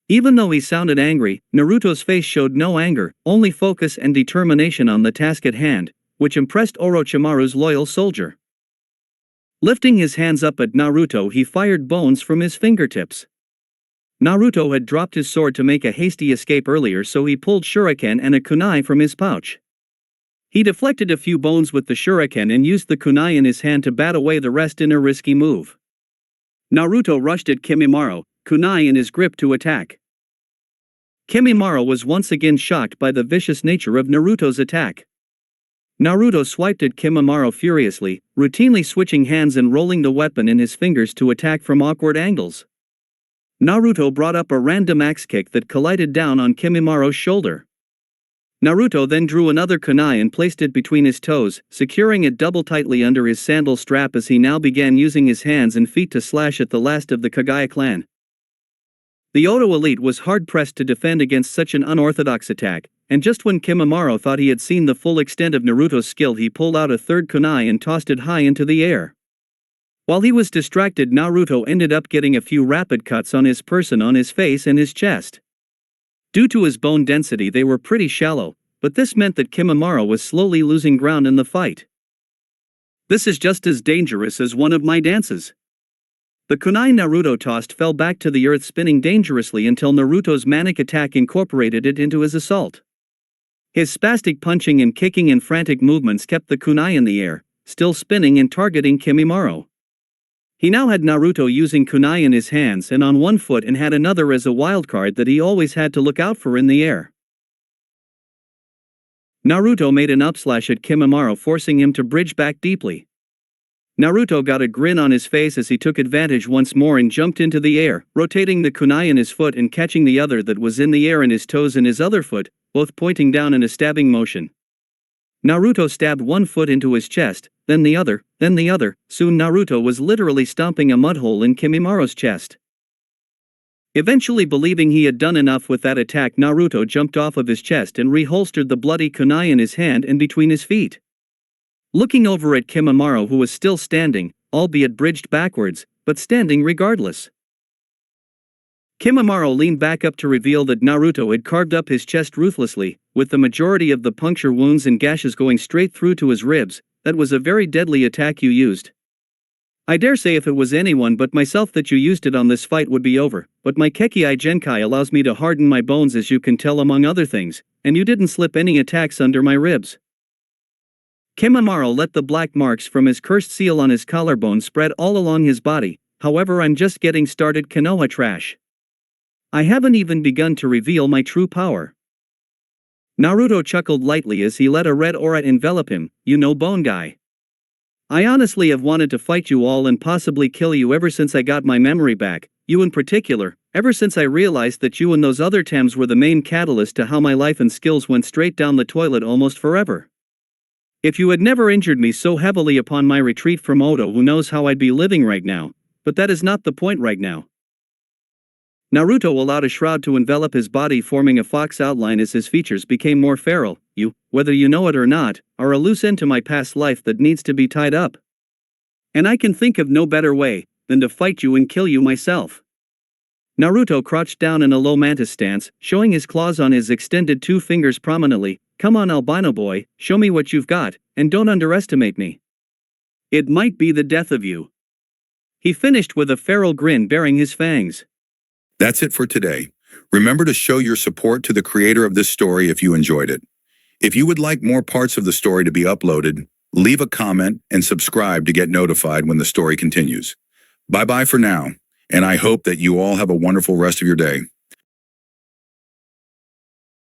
[SPEAKER 2] Even though he sounded angry, Naruto's face showed no anger, only focus and determination on the task at hand, which impressed Orochimaru's loyal soldier. Lifting his hands up at Naruto, he fired bones from his fingertips. Naruto had dropped his sword to make a hasty escape earlier, so he pulled shuriken and a kunai from his pouch. He deflected a few bones with the shuriken and used the kunai in his hand to bat away the rest in a risky move. Naruto rushed at Kimimaro, kunai in his grip, to attack. Kimimaro was once again shocked by the vicious nature of Naruto's attack. Naruto swiped at Kimimaro furiously, routinely switching hands and rolling the weapon in his fingers to attack from awkward angles. Naruto brought up a random axe kick that collided down on Kimimaro's shoulder. Naruto then drew another kunai and placed it between his toes, securing it double tightly under his sandal strap as he now began using his hands and feet to slash at the last of the Kagaya clan. The Oto elite was hard-pressed to defend against such an unorthodox attack, and just when Kimimaro thought he had seen the full extent of Naruto's skill, he pulled out a third kunai and tossed it high into the air. While he was distracted, Naruto ended up getting a few rapid cuts on his person, on his face and his chest. Due to his bone density, they were pretty shallow, but this meant that Kimimaro was slowly losing ground in the fight. "This is just as dangerous as one of my dances." The kunai Naruto tossed fell back to the earth, spinning dangerously until Naruto's manic attack incorporated it into his assault. His spastic punching and kicking and frantic movements kept the kunai in the air, still spinning and targeting Kimimaro. He now had Naruto using kunai in his hands and on one foot, and had another as a wildcard that he always had to look out for in the air. Naruto made an upslash at Kimimaro, forcing him to bridge back deeply. Naruto got a grin on his face as he took advantage once more and jumped into the air, rotating the kunai in his foot and catching the other that was in the air in his toes and his other foot, both pointing down in a stabbing motion. Naruto stabbed one foot into his chest, then the other, then the other. Soon Naruto was literally stomping a mudhole in Kimimara's chest. Eventually, believing he had done enough with that attack, Naruto jumped off of his chest and reholstered the bloody kunai in his hand and between his feet. Looking over at Kimimaro, who was still standing, albeit bridged backwards, but standing regardless. Kimimaro leaned back up to reveal that Naruto had carved up his chest ruthlessly, with the majority of the puncture wounds and gashes going straight through to his ribs. That was a very deadly attack you used. I dare say if it was anyone but myself that you used it on, this fight would be over, but my Kekkei Genkai allows me to harden my bones, as you can tell, among other things, and you didn't slip any attacks under my ribs. Kimimaro let the black marks from his cursed seal on his collarbone spread all along his body. However, I'm just getting started, Konoha trash. I haven't even begun to reveal my true power. Naruto chuckled lightly as he let a red aura envelop him. You know, Bone Guy, I honestly have wanted to fight you all and possibly kill you ever since I got my memory back, you in particular, ever since I realized that you and those other Tams were the main catalyst to how my life and skills went straight down the toilet almost forever. If you had never injured me so heavily upon my retreat from Odo, who knows how I'd be living right now, but that is not the point right now. Naruto allowed a shroud to envelop his body, forming a fox outline as his features became more feral. You, whether you know it or not, are a loose end to my past life that needs to be tied up. And I can think of no better way than to fight you and kill you myself. Naruto crouched down in a low mantis stance, showing his claws on his extended two fingers prominently. Come on, albino boy, show me what you've got, and don't underestimate me. It might be the death of you. He finished with a feral grin baring his fangs.
[SPEAKER 1] That's it for today. Remember to show your support to the creator of this story if you enjoyed it. If you would like more parts of the story to be uploaded, leave a comment and subscribe to get notified when the story continues. Bye-bye for now, and I hope that you all have a wonderful rest of your day.